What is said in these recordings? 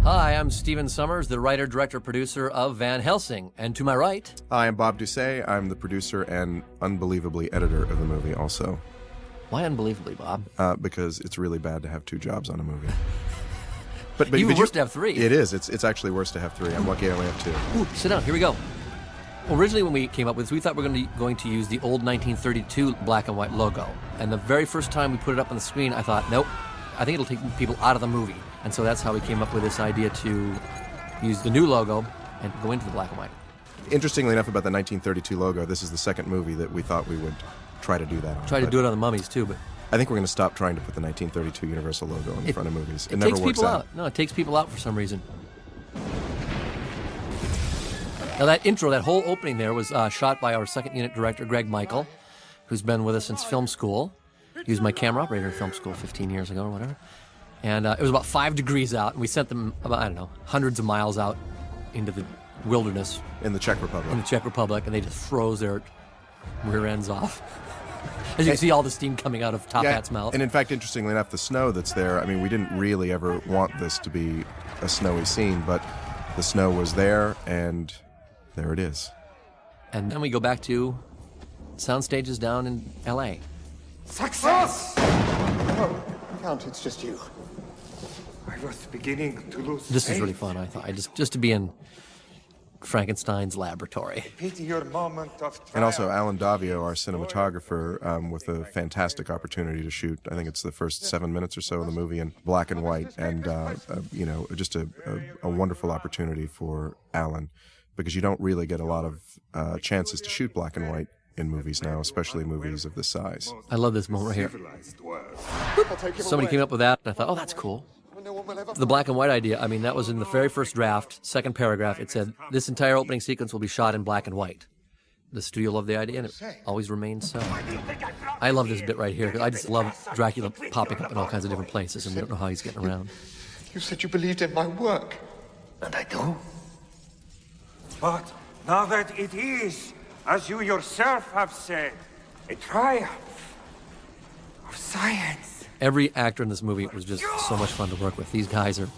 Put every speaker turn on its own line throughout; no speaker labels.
Hi, I'm Steven Summers, the writer, director, producer of Van Helsing. And to my right...
Hi, I'm Bob Doucet. I'm the producer and unbelievably editor of the movie also.
Why unbelievably, Bob?
Because it's really bad to have two jobs on a movie. But
Even worse to have three.
It is. It's actually worse to have three. I'm lucky I only have two.
Ooh, sit down. Here we go. Originally, when we came up with this, we thought we were going to use the old 1932 black and white logo. And the very first time we put it up on the screen, I thought, nope, I think it'll take people out of the movie. And so that's how we came up with this idea to use the new logo and go into the black and white.
Interestingly enough, about the 1932 logo, this is the second movie that we thought we would try to do that on.
Try to do it on the Mummies, too, but...
I think we're going to stop trying to put the 1932 Universal logo in front of movies.
It
never
takes
works
people out. No, it takes people out for some reason. Now that intro, that whole opening there was shot by our second unit director, Greg Michael, who's been with us since film school. He was my camera operator in film school 15 years ago or whatever. And it was about 5 degrees out, and we sent them about, I don't know, hundreds of miles out into the wilderness.
In the Czech Republic.
In the Czech Republic, and they just froze their rear ends off. As you can see all the steam coming out of Top Hat's mouth.
And in fact, interestingly enough, the snow that's there, I mean, we didn't really ever want this to be a snowy scene, but the snow was there, and there it is.
And then we go back to sound stages down in L.A.
Success! Oh, Count, it's just you. I was beginning to lose
This is
faith.
really fun, I thought. Just to be in Frankenstein's laboratory.
Pity your moment of triumph.
And also Alan Davio, our cinematographer, with a fantastic opportunity to shoot. I think it's the first 7 minutes or so of the movie in black and white, and just a wonderful opportunity for Alan, because you don't really get a lot of chances to shoot black and white in movies now, especially movies of this size.
I love this moment right here. Somebody came up with that, and I thought, oh, that's cool. The black and white idea, I mean, that was in the very first draft, second paragraph. It said, this entire opening sequence will be shot in black and white. The studio loved the idea, and it always remains so. I love this bit right here, because I just love Dracula popping up in all kinds of different places, and we don't know how he's getting around.
You said you believed in my work.
And I do. But now that it is, as you yourself have said, a triumph of science.
Every actor in this movie was just so much fun to work with. These guys are,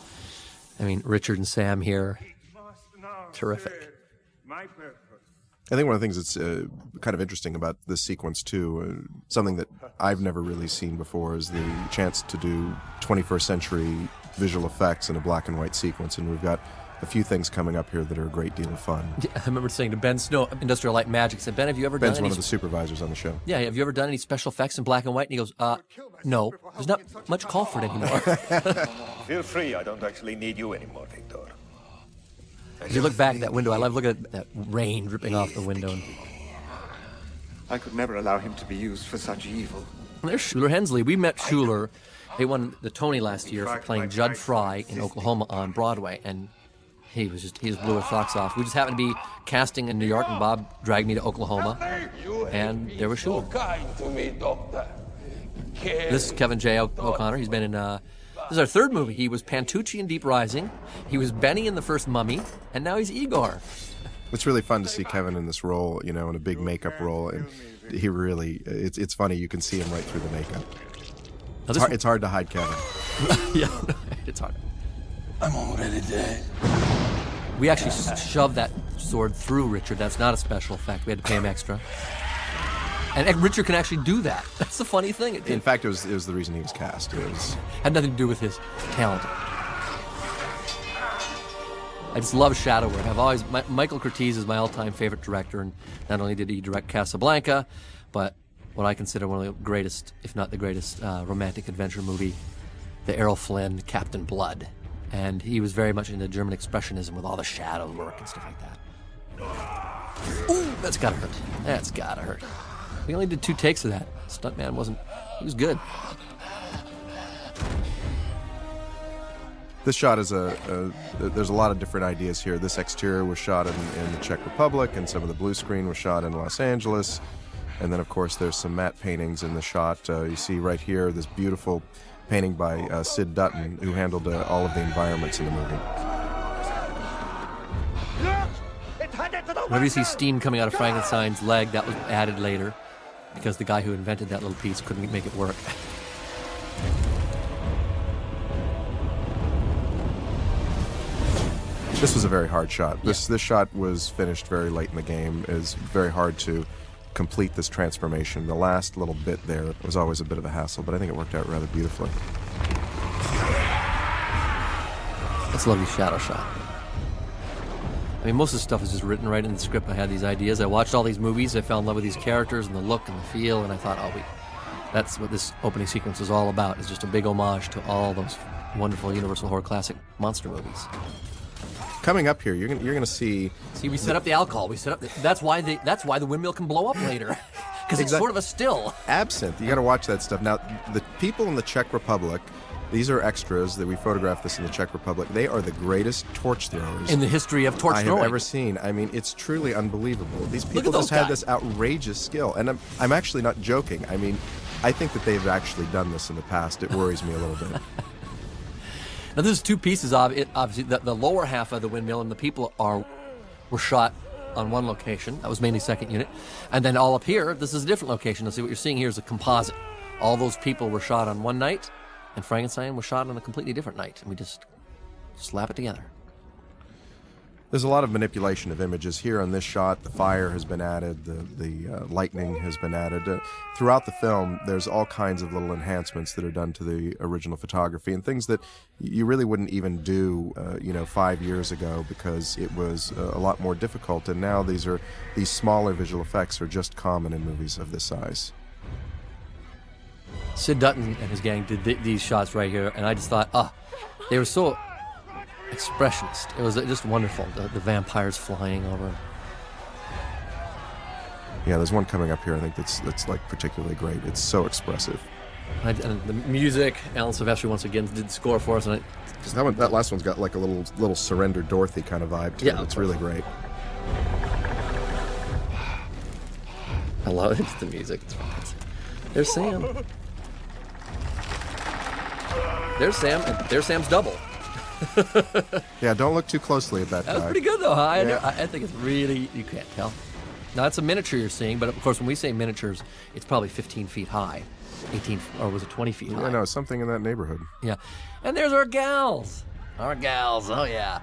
I mean, Richard and Sam here, terrific.
My purpose.
I think one of the things that's kind of interesting about this sequence, too, something that I've never really seen before, is the chance to do 21st century visual effects in a black and white sequence. And we've got a few things coming up here that are a great deal of fun.
Yeah, I remember saying to Ben Snow, Industrial Light Magic, I said, Ben, have you ever done
Ben's
any...
one of the supervisors on the show.
Yeah, have you ever done any special effects in black and white? And he goes, no. There's not much call for it anymore.
Feel free, I don't actually need you anymore, Victor.
As you look back at that window, I love looking at that rain dripping off the window.
I could never allow him to be used for such evil.
And there's Shuler Hensley. We met Shuler. They won the Tony last year for playing Judd Fry in Oklahoma on Broadway, and he just blew his socks off. We just happened to be casting in New York, and Bob dragged me to Oklahoma, and there was Shuler.
Kind to me, Doctor.
This is Kevin J. O'Connor. He's been in, this is our third movie. He was Pantucci in Deep Rising. He was Benny in the first Mummy, and now he's Igor.
It's really fun to see Kevin in this role, in a big makeup role, and he really, it's funny, you can see him right through the makeup. It's hard to hide Kevin.
Yeah, it's hard.
I'm already dead.
We actually shoved that sword through Richard. That's not a special effect. We had to pay him extra. And Richard can actually do that. That's the funny thing.
In fact, it was the reason he was cast.
Had nothing to do with his talent. I just love shadow work. Michael Curtiz is my all-time favorite director, and not only did he direct Casablanca, but what I consider one of the greatest, if not the greatest, romantic adventure movie, the Errol Flynn Captain Blood. And he was very much into German expressionism with all the shadow work and stuff like that. Ooh, that's gotta hurt. That's gotta hurt. We only did 2 takes of that. Stuntman he was good.
This shot is there's a lot of different ideas here. This exterior was shot in the Czech Republic, and some of the blue screen was shot in Los Angeles. And then, of course, there's some matte paintings in the shot. You see right here this beautiful painting by Sid Dutton, who handled all of the environments in the movie.
Whenever you see steam coming out of Frankenstein's leg, that was added later, because the guy who invented that little piece couldn't make it work.
This was a very hard shot. This shot was finished very late in the game. It was very hard to complete this transformation. The last little bit there was always a bit of a hassle, but I think it worked out rather beautifully.
That's a lovely shadow shot. I mean, most of the stuff is just written right in the script. I had these ideas. I watched all these movies. I fell in love with these characters and the look and the feel, and I thought, that's what this opening sequence is all about. It's just a big homage to all those wonderful Universal Horror Classic monster movies.
Coming up here, you're gonna see.
See, we set up the alcohol. We set up. That's why the windmill can blow up later, because it's sort of a still.
Absinthe. You got to watch that stuff. Now, the people in the Czech Republic, these are extras that we photographed this in the Czech Republic. They are the greatest torch throwers
in the history of torch throwing
I have ever seen. I mean, it's truly unbelievable. These people
just
have this outrageous skill, and I'm actually not joking. I mean, I think that they've actually done this in the past. It worries me a little bit.
Now, there's two pieces of it. Obviously, the lower half of the windmill and the people were shot on one location. That was mainly second unit. And then all up here, this is a different location. Now, see, what you're seeing here is a composite. All those people were shot on one night, and Frankenstein was shot on a completely different night. And we just slap it together.
There's a lot of manipulation of images here on this shot. The fire has been added, the lightning has been added. Throughout the film, there's all kinds of little enhancements that are done to the original photography and things that you really wouldn't even do, 5 years ago because it was a lot more difficult. And now these smaller visual effects are just common in movies of this size.
Sid Dutton and his gang did these shots right here, and I just thought, they were so expressionist. It was just wonderful. The vampires flying over.
Yeah, there's one coming up here. I think that's like particularly great. It's so expressive.
And the music, Alan Silvestri once again did the score for us, and
that last one's got like a little Surrender Dorothy kind of vibe to it. It's really great.
I love it. The music. There's Sam. There's Sam, and there's Sam's double.
Yeah, don't look too closely at that guy.
That was pretty good, though, huh? I think it's really, you can't tell. Now, it's a miniature you're seeing, but of course, when we say miniatures, it's probably 15 feet high. 18, or was it 20 feet high?
I know, something in that neighborhood.
Yeah. And there's our gals. Our gals, oh yeah.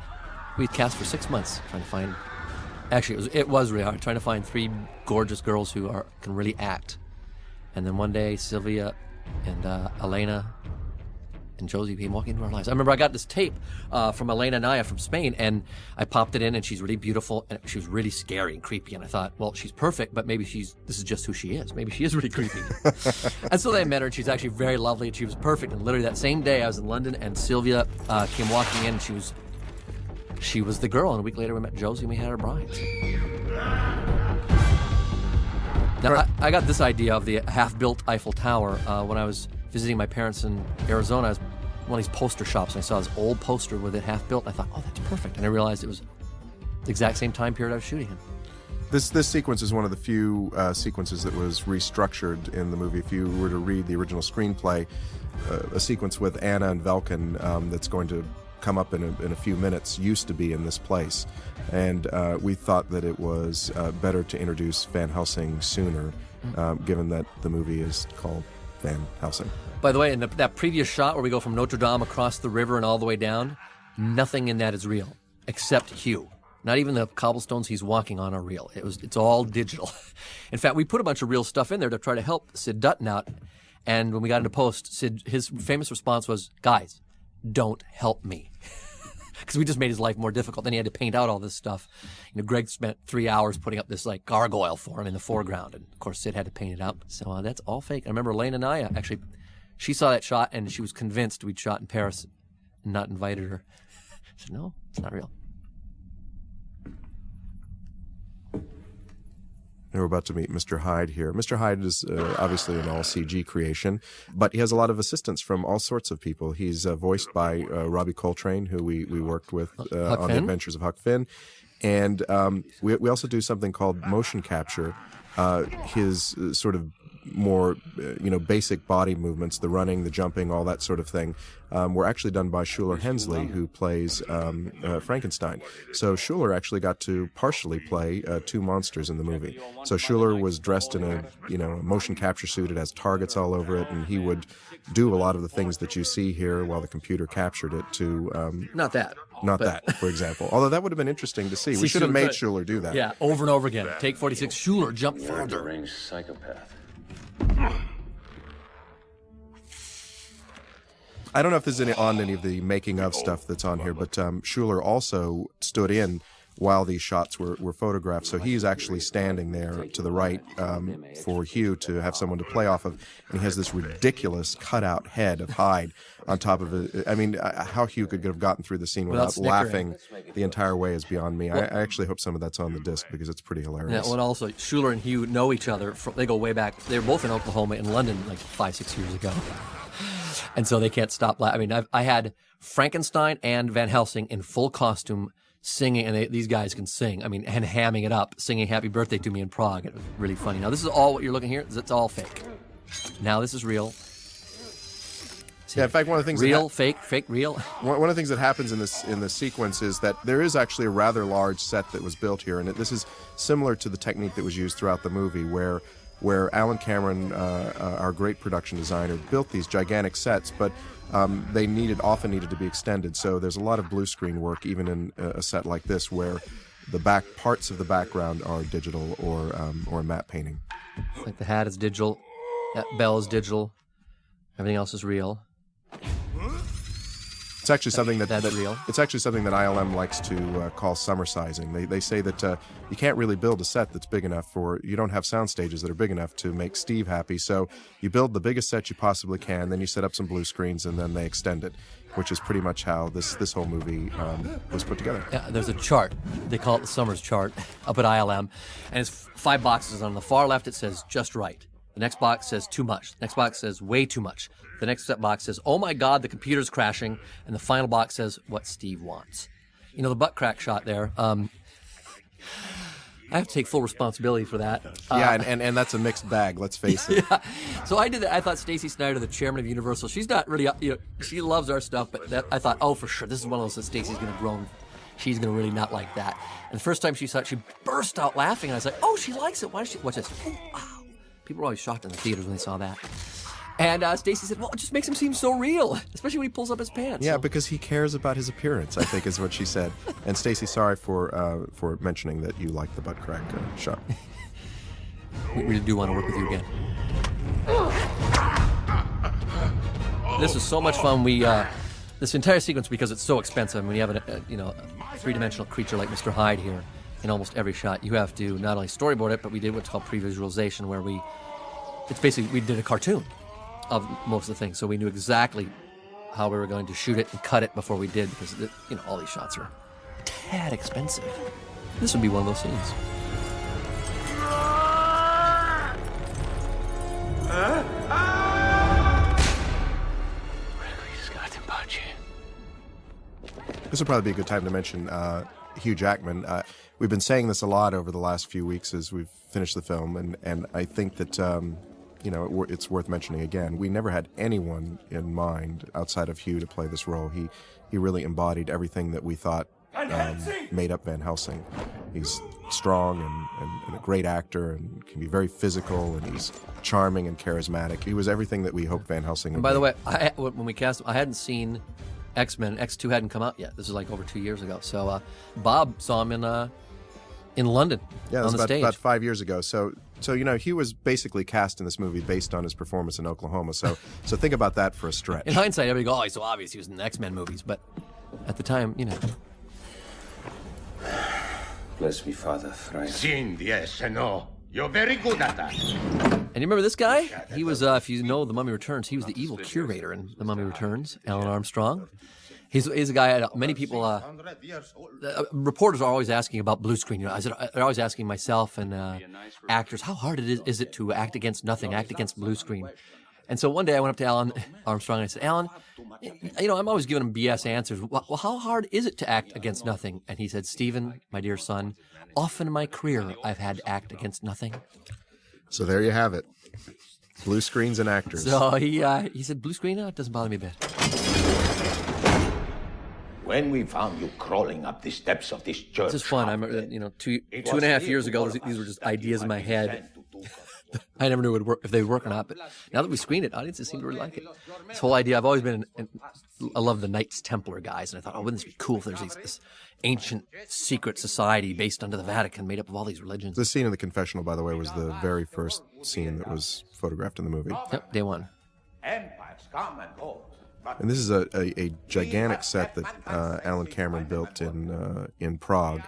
We cast for 6 months trying to find, actually, it was really hard, trying to find 3 gorgeous girls who can really act. And then one day, Sylvia and Elena and Josie came walking into our lives. I remember I got this tape from Elena Naya from Spain, and I popped it in, and she's really beautiful, and she was really scary and creepy, and I thought, well, she's perfect, but maybe this is just who she is. Maybe she is really creepy. And so I met her, and she's actually very lovely, and she was perfect, and literally that same day I was in London, and Sylvia came walking in, and she was the girl, and a week later we met Josie, and we had our brides. Now, I got this idea of the half-built Eiffel Tower when I was visiting my parents in Arizona. I was one of these poster shops, and I saw this old poster with it half-built, and I thought, oh, that's perfect. And I realized it was the exact same time period I was shooting in.
This sequence is one of the few sequences that was restructured in the movie. If you were to read the original screenplay, a sequence with Anna and Velkin that's going to come up in a few minutes used to be in this place. And we thought that it was better to introduce Van Helsing sooner, given that the movie is called Van Helsing.
By the way, in that previous shot where we go from Notre Dame across the river and all the way down, nothing in that is real, except Hugh. Not even the cobblestones he's walking on are real. It's all digital. In fact, we put a bunch of real stuff in there to try to help Sid Dutton out. And when we got into post, his famous response was, guys, don't help me. Because we just made his life more difficult. Then he had to paint out all this stuff. Greg spent 3 hours putting up this like gargoyle for him in the foreground. And of course, Sid had to paint it out. So that's all fake. I remember Elena Naya, actually, she saw that shot and she was convinced we'd shot in Paris and not invited her. I said, no, it's not real.
We're about to meet Mr. Hyde here. Mr. Hyde is obviously an all-CG creation, but he has a lot of assistance from all sorts of people. He's voiced by Robbie Coltrane, who we worked with on The Adventures of Huck Finn. And we also do something called motion capture. His sort of more basic body movements, the running, the jumping, all that sort of thing, were actually done by Schuler Hensley, who plays Frankenstein. So Schuler actually got to partially play 2 monsters in the movie. So Schuler was dressed in a motion capture suit. It has targets all over it, and he would do a lot of the things that you see here while the computer captured it to
not that.
Not that, for example. Although that would have been interesting to see. We should have
Schuler
made
could.
Schuler do that.
Yeah, over and over again. Take 46, Schuler, jump
You're a
further.
deranged psychopath.
I don't know if there's on any of the making of stuff that's on here, but Schuler also stood in while these shots were photographed. So he's actually standing there to the right for Hugh to have someone to play off of. And he has this ridiculous cutout head of hide on top of it. I mean, how Hugh could have gotten through the scene without laughing the entire way is beyond me. I actually hope some of that's on the disc because it's pretty hilarious.
Yeah, well, also, Schuler and Hugh know each other. They go way back. They were both in Oklahoma and London like 5-6 years ago. And so they can't stop laughing. I mean, I had Frankenstein and Van Helsing in full costume singing, and these guys can sing. I mean, and hamming it up, singing Happy Birthday to Me in Prague. It was really funny. Now, this is all what you're looking here. It's all fake. Now, this is real. See,
yeah, in fact, one of the things
real, fake, real.
One of the things that happens in this sequence is that there is actually a rather large set that was built here, and this is similar to the technique that was used throughout the movie, where Alan Cameron, our great production designer, built these gigantic sets, but they often needed to be extended. So there's a lot of blue screen work, even in a set like this, where the back parts of the background are digital or matte painting.
Like the hat is digital, that bell is digital, everything else is real.
It's actually something
that's real.
It's actually something that ILM likes to call summer sizing. They say that you can't really build a set that's big enough you don't have sound stages that are big enough to make Steve happy. So you build the biggest set you possibly can, then you set up some blue screens, and then they extend it, which is pretty much how this whole movie was put together.
Yeah, there's a chart. They call it the Summers chart up at ILM, and it's 5 boxes. On the far left, it says just right. The next box says too much. The next box says way too much. The next box says, oh my God, the computer's crashing. And the final box says what Steve wants. You know, the butt crack shot there. I have to take full responsibility for that.
Yeah, and that's a mixed bag, let's face it.
Yeah. So I did that. I thought Stacey Snider, the chairman of Universal, she's not really, she loves our stuff, but I thought, oh, for sure, this is one of those that Stacey's going to groan. She's going to really not like that. And the first time she saw it, she burst out laughing. And I was like, oh, she likes it. Why does she? Watch this. Oh, wow. People were always shocked in the theaters when they saw that. And Stacey said, well, it just makes him seem so real, especially when he pulls up his pants.
Yeah, because he cares about his appearance, I think is what she said. And Stacey, sorry for mentioning that you like the butt crack shot.
We really do want to work with you again. This is so much fun. This entire sequence, because it's so expensive, when you have a three-dimensional creature like Mr. Hyde here in almost every shot, you have to not only storyboard it, but we did what's called pre-visualization, where we did a cartoon of most of the things, so we knew exactly how we were going to shoot it and cut it before we did, because all these shots are a tad expensive. This would be one of those scenes.
This would probably be a good time to mention Hugh Jackman. We've been saying this a lot over the last few weeks as we've finished the film, and I think that it's worth mentioning again. We never had anyone in mind outside of Hugh to play this role. He really embodied everything that we thought made up Van Helsing. He's strong and a great actor, and can be very physical, and he's charming and charismatic. He was everything that we hoped Van Helsing would be.
By the way, when we cast him, I hadn't seen X-Men. X2 hadn't come out yet. This is like over 2 years ago. So Bob saw him in London on the stage.
About 5 years ago. So he was basically cast in this movie based on his performance in Oklahoma. So think about that for a stretch.
In hindsight, everybody go, oh, he's so obvious he was in the X-Men movies. But at the time,
Bless me, Father Friar.
Sin, yes and no. You're very good at that.
And you remember this guy? He was, if you know The Mummy Returns, he was the evil curator in The Mummy Returns, Alan Armstrong. He's a guy, many people, reporters are always asking about blue screen. They're always asking myself and actors, how hard is it to act against nothing, act against blue screen? And so one day I went up to Alan Armstrong and I said, Alan, I'm always giving him BS answers. Well, how hard is it to act against nothing? And he said, Stephen, my dear son, often in my career I've had to act against nothing.
So there you have it. Blue screens and actors.
So he said, blue screen? No, it doesn't bother me a bit.
When we found you crawling up the steps of this church...
This is fun. I remember, two and a half years ago, these were just ideas in my head. I never knew it would work, if they would work or not, but now that we screened it, audiences seem to really like it. This whole idea, I've always been I love the Knights Templar guys, and I thought, oh, wouldn't this be cool if there's this ancient secret society based under the Vatican made up of all these religions.
The scene in the confessional, by the way, was the very first scene that was photographed in the movie.
Yep, day one.
Empires come and go.
And this is a gigantic set that Alan Cameron built in Prague.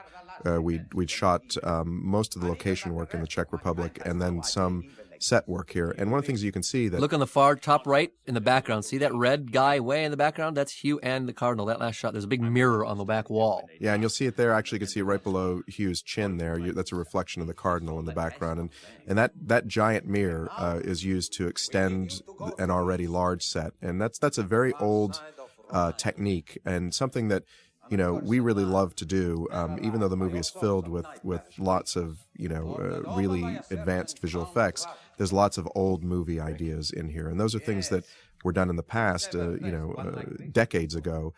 We'd shot most of the location work in the Czech Republic and then some set work here. And one of the things you can see that...
Look on the far top right in the background. See that red guy way in the background? That's Hugh and the Cardinal, that last shot. There's a big mirror on the back wall.
Yeah, and you'll see it there. Actually, you can see it right below Hugh's chin there. That's a reflection of the Cardinal in the background. And that giant mirror is used to extend an already large set. And that's a very old technique and something that, you know, we really love to do, even though the movie is filled with lots of, you know, really advanced visual effects. There's lots of old movie ideas in here. And those are things that were done in the past, decades ago,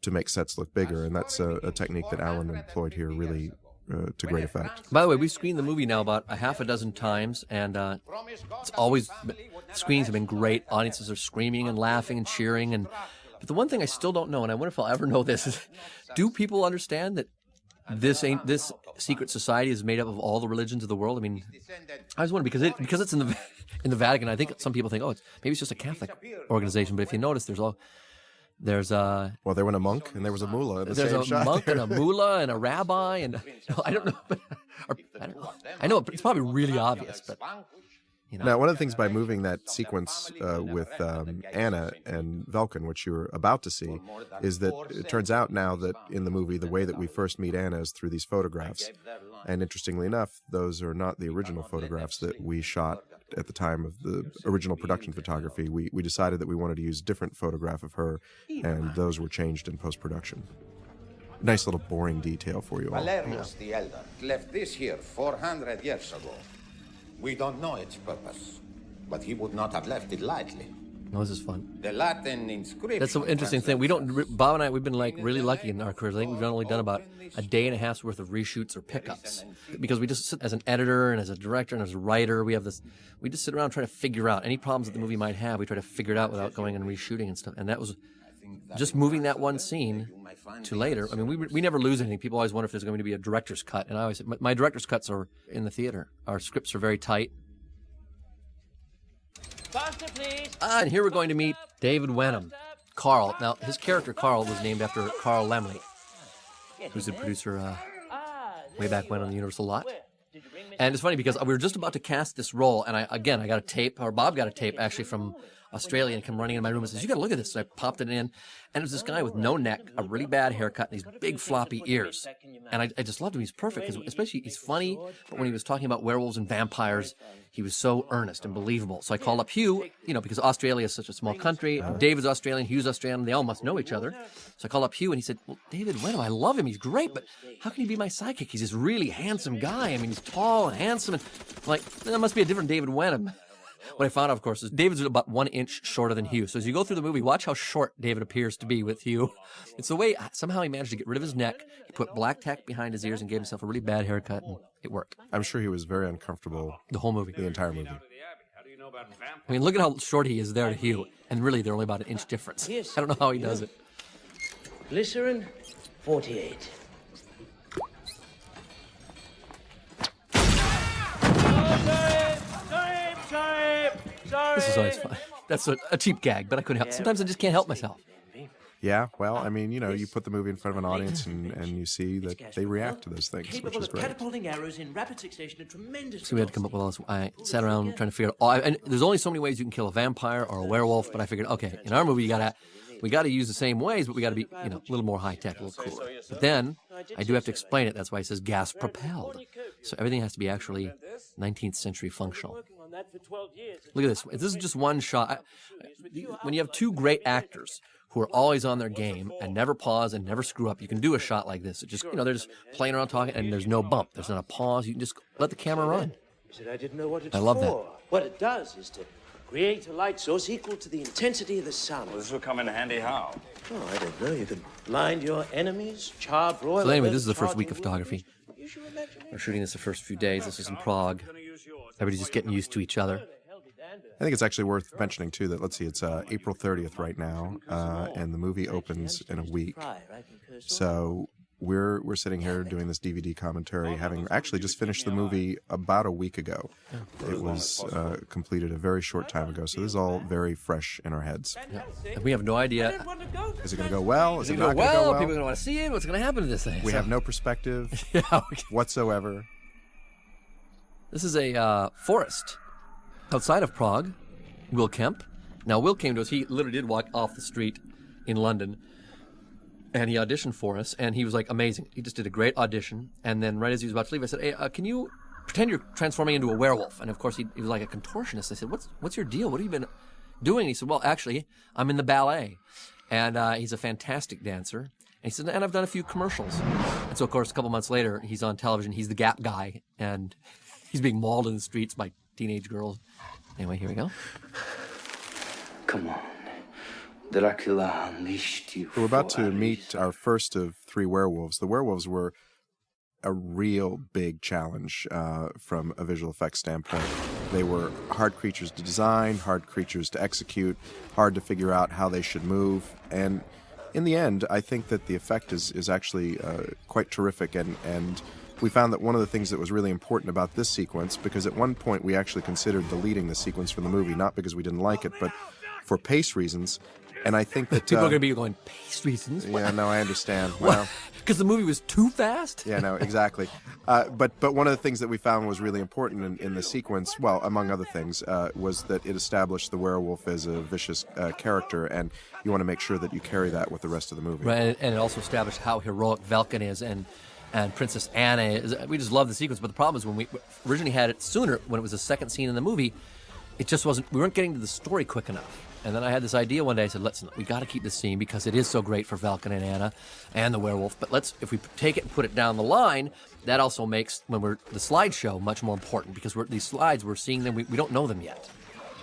to make sets look bigger. And that's a technique that Alan employed here really to great effect.
By the way, we've screened the movie now about a half a dozen times, and it's always, screenings have been great. Audiences are screaming and laughing and cheering. But the one thing I still don't know, and I wonder if I'll ever know this, is do people understand that this secret society is made up of all the religions of the world? I mean, I was wondering because it's in the Vatican. I think some people think, maybe it's just a Catholic organization. But if you notice, there's well, there was a
monk and there was a mullah.
There's a monk and a mullah and a rabbi, and I don't know. I know it's probably really obvious, but. You know.
Now, one of the things by moving that sequence with Anna and Velkin, which you were about to see, is that it turns out now that in the movie, the way that we first meet Anna is through these photographs. And interestingly enough, those are not the original photographs that we shot at the time of the original production photography. We decided that we wanted to use a different photograph of her, and those were changed in post-production. Nice little boring detail for you all.
Valerius the Elder left this here 400 years ago. We don't know its purpose, but he would not have left it lightly.
No, this is fun.
The Latin inscription.
That's an interesting thing. Bob and I, we've been like really lucky in our careers. I think we've only done about a day and a half's worth of reshoots or pickups because we just sit as an editor and as a director and as a writer. We just sit around trying to figure out any problems that the movie might have. We try to figure it out without going and reshooting and stuff. And that was just moving that one scene to later. I mean, we never lose anything. People always wonder if there's going to be a director's cut. And I always say, my director's cuts are in the theater. Our scripts are very tight.
Faster, please.
And here we're going to meet David Wenham. Carl. Now, his character, Carl, was named after Carl Laemmle, who's the producer way back when on the Universal lot. And it's funny because we were just about to cast this role, and I got a tape, or Bob got a tape actually from Australia, and came running into my room and says, "You got to look at this." So I popped it in, and it was this guy with no neck, a really bad haircut, and these big floppy ears. And I just loved him. He's perfect, because especially he's funny, but when he was talking about werewolves and vampires, he was so earnest and believable. So I called up Hugh, because Australia is such a small country. David's Australian, Hugh's Australian, they all must know each other. So I called up Hugh, and he said, "Well, David Wenham, I love him. He's great, but how can he be my sidekick? He's this really handsome guy. I mean, he's tall and handsome." And I'm like, there must be a different David Wenham. What I found out, of course, is David's about 1 inch shorter than Hugh. So as you go through the movie, watch how short David appears to be with Hugh. It's the way somehow he managed to get rid of his neck. He put black tack behind his ears and gave himself a really bad haircut, and it worked.
I'm sure he was very uncomfortable.
The whole movie.
The entire movie.
I mean, look at how short he is there to Hugh. And really, they're only about 1 inch difference. I don't know how he does it.
Glycerin, 48.
This is always fun. That's a cheap gag, but I couldn't help. Sometimes I just can't help myself.
Yeah, well, I mean, you put the movie in front of an audience and you see that they react to those things, which is great.
Catapulting arrows in rapid succession at tremendous.
So we had to come up with all this. I sat around trying to figure out. And there's only so many ways you can kill a vampire or a werewolf, but I figured, okay, in our movie we got to use the same ways, but we got to be, a little more high tech, a little cooler. But then I do have to explain it. That's why it says gas propelled. So everything has to be actually 19th century functional. Look at this. This is just one shot. When you have two great actors who are always on their game and never pause and never screw up, you can do a shot like this. It just, they're just playing around talking, and there's no bump. There's not a pause. You can just let the camera run.
I didn't know what it's
I love
for.
that.
What it does is to create a light source equal to the intensity of the sun.
Well, this will come in handy how?
Oh, I don't know. You could blind your enemies, char broil.
So anyway, this is the first week of photography. We're shooting this the first few days. This is in Prague. Everybody's just getting used to each other.
I think it's actually worth mentioning too that, let's see, it's April 30th right now, and the movie opens in a week. So we're sitting here doing this DVD commentary, having actually just finished the movie about a week ago. It was completed a very short time ago, so this is all very fresh in our heads.
Yeah. And we have no idea.
Is it going to go well? Is it
going to
not going to go well?
People are going to want to see it. What's going to happen to this thing?
We have no perspective whatsoever.
This is a forest outside of Prague. Will Kemp. Now, Will came to us. He literally did walk off the street in London, and he auditioned for us, and he was like amazing. He just did a great audition, and then right as he was about to leave, I said, "Hey, can you pretend you're transforming into a werewolf?" And of course, he was like a contortionist. I said, "What's your deal? What have you been doing?" He said, "Well, actually, I'm in the ballet," and he's a fantastic dancer. And he said, "And I've done a few commercials." And so, of course, a couple months later, he's on television. He's the Gap guy, and he's being mauled in the streets by teenage girls. Anyway, here we go.
Come on. Dracula unleashed you.
We're about to meet our first of 3 werewolves. The werewolves were a real big challenge from a visual effects standpoint. They were hard creatures to design, hard creatures to execute, hard to figure out how they should move. And in the end, I think that the effect is actually quite terrific. And we found that one of the things that was really important about this sequence, because at one point we actually considered deleting the sequence from the movie, not because we didn't like it, but for pace reasons. And I think that
people are going to be going, pace reasons?
Yeah, no, I understand. Well,
because the movie was too fast?
Yeah, no, exactly. But one of the things that we found was really important in the sequence, well, among other things, was that it established the werewolf as a vicious character, and you want to make sure that you carry that with the rest of the movie.
Right, and it also established how heroic Velkin is and Princess Anna is. We just love the sequence, but the problem is when we originally had it sooner, when it was the second scene in the movie, it just wasn't, we weren't getting to the story quick enough. And then I had this idea one day. I said, listen, we got to keep this scene because it is so great for Velkin and Anna and the werewolf. But if we take it and put it down the line, that also makes the slideshow much more important, because these slides, we're seeing them, we don't know them yet.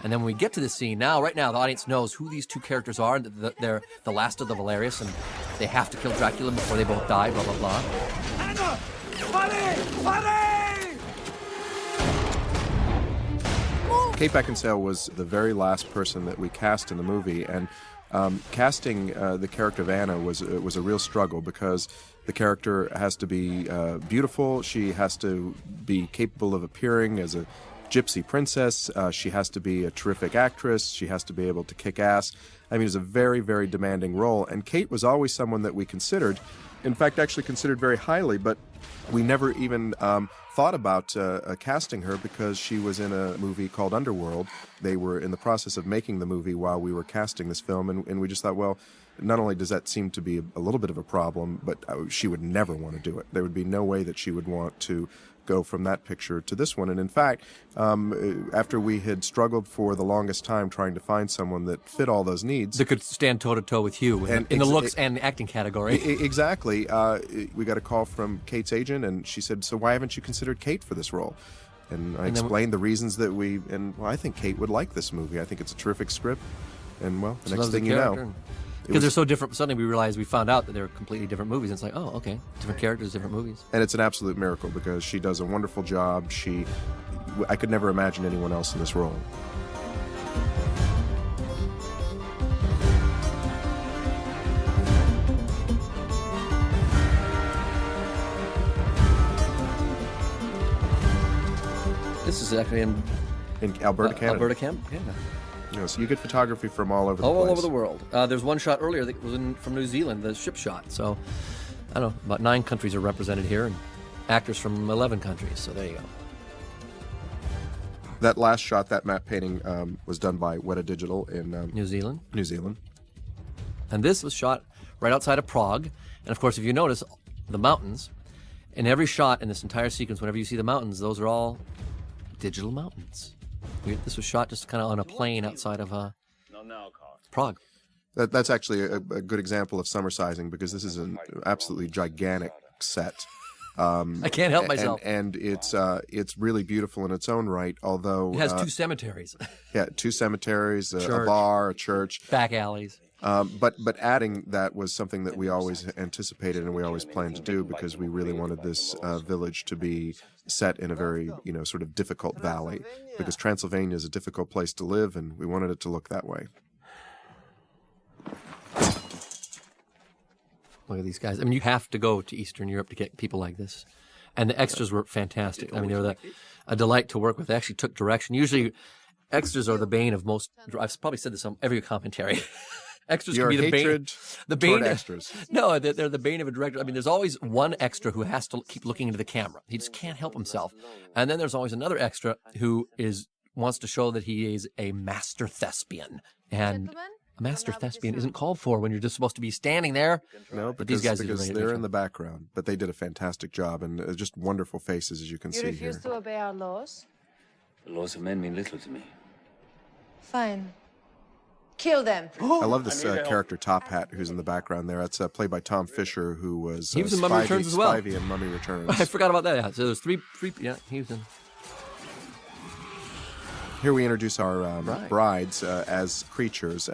And then when we get to this scene, right now, the audience knows who these 2 characters are. They're the last of the Valerius, and they have to kill Dracula before they both die, blah, blah, blah.
Anna! Hurry!
Kate Beckinsale was the very last person that we cast in the movie, and casting the character of Anna was a real struggle, because the character has to be beautiful. She has to be capable of appearing as a gypsy princess. She has to be a terrific actress. She has to be able to kick ass. I mean, it's a very, very demanding role, and Kate was always someone that we considered, in fact, actually considered very highly, but we never even thought about casting her, because she was in a movie called Underworld. They were in the process of making the movie while we were casting this film, and we just thought, well, not only does that seem to be a little bit of a problem, but she would never want to do it. There would be no way that she would want to go from that picture to this one. And in fact, after we had struggled for the longest time trying to find someone that fit all those needs,
that could stand toe-to-toe with you in the looks and acting category.
Exactly. We got a call from Kate's agent, and she said, so why haven't you considered Kate for this role? And I explained the reasons that I think Kate would like this movie. I think it's a terrific script. And, well, the next thing you know...
Because they're so different. Suddenly we found out that they're completely different movies. And it's like, oh, okay, different characters, different movies.
And it's an absolute miracle, because she does a wonderful job. I could never imagine anyone else in this role.
This is actually in
Alberta, Canada.
Alberta, Canada.
So you get photography from all over the place.
All over the world. There's one shot earlier that was from New Zealand, the ship shot. So, I don't know, about 9 countries are represented here, and actors from 11 countries. So there you go.
That last shot, that matte painting, was done by Weta Digital in
New Zealand.
New Zealand.
And this was shot right outside of Prague. And of course, if you notice, the mountains, in every shot in this entire sequence, whenever you see the mountains, those are all digital mountains. This was shot just kind of on a plane outside of Prague.
That's actually a good example of summer sizing, because this is an absolutely gigantic set.
I can't help myself.
And it's really beautiful in its own right, although...
It has 2 cemeteries.
Yeah, 2 cemeteries, a bar, a church.
Back alleys.
But adding that was something that we always anticipated and we always planned to do, because we really wanted this village to be set in a very, sort of difficult valley, because Transylvania is a difficult place to live, and we wanted it to look that way.
Look at these guys. I mean, you have to go to Eastern Europe to get people like this. And the extras were fantastic. I mean, they were a delight to work with. They actually took direction. Usually, extras are the bane of most. I've probably said this on every commentary. Extras
Your
can be the bane.
Extras.
No, they're the bane of a director. I mean, there's always one extra who has to keep looking into the camera. He just can't help himself. And then there's always another extra who wants to show that he is a master thespian. And a master thespian isn't called for when you're just supposed to be standing there.
No, but these guys because they're in the background. But they did a fantastic job, and just wonderful faces, as you can see here.
You refuse to obey our laws?
The laws of men mean little to me.
Fine. Kill them.
I love this character, Top Hat, who's in the background there. That's played by Tom Fisher, who was
he was in Mummy Returns as well.
Spivey in Mummy Returns.
I forgot about that. Yeah. So there's three. Yeah, he was in.
Here we introduce our brides as creatures.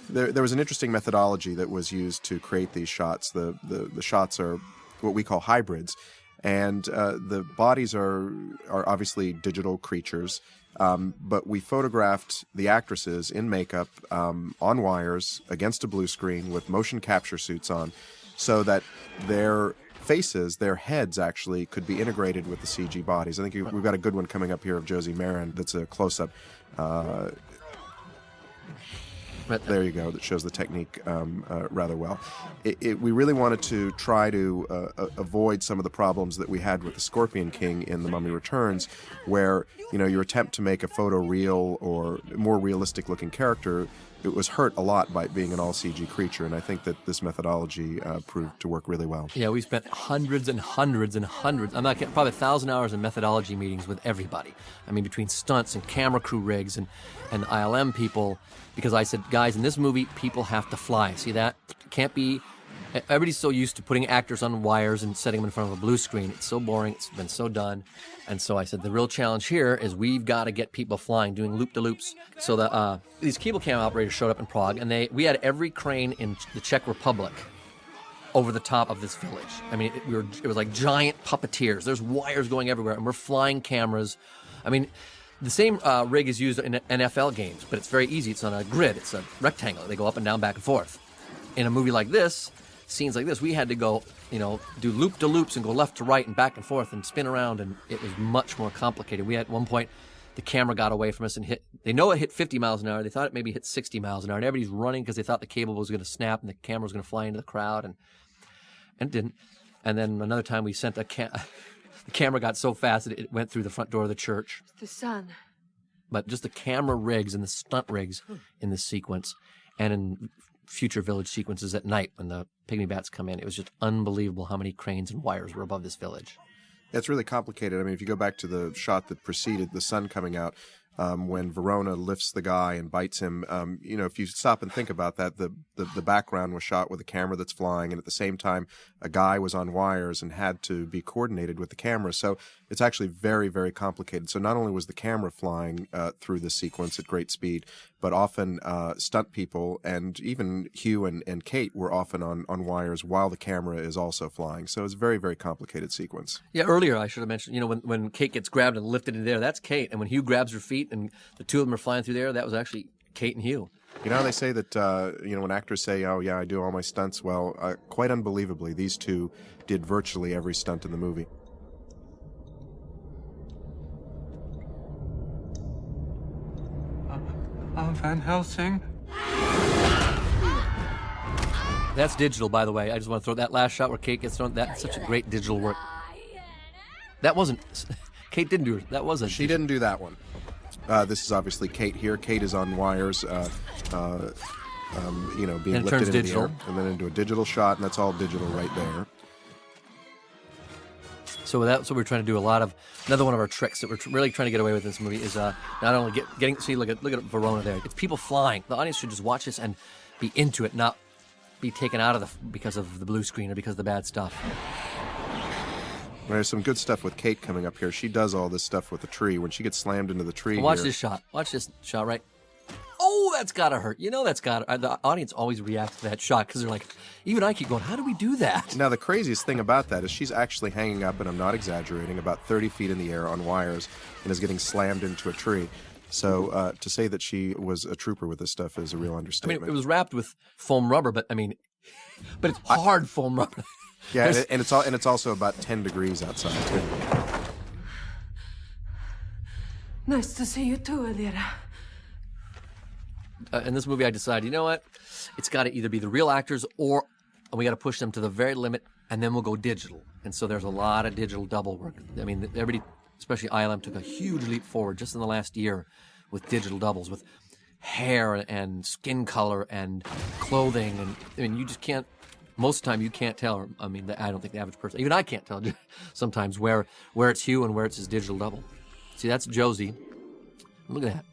There was an interesting methodology that was used to create these shots. The shots are what we call hybrids, and the bodies are obviously digital creatures. But we photographed the actresses in makeup on wires against a blue screen with motion capture suits on, so that their faces, their heads actually could be integrated with the CG bodies. I think we've got a good one coming up here of Josie Maran that's a close-up. There you go. That shows the technique rather well. We really wanted to try to avoid some of the problems that we had with the Scorpion King in The Mummy Returns, where your attempt to make a photoreal or more realistic-looking character, it was hurt a lot by being an all-CG creature, and I think that this methodology proved to work really well.
Yeah, we spent hundreds and hundreds and hundreds, I'm not kidding, probably 1,000 hours in methodology meetings with everybody. I mean, between stunts and camera crew rigs and ILM people, because I said, guys, in this movie, people have to fly. See that? Can't be... Everybody's so used to putting actors on wires and setting them in front of a blue screen. It's so boring. It's been so done. And so I said, the real challenge here is we've got to get people flying, doing loop-de-loops. So these cable cam operators showed up in Prague, and we had every crane in the Czech Republic over the top of this village. I mean, it was like giant puppeteers. There's wires going everywhere, and we're flying cameras. I mean, the same rig is used in NFL games, but it's very easy. It's on a grid. It's a rectangle. They go up and down, back and forth. In a movie like this, scenes like this, we had to go, do loop-de-loops and go left to right and back and forth and spin around, and it was much more complicated. We had, at one point, the camera got away from us and they know it hit 50 miles an hour. They thought it maybe hit 60 miles an hour, and everybody's running because they thought the cable was going to snap and the camera was going to fly into the crowd, and it didn't. And then another time we sent the camera got so fast that it went through the front door of the church.
It's the sun.
But just the camera rigs and the stunt rigs in this sequence, and in future village sequences at night when the pygmy bats come in, it was just unbelievable how many cranes and wires were above this village.
It's really complicated. I mean, if you go back to the shot that preceded the sun coming out, when Verona lifts the guy and bites him, if you stop and think about that, the background was shot with a camera that's flying, and at the same time, a guy was on wires and had to be coordinated with the camera. So it's actually very, very complicated. So not only was the camera flying through this sequence at great speed, but often stunt people and even Hugh and Kate were often on wires while the camera is also flying. So it's a very, very complicated sequence.
Yeah, earlier I should have mentioned, when Kate gets grabbed and lifted in the air, that's Kate. And when Hugh grabs her feet and the two of them are flying through the air, that was actually Kate and Hugh.
You know how they say that, when actors say, oh, yeah, I do all my stunts? Well, quite unbelievably, these two did virtually every stunt in the movie.
Van Helsing?
That's digital, by the way. I just want to throw that last shot where Kate gets thrown. That's such a great digital work. That wasn't... Kate didn't do it. That wasn't...
She didn't do that one. This is obviously Kate here. Kate is on wires, being lifted into the air, and then into a digital shot, and that's all digital right there.
So that's what we're trying to do. Another one of our tricks that we're really trying to get away with in this movie is not only getting. See, look at Verona there. It's people flying. The audience should just watch this and be into it, not be taken out of because of the blue screen or because of the bad stuff.
There's some good stuff with Kate coming up here. She does all this stuff with the tree. When she gets slammed into the tree,
Watch this shot. Watch this shot right. Oh, that's gotta hurt. You know that's gotta. The audience always reacts to that shot because they're like, even I keep going, how do we do that?
Now, the craziest thing about that is she's actually hanging up, and I'm not exaggerating, about 30 feet in the air on wires and is getting slammed into a tree. So to say that she was a trooper with this stuff is a real
I
understatement.
mean, it was wrapped with foam rubber, but it's hard foam rubber.
Yeah, and it's also about 10 degrees outside too.
Nice to see you too, Alira.
In this movie, I decided, you know what? It's got to either be the real actors or we got to push them to the very limit, and then we'll go digital. And so there's a lot of digital double work. I memean, everybody, especially ILM, took a huge leap forward just in the last year with digital doubles, with hair and skin color and clothing. And I mean, you just can't. Most of the time, you can't tell. I mean, I don't think the average person, even I can't tell sometimes where it's Hugh and where it's his digital double. See, that's Josie. Look at that.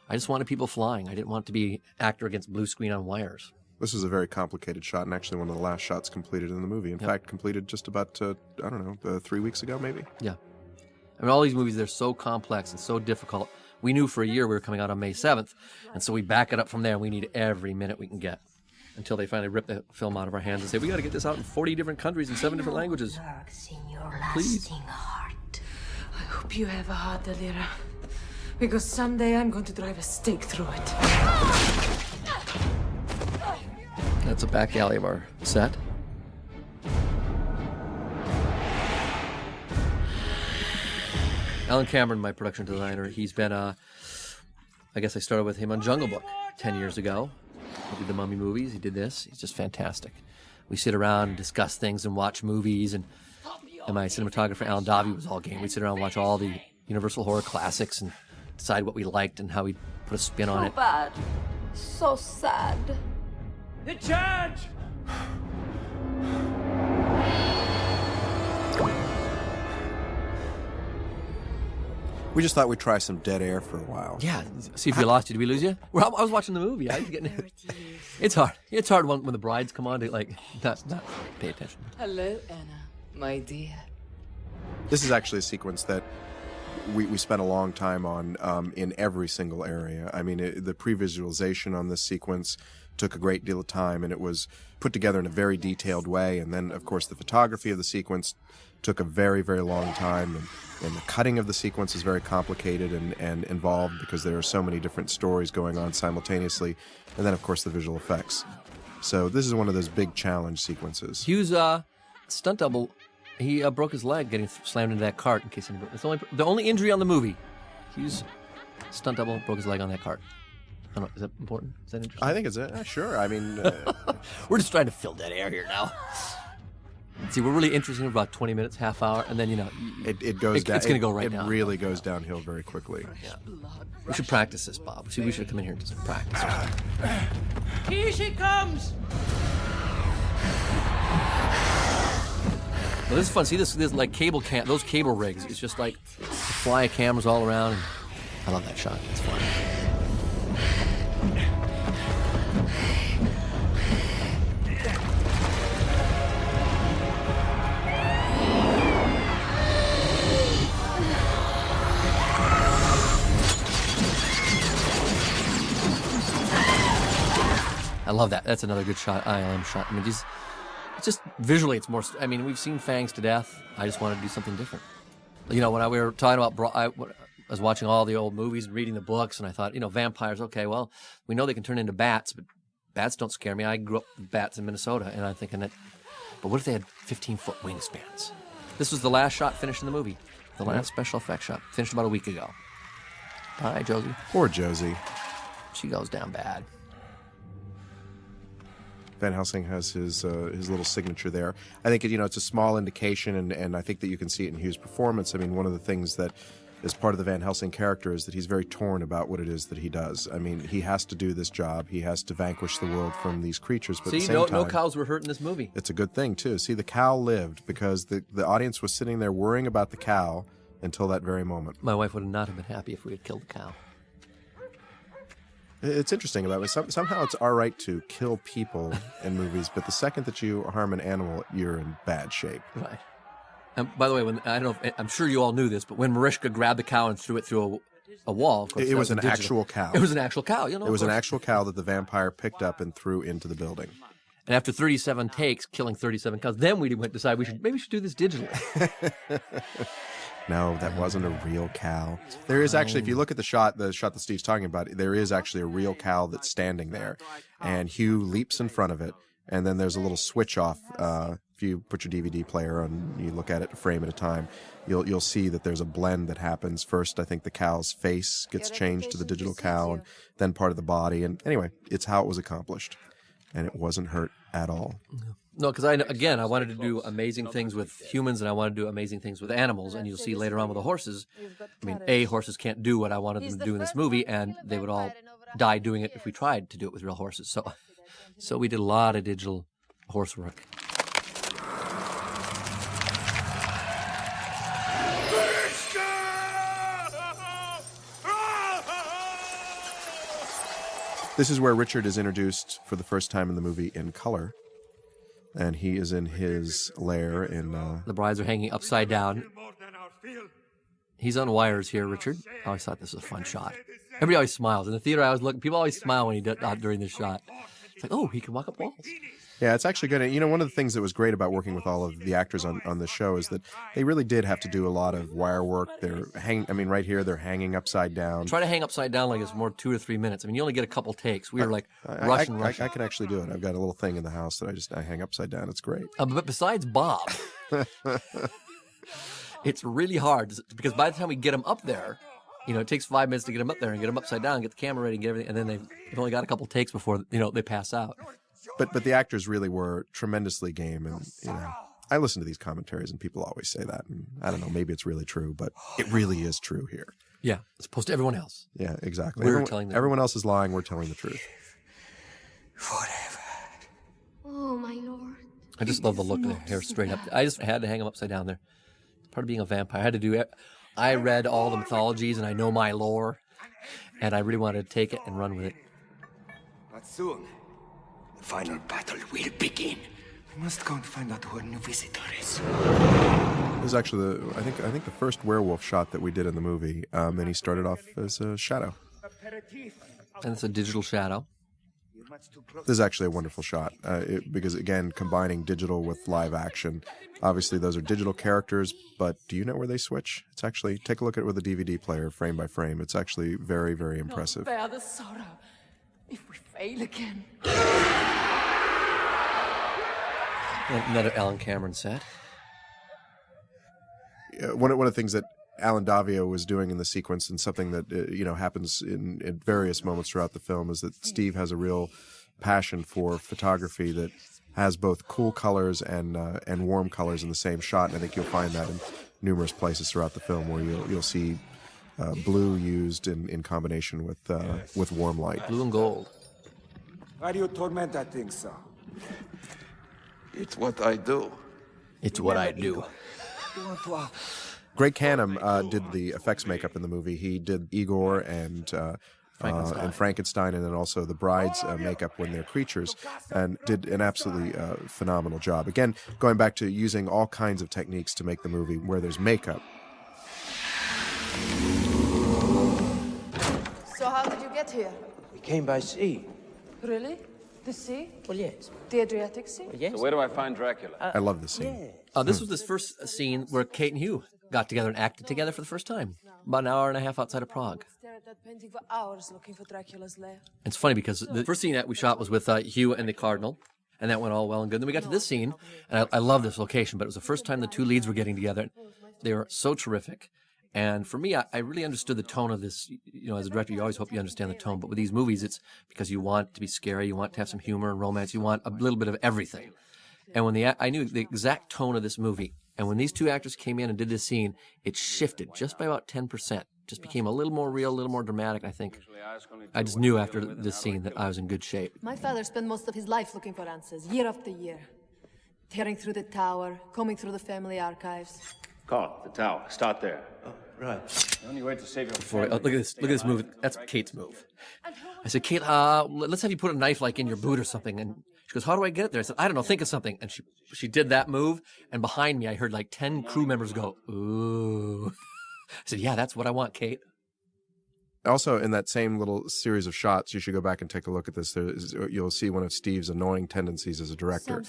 I just wanted people flying. I didn't want it to be actor against blue screen on wires.
This is a very complicated shot, and actually one of the last shots completed in the movie. In fact, completed just about, 3 weeks ago, maybe?
Yeah. I mean, all these movies, they're so complex and so difficult. We knew for a year we were coming out on May 7th, and so we back it up from there, and we need every minute we can get until they finally rip the film out of our hands and say, we got to get this out in 40 different countries in 7 different languages. Please.
Heart. I hope you have a heart, Alira. Because someday I'm going to drive a stake through it.
That's a back alley of our set. Alan Cameron, my production designer, he's been, I guess I started with him on Jungle Book 10 years ago. He did the Mummy movies, he did this. He's just fantastic. We sit around and discuss things and watch movies, and my cinematographer, Alan Davi, was all game. We'd sit around and watch all the Universal horror classics and decide what we liked and how we put a spin on it.
So bad. So sad.
The charge!
We just thought we'd try some dead air for a while.
Yeah, see if we lost you. Did we lose you? Well, I was watching the movie. I was getting. It's hard. It's hard when the brides come on to not pay attention.
Hello, Anna, my dear.
This is actually a sequence that we spent a long time on in every single area. I mean, the pre-visualization on this sequence took a great deal of time, and it was put together in a very detailed way. And then, of course, the photography of the sequence took a very, very long time. And the cutting of the sequence is very complicated and involved because there are so many different stories going on simultaneously. And then, of course, the visual effects. So this is one of those big challenge sequences.
Hugh's stunt double, he broke his leg getting slammed into that cart. In case anybody, it's the only injury on the movie. Hugh's stunt double broke his leg on that cart. I don't know, is that important? Is that interesting?
I think it's sure. I mean,
we're just trying to fill dead air here now. See, we're really interested in about 20 minutes, half hour, and then,
it goes down.
It's going to go right down.
It really goes downhill very quickly.
Yeah. We should practice this, Bob. See, we should come in here and do some practice.
Here she comes!
Well, this is fun. See, this like those cable rigs. It's just like fly cameras all around. I love that shot. It's fun. I love that. That's another good shot, ILM shot. I mean, it's just visually, it's more. I mean, we've seen Fangs to death. I just wanted to do something different. When we were talking about, I was watching all the old movies and reading the books, and I thought, vampires. Okay, well, we know they can turn into bats, but bats don't scare me. I grew up with bats in Minnesota, and I'm thinking that. But what if they had 15-foot wingspans? This was the last shot finished in the movie. The last special effects shot finished about a week ago. Bye, Josie.
Poor Josie.
She goes down bad.
Van Helsing has his little signature there. I think it's a small indication, and I think that you can see it in Hugh's performance. I mean, one of the things that is part of the Van Helsing character is that he's very torn about what it is that he does. I mean, he has to do this job. He has to vanquish the world from these creatures, but at the same time,
no cows were hurt in this movie.
It's a good thing, too. See, the cow lived because the audience was sitting there worrying about the cow until that very moment.
My wife would not have been happy if we had killed the cow.
It's interesting about it. Somehow it's all right to kill people in movies, but the second that you harm an animal, you're in bad shape.
Right. And by the way, I don't know I'm sure you all knew this, but when Mariska grabbed the cow and threw it through a wall. Of course,
It
that
was an
digital.
actual cow.
It was an actual cow. You know,
It was an actual cow that the vampire picked up and threw into the building.
And after 37 takes, killing 37 cows, then we went to decide maybe we should do this digitally.
No, that wasn't a real cow. There is actually, if you look at the shot that Steve's talking about, there is actually a real cow that's standing there. And Hugh leaps in front of it, and then there's a little switch off. If you put your DVD player on, you look at it a frame at a time, you'll see that there's a blend that happens. First, I think the cow's face gets changed to the digital cow, and then part of the body. And anyway, it's how it was accomplished. And it wasn't hurt at all.
No, because I wanted to do amazing things with humans, and I wanted to do amazing things with animals. And you'll see later on with the horses. I mean, horses can't do what I wanted them to do in this movie, and they would all die doing it if we tried to do it with real horses. So we did a lot of digital horse work.
This is where Richard is introduced for the first time in the movie in color. And he is in his lair in...
The brides are hanging upside down. He's on wires here, Richard. I always thought this was a fun shot. Everybody always smiles. In the theater, people always smile when he did during this shot. It's like, oh, he can walk up walls.
Yeah, it's actually good. And, you know, one of the things that was great about working with all of the actors on this show is that they really did have to do a lot of wire work. Right here, they're hanging upside down.
Try to hang upside down like it's more 2 or 3 minutes. I mean, you only get a couple takes. We were like rushing.
I can actually do it. I've got a little thing in the house that I hang upside down. It's great.
But besides Bob, it's really hard because by the time we get him up there, you know, it takes 5 minutes to get him up there and get him upside down, get the camera ready, and get everything, and then they've only got a couple takes before they pass out.
But the actors really were tremendously game, and I listen to these commentaries and people always say that, and I don't know, maybe it's really true, but it really is true here.
Yeah, as opposed to everyone else.
Yeah, exactly.
Everyone
else is lying. We're telling the truth.
Forever.
Oh, my lord.
I just love the look of their hair straight up. I just had to hang them upside down there. It's part of being a vampire. I had to do it. I read all the mythologies and I know my lore, and I really wanted to take it and run with it.
But soon, the final battle will begin. We must go and find out who our new visitor is.
This is actually I think the first werewolf shot that we did in the movie, and he started off as a shadow.
And it's a digital shadow.
This is actually a wonderful shot because, again, combining digital with live action. Obviously, those are digital characters, but do you know where they switch? It's actually, take a look at it with a DVD player, frame by frame. It's actually very, very impressive.
Bear the sorrow if we fail again.
Another Alan Cameron set.
One of the things that Alan Davio was doing in the sequence, and something that happens in various moments throughout the film, is that Steve has a real passion for photography that has both cool colors and warm colors in the same shot. And I think you'll find that in numerous places throughout the film, where you'll see blue used in combination with warm light.
Blue and gold.
Why do you torment that thing so?
It's what I do.
It's what I do.
Greg Canham did the effects makeup in the movie. He did Igor and Frankenstein, and then also the bride's makeup when they're creatures, and did an absolutely phenomenal job. Again, going back to using all kinds of techniques to make the movie where there's makeup.
So how did you get here?
We came by sea.
Really? The sea?
Well, yes.
The Adriatic Sea?
Well, yes.
So where do I find Dracula?
I love this scene.
This was this first scene where Kate and Hugh got together and acted together for the first time, about an hour and a half outside of Prague.
Stare at that painting for hours looking for Dracula's lair.
It's funny because the first scene that we shot was with Hugh and the Cardinal, and that went all well and good. Then we got to this scene, and I love this location, but it was the first time the two leads were getting together. They were so terrific. And for me, I really understood the tone of this. You know, as a director, you always hope you understand the tone. But with these movies, it's because you want it to be scary, you want to have some humor and romance, you want a little bit of everything. And when I knew the exact tone of this movie, and when these two actors came in and did this scene, it shifted just by about 10%. Just became a little more real, a little more dramatic, I think. I just knew after this scene that I was in good shape.
My father spent most of his life looking for answers, year after year. Tearing through the tower, combing through the family archives.
Carl, the tower. Start there.
Oh, right.
The only way to save your
Look at this move. That's Kate's move. I said, Kate, let's have you put a knife like in your boot or something. And she goes, how do I get it there? I said, I don't know, think of something. And she did that move, and behind me I heard like 10 crew members go, ooh. I said, yeah, that's what I want, Kate.
Also, in that same little series of shots, you should go back and take a look at this. You'll see one of Steve's annoying tendencies as a director.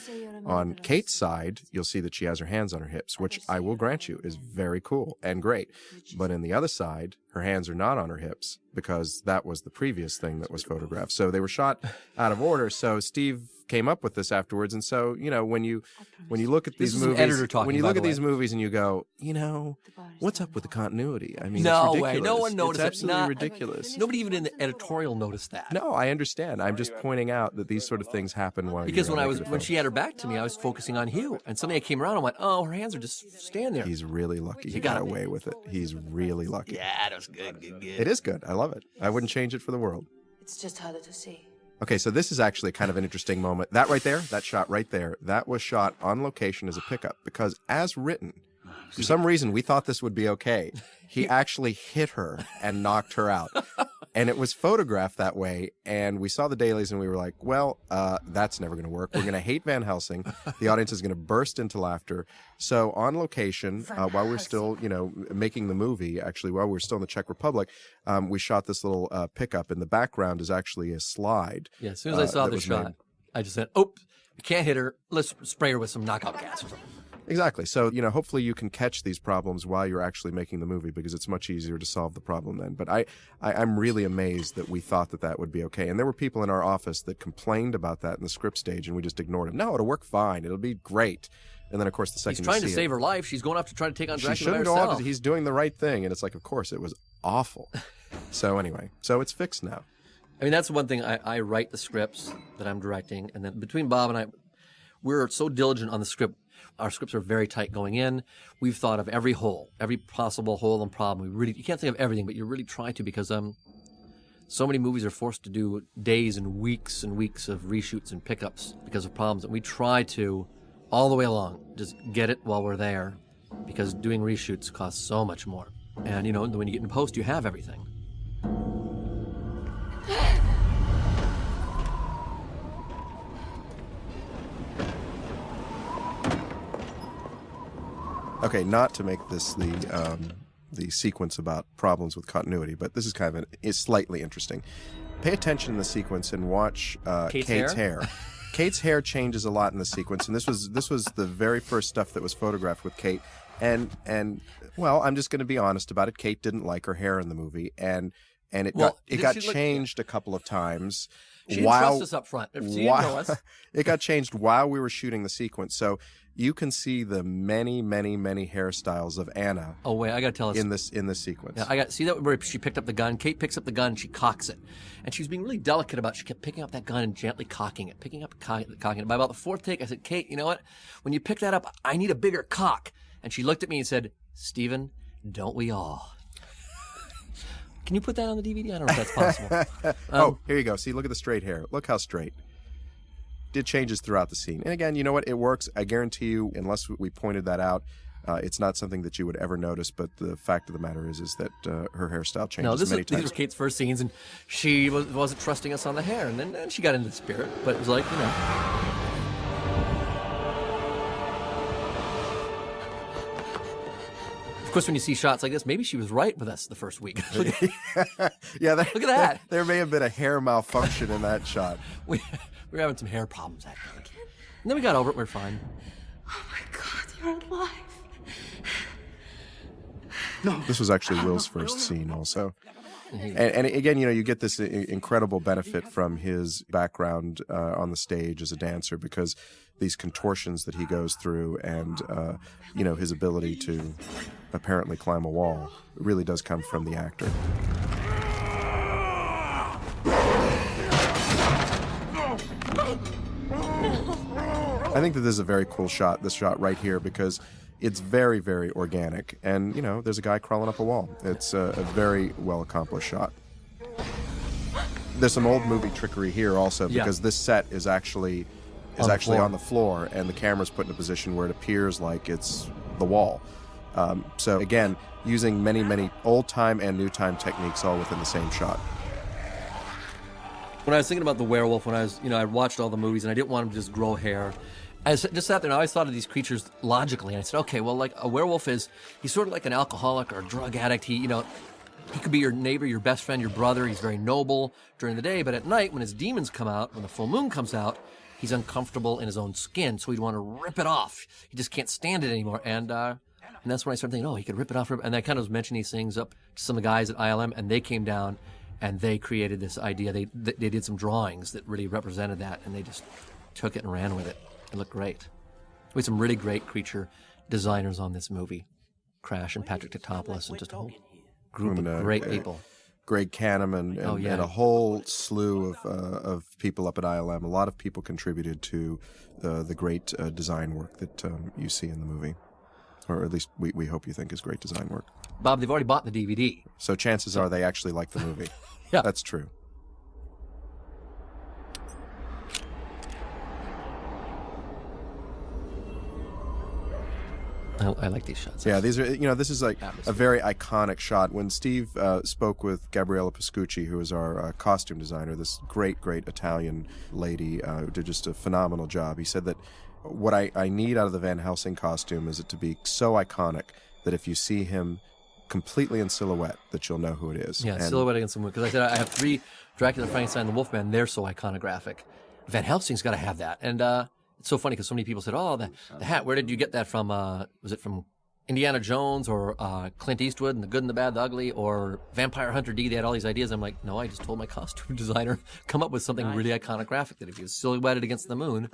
On Kate's side, you'll see that she has her hands on her hips, which I will grant you is very cool and great. But in the other side, her hands are not on her hips because that was the previous thing that was photographed. So they were shot out of order. So Steve came up with this afterwards. And so, when you look at these movies, when you look at these movies and you go, what's up with the continuity? I mean,
no
it's
way.
ridiculous.
No one noticed
It's
it.
absolutely ridiculous.
Nobody even in the editorial noticed that.
No, I understand. I'm just pointing out that these sort of things happen while
because
you're
when she had her back to me, I was focusing on Hugh, and suddenly I came around and went, "Oh, her hands are just standing there."
He's really lucky. He got away with it. He's really lucky.
Yeah, that was good.
It is good. I love it. I wouldn't change it for the world.
It's just harder to see.
Okay, so this is actually kind of an interesting moment. That right there, that shot right there, that was shot on location as a pickup because as written, for some reason, we thought this would be okay. He actually hit her and knocked her out. And it was photographed that way. And we saw the dailies and we were like, well, that's never going to work. We're going to hate Van Helsing. The audience is going to burst into laughter. So on location, while we're still, making the movie, actually, while we're still in the Czech Republic, we shot this little pickup. In the background is actually a slide.
Yeah, as soon as I saw the shot, I just said, oh, we can't hit her. Let's spray her with some knockout gas or something.
Exactly. So, hopefully you can catch these problems while you're actually making the movie because it's much easier to solve the problem then. But I'm really amazed that we thought that would be okay. And there were people in our office that complained about that in the script stage and we just ignored them. No, it'll work fine. It'll be great. And then, of course, the second
he's trying to save her life. She's going off to try to take on Dracula by herself.
He's doing the right thing. And it's like, of course, it was awful. So anyway, so it's fixed now.
I mean, that's one thing. I write the scripts that I'm directing. And then between Bob and I, we're so diligent on the script. Our scripts are very tight going in. We've thought of every hole, every possible hole and problem. You can't think of everything, but you really try to because so many movies are forced to do days and weeks of reshoots and pickups because of problems. And we try to, all the way along, just get it while we're there because doing reshoots costs so much more. And, when you get in post, you have everything.
Okay, not to make this the sequence about problems with continuity, but this is kind of is slightly interesting. Pay attention in the sequence and watch Kate's hair. Kate's hair changes a lot in the sequence, and this was the very first stuff that was photographed with Kate. And well, I'm just going to be honest about it. Kate didn't like her hair in the movie, and it got changed a couple of times.
She didn't trust us up front. If she didn't know us.
It got changed while we were shooting the sequence, so you can see the many, many, many hairstyles of Anna.
Oh wait, I gotta tell us
in this sequence.
Yeah, see that where she picked up the gun. Kate picks up the gun, and she cocks it, and she was being really delicate about it. She kept picking up that gun and gently cocking it, cocking it. By about the fourth take, I said, "Kate, you know what? When you pick that up, I need a bigger cock." And she looked at me and said, "Stephen, don't we all?" Can you put that on the DVD? I don't know if that's possible.
Oh, here you go. See, look at the straight hair. Look how straight. It changes throughout the scene. And again, you know what? It works. I guarantee you, unless we pointed that out, it's not something that you would ever notice. But the fact of the matter is that her hairstyle changes many times.
These were Kate's first scenes, and she wasn't trusting us on the hair. And then she got into the spirit. But it was like, Of course, when you see shots like this, maybe she was right with us the first week.
Yeah,
look at that.
There may have been a hair malfunction in that shot.
We were having some hair problems that day. And then we got over it. We're fine.
Oh my God, you're alive.
No. This was actually Will's first scene also. And again, you get this incredible benefit from his background on the stage as a dancer because these contortions that he goes through and, his ability to apparently climb a wall really does come from the actor. I think that this is a very cool shot, this shot right here, because it's very, very organic. And, there's a guy crawling up a wall. It's a very well-accomplished shot. There's some old movie trickery here also, because this set is actually on the floor, and the camera's put in a position where it appears like it's the wall. So, again, using many, many old-time and new-time techniques all within the same shot.
When I was thinking about the werewolf, when I was, I watched all the movies, and I didn't want him to just grow hair. I just sat there and I always thought of these creatures logically. And I said, okay, well, like a werewolf he's sort of like an alcoholic or a drug addict. He could be your neighbor, your best friend, your brother. He's very noble during the day, but at night, when his demons come out, when the full moon comes out, he's uncomfortable in his own skin, so he'd want to rip it off. He just can't stand it anymore. And that's when I started thinking, oh, he could rip it off. And I kind of was mentioning these things up to some of the guys at ILM, and they came down and they created this idea. They did some drawings that really represented that, and they just took it and ran with it. It looked great. We had some really great creature designers on this movie. Crash and Patrick Tatopoulos and just a whole group of great people.
Greg Canham and a whole slew of people up at ILM. A lot of people contributed to the great design work that you see in the movie. Or at least we hope you think is great design work.
Bob, they've already bought the DVD.
So chances are they actually like the movie.
Yeah.
That's true.
I like these shots.
Yeah, these are, this is like a very iconic shot. When Steve spoke with Gabriella Pascucci, who is our costume designer, this great Italian lady who did just a phenomenal job, he said that what I need out of the Van Helsing costume is it to be so iconic that if you see him completely in silhouette, that you'll know who it is.
Yeah, silhouette against the moon. Because I said I have 3, Dracula, Frankenstein, and the Wolfman. They're so iconographic. Van Helsing's got to have that. And it's so funny because so many people said, oh, the hat, where did you get that from? Was it from Indiana Jones or Clint Eastwood and The Good and the Bad, the Ugly, or Vampire Hunter D? They had all these ideas. I'm like, no, I just told my costume designer, come up with something really iconographic that if he was silhouetted against the moon,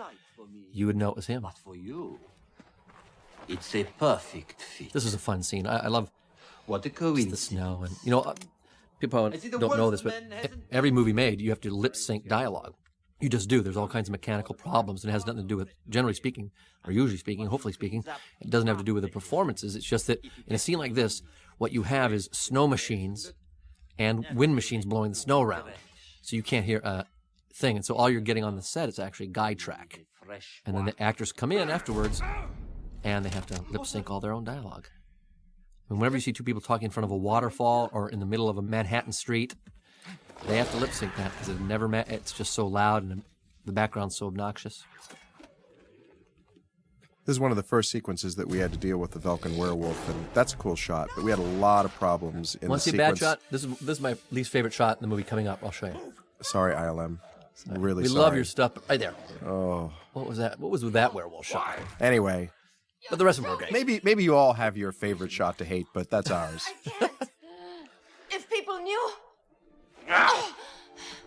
you would know it was him.
But for you, it's a perfect fit.
This is a fun scene. I love
what a coincidence.
The snow. And, people don't know this, but every movie made, you have to lip sync dialogue. You just do. There's all kinds of mechanical problems, and it has nothing to do with, generally speaking, or usually speaking, hopefully speaking, it doesn't have to do with the performances. It's just that in a scene like this, what you have is snow machines and wind machines blowing the snow around. So you can't hear a thing. And so all you're getting on the set is actually guide track. And then the actors come in afterwards, and they have to lip sync all their own dialogue. And whenever you see 2 people talking in front of a waterfall or in the middle of a Manhattan street, they have to lip sync that because it's just so loud and the background's so obnoxious.
This is one of the first sequences that we had to deal with the Velkin werewolf, and that's a cool shot. But we had a lot of problems in the sequence.
Want to see a bad shot? This is my least favorite shot in the movie coming up. I'll show you.
Sorry, ILM. Really sorry.
We love your stuff. Right there.
Oh.
What was that? What was with that werewolf shot?
Anyway.
But the rest of them were great.
Maybe you all have your favorite shot to hate, but that's ours.
I can't. If people knew...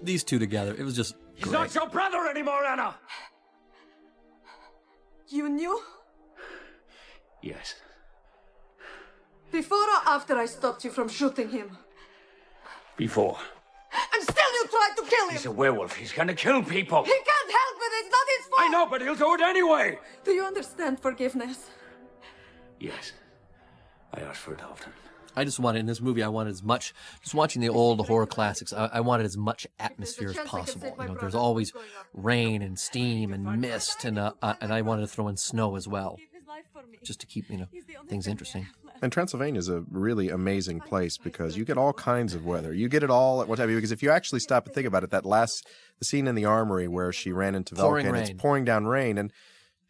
These 2 together, it was just
He's
great.
not your brother anymore, Anna!
You knew?
Yes.
Before or after I stopped you from shooting him?
Before.
And still you tried to kill him!
He's a werewolf. He's gonna kill people.
He can't help it! It's not his fault!
I know, but he'll do it anyway!
Do you understand forgiveness?
Yes. I ask for it often.
I just wanted, in this movie, I wanted as much, just watching the old horror classics, I wanted as much atmosphere as possible. There's always rain and steam and mist, and I wanted to throw in snow as well, just to keep, things interesting.
And Transylvania is a really amazing place because you get all kinds of weather. You get it all at one time. Because if you actually stop and think about it, the scene in the armory where she ran into Velkin, it's pouring down rain, and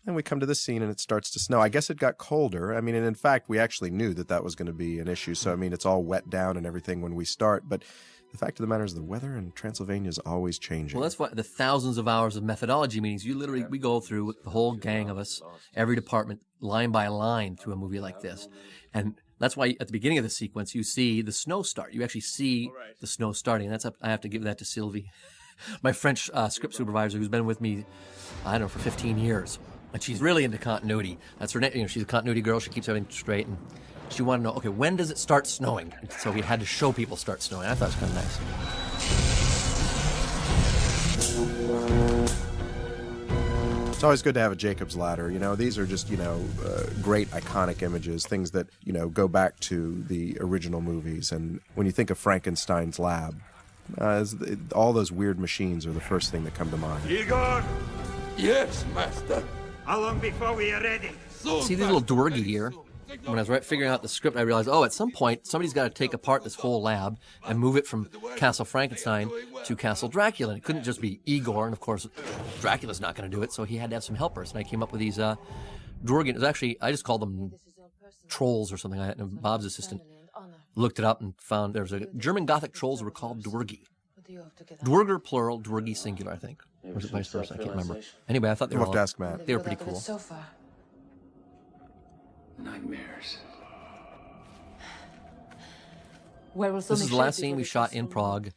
then we come to this scene and it starts to snow. I guess it got colder. I mean, and in fact, we actually knew that was going to be an issue. So, I mean, it's all wet down and everything when we start. But the fact of the matter is the weather in Transylvania is always changing.
Well, that's why the thousands of hours of methodology meetings, we go through, the whole gang of us, every department, line by line through a movie like this. And that's why at the beginning of the sequence, you see the snow start. You actually see the snow starting. And I have to give that to Sylvie, my French script supervisor, who's been with me, I don't know, for 15 years. And she's really into continuity. That's her name. She's a continuity girl. She keeps everything straight. And she wanted to know, okay, when does it start snowing? And so we had to show people start snowing. I thought it was kind of nice.
It's always good to have a Jacob's ladder. These are just, great iconic images, things that, go back to the original movies. And when you think of Frankenstein's lab, all those weird machines are the first thing that come to mind.
Igor!
Yes, master.
How long before we are ready?
See these little dwergy here? When I was figuring out the script, I realized, at some point, somebody's got to take apart this whole lab and move it from Castle Frankenstein to Castle Dracula. And it couldn't just be Igor, and of course, Dracula's not going to do it, so he had to have some helpers. And I came up with these dwergy. It was actually, I just called them trolls or something. Bob's assistant looked it up and found there's a German Gothic trolls were called Dwergi. Dwerger plural, Dwergi singular, I think. Or was it vice versa? I can't remember. Anyway, I thought they were
We'll have to ask Matt.
They were pretty cool.
Nightmares.
This is the last scene we shot in Prague.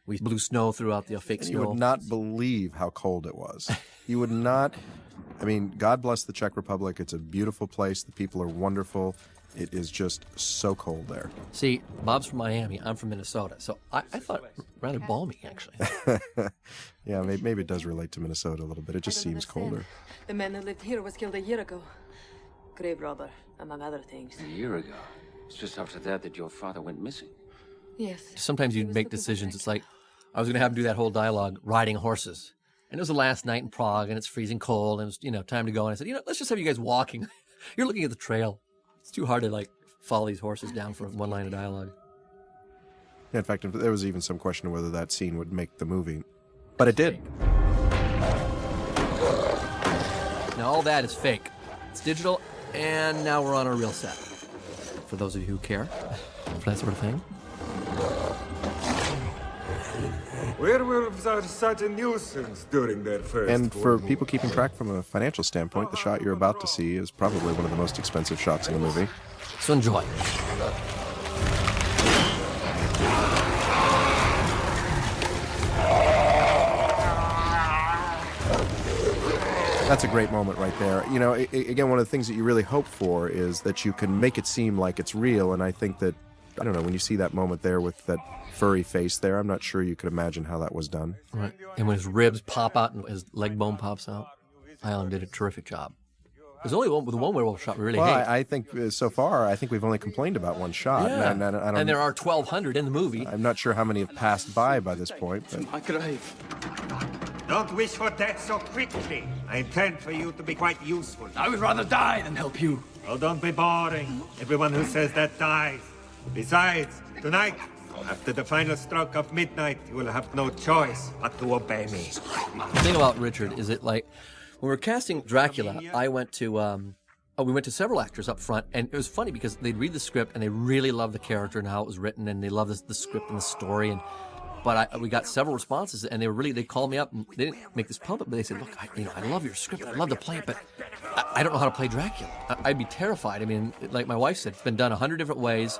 We blew snow throughout the fake
And
snow.
you would not believe how cold it was. You would not. I mean, God bless the Czech Republic. It's a beautiful place. The people are wonderful. It is just so cold there.
See, Bob's from Miami. I'm from Minnesota. So I thought rather balmy, actually.
Yeah, maybe it does relate to Minnesota a little bit. It just seems colder.
The man who lived here was killed a year ago. Grave robber, among other things.
A year ago. It's just after that your father went missing.
Yes.
Sometimes you'd make decisions. It's like, I was going to have him do that whole dialogue, riding horses. And it was the last night in Prague, and it's freezing cold, and it was, time to go. And I said, let's just have you guys walking. You're looking at the trail. It's too hard to, follow these horses down for one line of dialogue.
Yeah, in fact, there was even some question of whether that scene would make the movie. But it did.
Now, all that is fake. It's digital, and now we're on a real set. For those of you who care for that sort of thing.
Werewolves are such a nuisance during their first.
And for people keeping track from a financial standpoint, the shot you're about to see is probably one of the most expensive shots in the movie.
So enjoy.
That's a great moment right there. Again, one of the things that you really hope for is that you can make it seem like it's real, and I think that, I don't know, when you see that moment there with that furry face there, I'm not sure you could imagine how that was done.
Right. And when his ribs pop out and his leg bone pops out, Island did a terrific job. There's only the one werewolf shot we really hate.
I think so far, I think we've only complained about one shot.
Yeah.
And, I don't,
and there are 1,200 in the movie.
I'm not sure how many have passed by this point. But.
My grave.
Don't wish for death so quickly. I intend for you to be quite useful.
I would rather die than help you.
Oh, don't be boring. Everyone who says that dies. Besides, tonight, after the final stroke of midnight, you will have no choice but to obey me.
The thing about Richard is when we were casting Dracula, I went to, we went to several actors up front, and it was funny because they'd read the script and they really loved the character and how it was written, and they loved the script and the story. But we got several responses, and they called me up, and they didn't make this public, but they said, look, I love your script, I'd love to play it, but I don't know how to play Dracula. I'd be terrified. I mean, like my wife said, it's been done 100 different ways.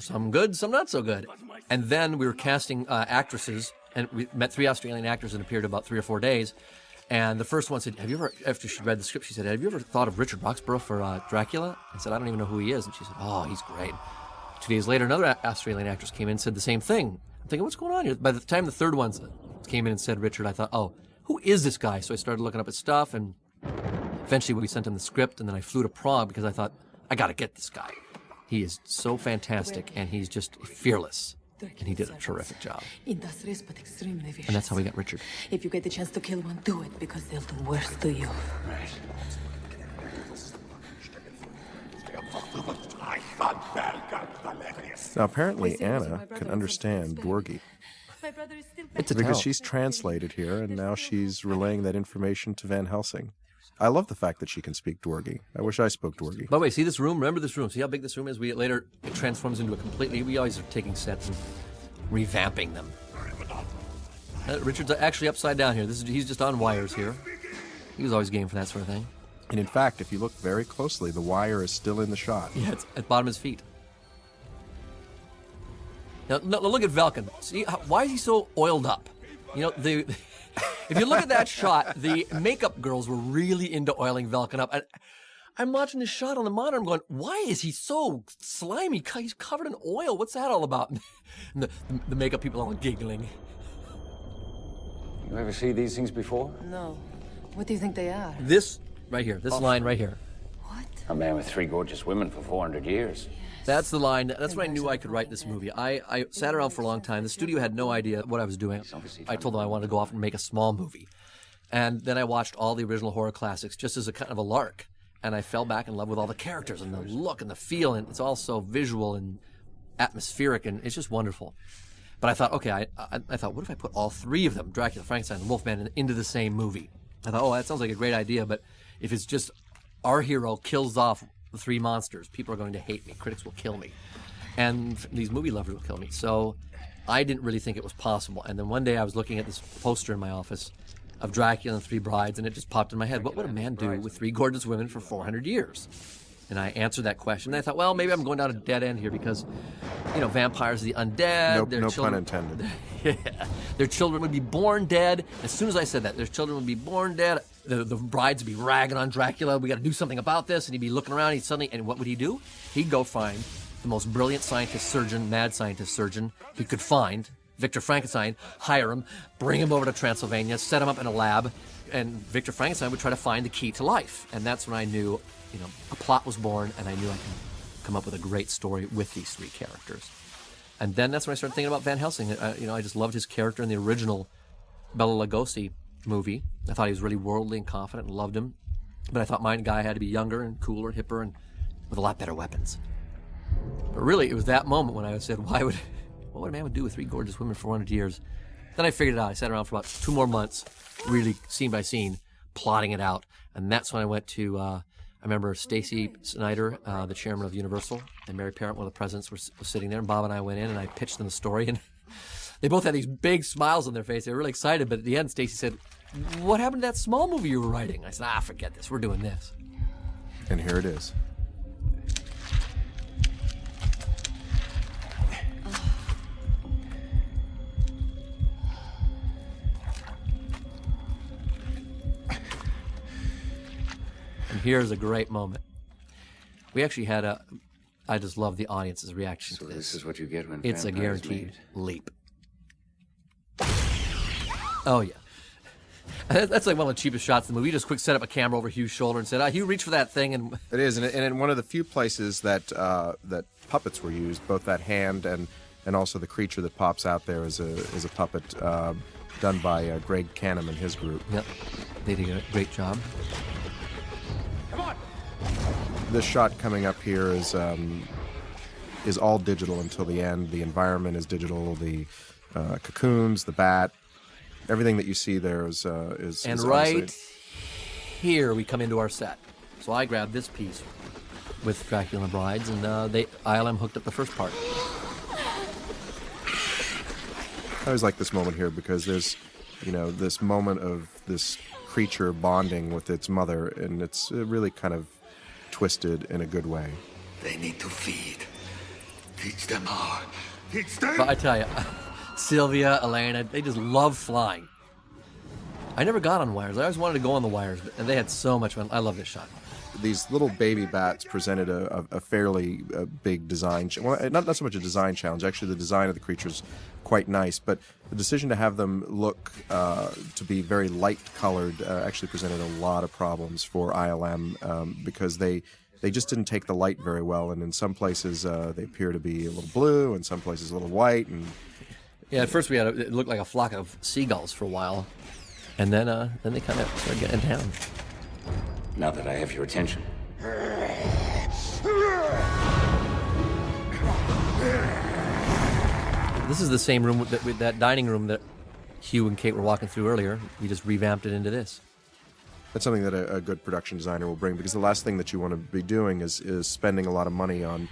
Some good, some not so good. And then we were casting actresses, and we met 3 Australian actors in a period of about 3 or 4 days. And the first one said, after she read the script, she said, have you ever thought of Richard Roxburgh for Dracula? I said, I don't even know who he is. And she said, oh, he's great. 2 days later, another Australian actress came in and said the same thing. I'm thinking, what's going on here? By the time the third one came in and said Richard, I thought, oh, who is this guy? So I started looking up his stuff, and eventually we sent him the script, and then I flew to Prague because I thought, I got to get this guy. He is so fantastic, and he's just fearless. And he did a terrific job.
Industrious but extremely vicious.
And that's how we got Richard.
If you get the chance to kill one, do it, because they'll do worse to you.
Now, apparently Anna can understand Dwergi.
It's a
because
talent.
she's translated here, and now she's relaying that information to Van Helsing. I love the fact that she can speak Dwergi. I wish I spoke Dwergi.
By the way, see this room? Remember this room? See how big this room is? It transforms into a completely... We always are taking sets and revamping them. Richard's actually upside down here. He's just on wires here. He was always game for that sort of thing.
And in fact, if you look very closely, the wire is still in the shot.
Yeah, it's at the bottom of his feet. Now, look at Velkin. See, why is he so oiled up? If you look at that shot, the makeup girls were really into oiling Velkin up. I'm watching this shot on the monitor. I'm going, why is he so slimy? He's covered in oil. What's that all about? And the makeup people are all giggling.
You ever see these things before?
No. What do you think they are?
This right here, this line right here.
What?
A man with 3 gorgeous women for 400 years.
That's the line. That's when I knew I could write this movie. I sat around for a long time. The studio had no idea what I was doing. I told them I wanted to go off and make a small movie. And then I watched all the original horror classics just as a kind of a lark. And I fell back in love with all the characters and the look and the feel. And it's all so visual and atmospheric, and it's just wonderful. But I thought, okay, I thought, what if I put all 3 of them, Dracula, Frankenstein, and Wolfman, into the same movie? I thought, oh, that sounds like a great idea, but if it's just our hero kills off the 3 monsters, people are going to hate me. Critics will kill me. and these movie lovers will kill me. So I didn't really think it was possible. And then one day I was looking at this poster in my office of Dracula and 3 brides, and it just popped in my head. What would a man do with 3 gorgeous women for 400 years? And I answered that question. And I thought, well, maybe I'm going down a dead end here because, vampires are the undead.
No pun intended.
Yeah. Their children would be born dead. As soon as I said that, their children would be born dead. The brides would be ragging on Dracula. We got to do something about this. And he'd be looking around. And what would he do? He'd go find the most brilliant scientist surgeon, mad scientist surgeon he could find, Victor Frankenstein, hire him, bring him over to Transylvania, set him up in a lab, and Victor Frankenstein would try to find the key to life. And that's when I knew, a plot was born, and I knew I could come up with a great story with these 3 characters. And then that's when I started thinking about Van Helsing. I just loved his character in the original Bela Lugosi movie. I thought he was really worldly and confident and loved him. But I thought my guy had to be younger and cooler, hipper, and with a lot better weapons. But really, it was that moment when I said, what would a man do with 3 gorgeous women for 400 years? Then I figured it out. I sat around for about 2 more months, really scene by scene, plotting it out. And that's when I went to, I remember Stacy Snyder, the chairman of Universal, and Mary Parent, one of the presidents, was sitting there. And Bob and I went in, and I pitched them the story. And they both had these big smiles on their face. They were really excited. But at the end, Stacy said, what happened to that small movie you were writing? I said, forget this. We're doing this.
And here it is.
And here's a great moment. We actually had I just love the audience's reaction to this.
This is what you get when
it's a
vampires
guaranteed
mate.
leap. Oh, yeah. That's like one of the cheapest shots in the movie. You just quick set up a camera over Hugh's shoulder and said, Hugh, reach for that thing. And
It is, and in one of the few places that that puppets were used, both that hand and also the creature that pops out there is a puppet done by Greg Canham and his group.
Yep, they did a great job.
This shot coming up here is all digital until the end. The environment is digital. The cocoons, the bat, everything that you see there is.
And
is
right
honestly...
here we come into our set. So I grabbed this piece with Dracula and the Brides, and ILM hooked up the first part.
I always like this moment here because there's, this moment of this creature bonding with its mother, and it's really kind of twisted in a good way.
They need to feed. Teach them how. Teach them.
But I tell you, Sylvia, Elena, they just love flying. I never got on wires. I always wanted to go on the wires, and they had so much fun. I love this shot.
These little baby bats presented a fairly big design, not so much a design challenge. Actually, the design of the creature's quite nice, but the decision to have them look to be very light colored actually presented a lot of problems for ILM because they just didn't take the light very well, and in some places they appear to be a little blue, and some places a little white. And
yeah, at first it looked like a flock of seagulls for a while, and then they kind of started getting down.
Now that I have your attention.
This is the same room with that dining room that Hugh and Kate were walking through earlier. We just revamped it into this.
That's something that a good production designer will bring, because the last thing that you want to be doing is spending a lot of money on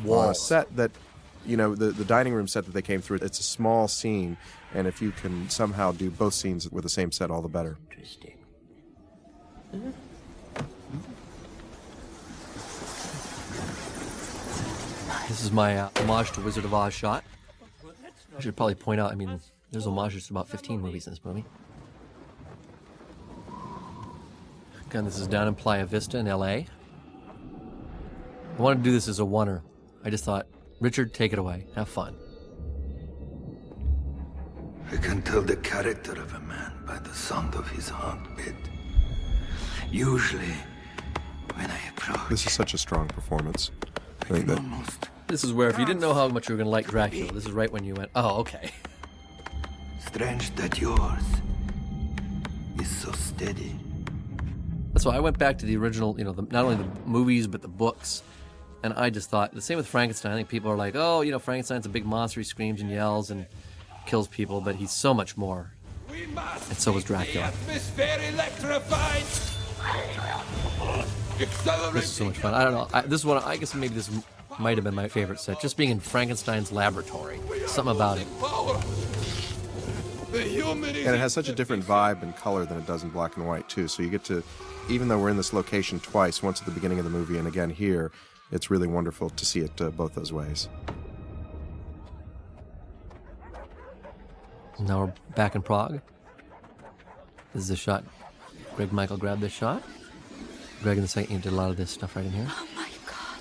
a set that, the dining room set that they came through, it's a small scene, and if you can somehow do both scenes with the same set, all the better.
Interesting.
Mm-hmm. This is my homage to Wizard of Oz shot. I should probably point out, there's homages to about 15 movies in this movie. Again, this is down in Playa Vista in LA. I wanted to do this as a oneer. I just thought, Richard, take it away. Have fun.
I can tell the character of a man by the sound of his heartbeat. Usually, when I approach...
This is such a strong performance. I think that...
This is where, if you didn't know how much you were going to like Dracula, this is right when you went, oh, okay.
Strange that yours is so steady.
That's why I went back to the original, not only the movies, but the books. And I just thought, the same with Frankenstein. I think people are like, oh, Frankenstein's a big monster. He screams and yells and kills people, but he's so much more. And so was Dracula. This is so much fun. I don't know. This is one. I guess maybe this is might have been my favorite set. Just being in Frankenstein's laboratory. Something about it.
And it has such a different vibe and color than it does in black and white, too. So you get to, even though we're in this location twice, once at the beginning of the movie and again here, it's really wonderful to see it both those ways.
Now we're back in Prague. This is a shot. Greg Michael grabbed this shot. Greg in the second unit did a lot of this stuff right in here.
Oh my God.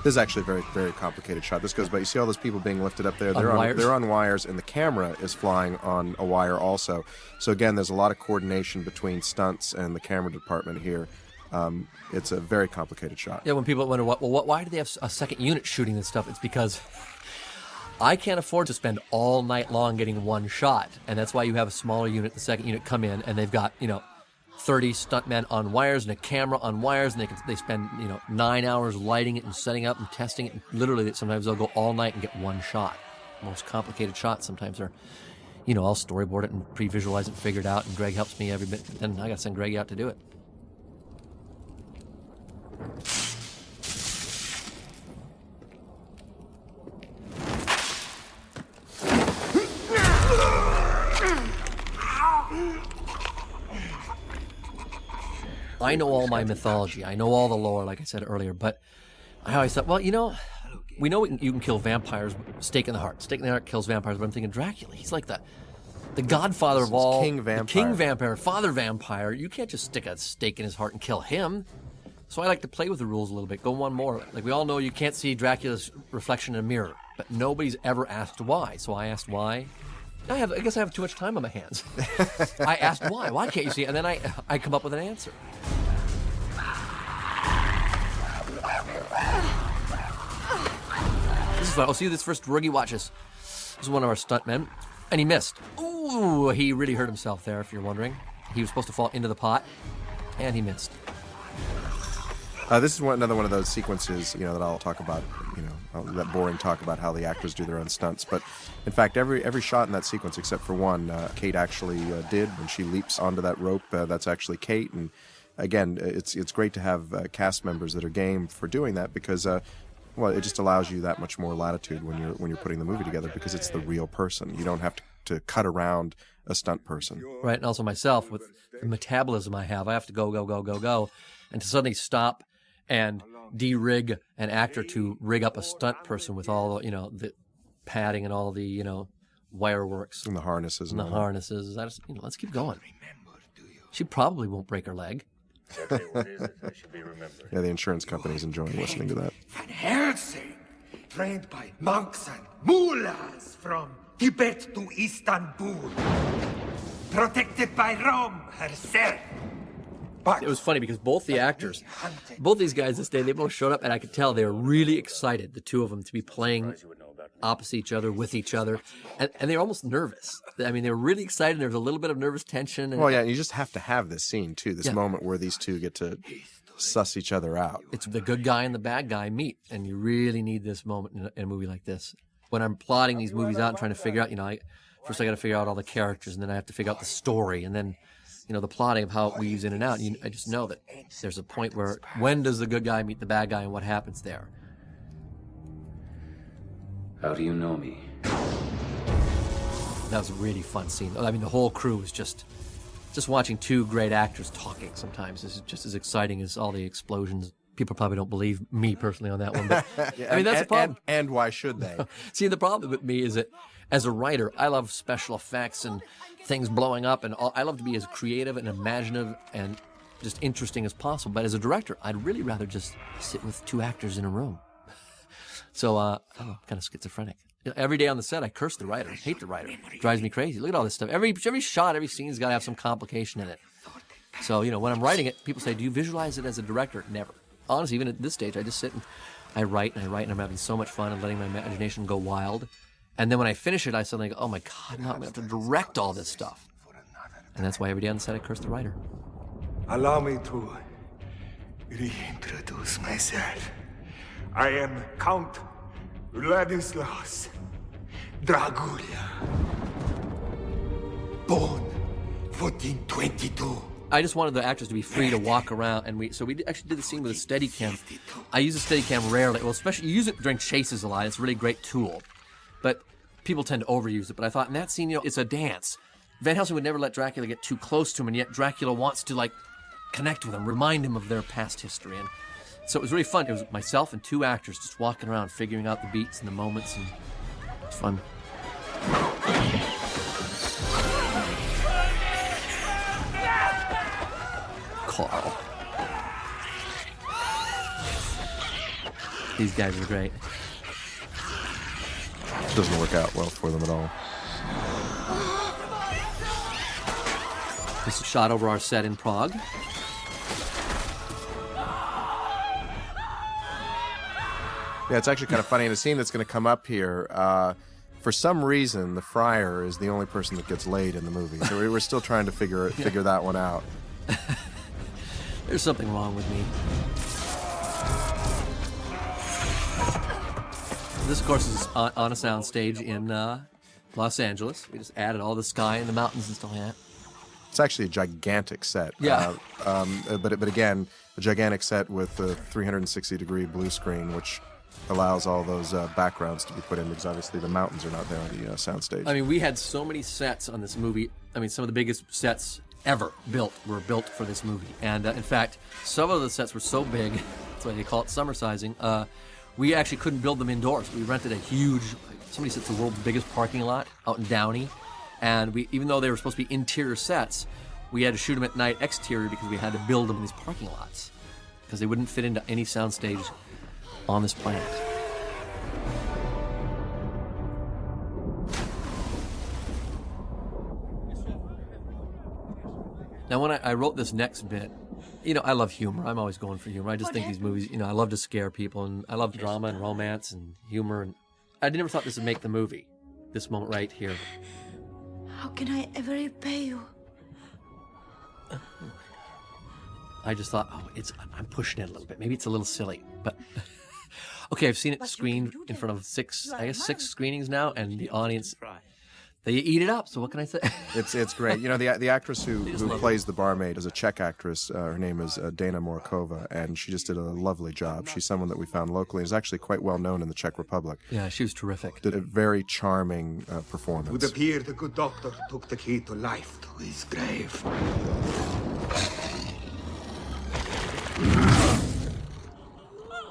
This is actually a very, very complicated shot. This goes by, you see all those people being lifted up there?
Wires?
They're on wires, and the camera is flying on a wire also. So again, there's a lot of coordination between stunts and the camera department here. It's a very complicated shot.
Yeah, when people wonder, why do they have a second unit shooting this stuff? It's because I can't afford to spend all night long getting one shot. And that's why you have a smaller unit, the second unit, come in, and they've got, 30 stuntmen on wires and a camera on wires, and they spend 9 hours lighting it and setting up and testing it. And literally, sometimes they'll go all night and get one shot. Most complicated shots sometimes are, I'll storyboard it and pre-visualize it and figure it out, and Greg helps me every bit. Then I got to send Greg out to do it. I know all my mythology. I know all the lore, like I said earlier, but I always thought, we know you can kill vampires, stake in the heart. Stake in the heart kills vampires, but I'm thinking Dracula. He's like the godfather of all.
King vampire.
The king vampire, father vampire. You can't just stick a stake in his heart and kill him. So I like to play with the rules a little bit. Go one more. Like we all know you can't see Dracula's reflection in a mirror, but nobody's ever asked why. So I asked why. I guess I have too much time on my hands. I asked why. Why can't you see it? And then I come up with an answer. This is fun. Oh, see this first rookie? Watch this. This is one of our stuntmen, and he missed. Ooh, he really hurt himself there, if you're wondering. He was supposed to fall into the pot, and he missed.
This is another one of those sequences, that I'll talk about, that boring talk about how the actors do their own stunts. But in fact, every shot in that sequence, except for one, Kate actually did when she leaps onto that rope. That's actually Kate. And again, it's great to have cast members that are game for doing that because, it just allows you that much more latitude when you're putting the movie together because it's the real person. You don't have to cut around a stunt person.
Right, and also myself with the metabolism I have to go, and to suddenly stop and de-rig an actor to rig up a stunt person with all the padding and all the wire works
and the harnesses and
the harnesses. Let's keep going. She probably won't break her leg.
What is it that should be remembered?
Yeah, the insurance company's enjoying listening to that.
Van Helsing, trained by monks and mullahs from Tibet to Istanbul, protected by Rome herself. But
it was funny because both the actors, both these guys this day, they both showed up, and I could tell they were really excited, the two of them, to be playing opposite each other, with each other, and they were almost nervous. I mean, they were really excited. There was a little bit of nervous tension. And,
you just have to have this scene, too, this moment where these two get to suss each other out.
It's the good guy and the bad guy meet, and you really need this moment in a movie like this. When I'm plotting these movies out and trying to figure out, first I got to figure out all the characters, and then I have to figure out the story, and then the plotting of how it weaves in and out. I just know that there's a point where when does the good guy meet the bad guy and what happens there?
How do you know me?
That was a really fun scene. I mean, the whole crew was just watching two great actors talking sometimes is just as exciting as all the explosions. People probably don't believe me personally on that one, but I mean, that's the problem.
And why should they?
See, the problem with me is that as a writer, I love special effects and things blowing up, and I love to be as creative and imaginative and just interesting as possible. But as a director, I'd really rather just sit with two actors in a room. So I'm kind of schizophrenic. Every day on the set, I curse the writer, hate the writer. It drives me crazy. Look at all this stuff. Every shot, every scene's got to have some complication in it. So, when I'm writing it, people say, do you visualize it as a director? Never. Honestly, even at this stage, I just sit and I write, and I'm having so much fun and letting my imagination go wild. And then when I finish it, I suddenly go, oh my God, now I'm going to have to direct all this stuff. And that's why every day on the set, I curse the writer.
allow me to reintroduce myself. I am Count Vladislaus Dragula, born 1422.
I just wanted the actors to be free to walk around, and so we actually did the scene with a Steadicam. I use a Steadicam rarely. Well, especially you use it during chases a lot. It's a really great tool, but people tend to overuse it. But I thought in that scene, it's a dance. Van Helsing would never let Dracula get too close to him, and yet Dracula wants to connect with him, remind him of their past history, and so it was really fun. It was myself and 2 actors just walking around, figuring out the beats and the moments, and it was fun. Carl. These guys are great.
Doesn't work out well for them at all.
This is shot over our set in Prague.
Yeah, it's actually kind of funny in a scene that's going to come up here. For some reason, the friar is the only person that gets laid in the movie. So we're still trying to figure that one out.
There's something wrong with me. This, of course, is on a soundstage in Los Angeles. We just added all the sky and the mountains and stuff like that.
It's actually a gigantic set.
Yeah.
But again, a gigantic set with a 360-degree blue screen, which allows all those backgrounds to be put in, because obviously the mountains are not there on the soundstage.
I mean, we had so many sets on this movie. I mean, some of the biggest sets ever were built for this movie. And in fact, some of the sets were so big, that's why they call it summer sizing, we actually couldn't build them indoors. We rented a huge, somebody said it's the world's biggest parking lot out in Downey. And even though they were supposed to be interior sets, we had to shoot them at night exterior because we had to build them in these parking lots because they wouldn't fit into any soundstage on this planet. Now, when I wrote this next bit, I love humor. I'm always going for humor. I just think these movies, I love to scare people, and I love drama and romance and humor. And I never thought this would make the movie, this moment right here.
How can I ever repay you?
I just thought, I'm pushing it a little bit. Maybe it's a little silly, but okay, I've seen it screened in front of 6 screenings now, and the audience, they eat it up. So what can I say?
It's great. The actress who plays the barmaid is a Czech actress. Her name is Dana Morkova, and she just did a lovely job. She's someone that we found locally and is actually quite well known in the Czech Republic.
Yeah, she was terrific.
Did a very charming performance.
It would appear the good doctor took the key to life to his grave.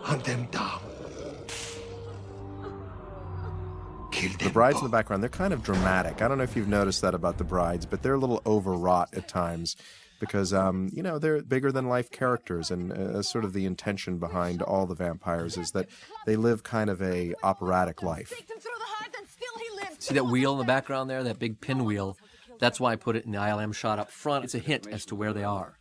Hunt them down.
The brides in the background, they're kind of dramatic. I don't know if you've noticed that about the brides, but they're a little overwrought at times because, they're bigger-than-life characters, and sort of the intention behind all the vampires is that they live kind of a operatic life.
See that wheel in the background there, that big pinwheel? That's why I put it in the ILM shot up front. It's a hint as to where they are.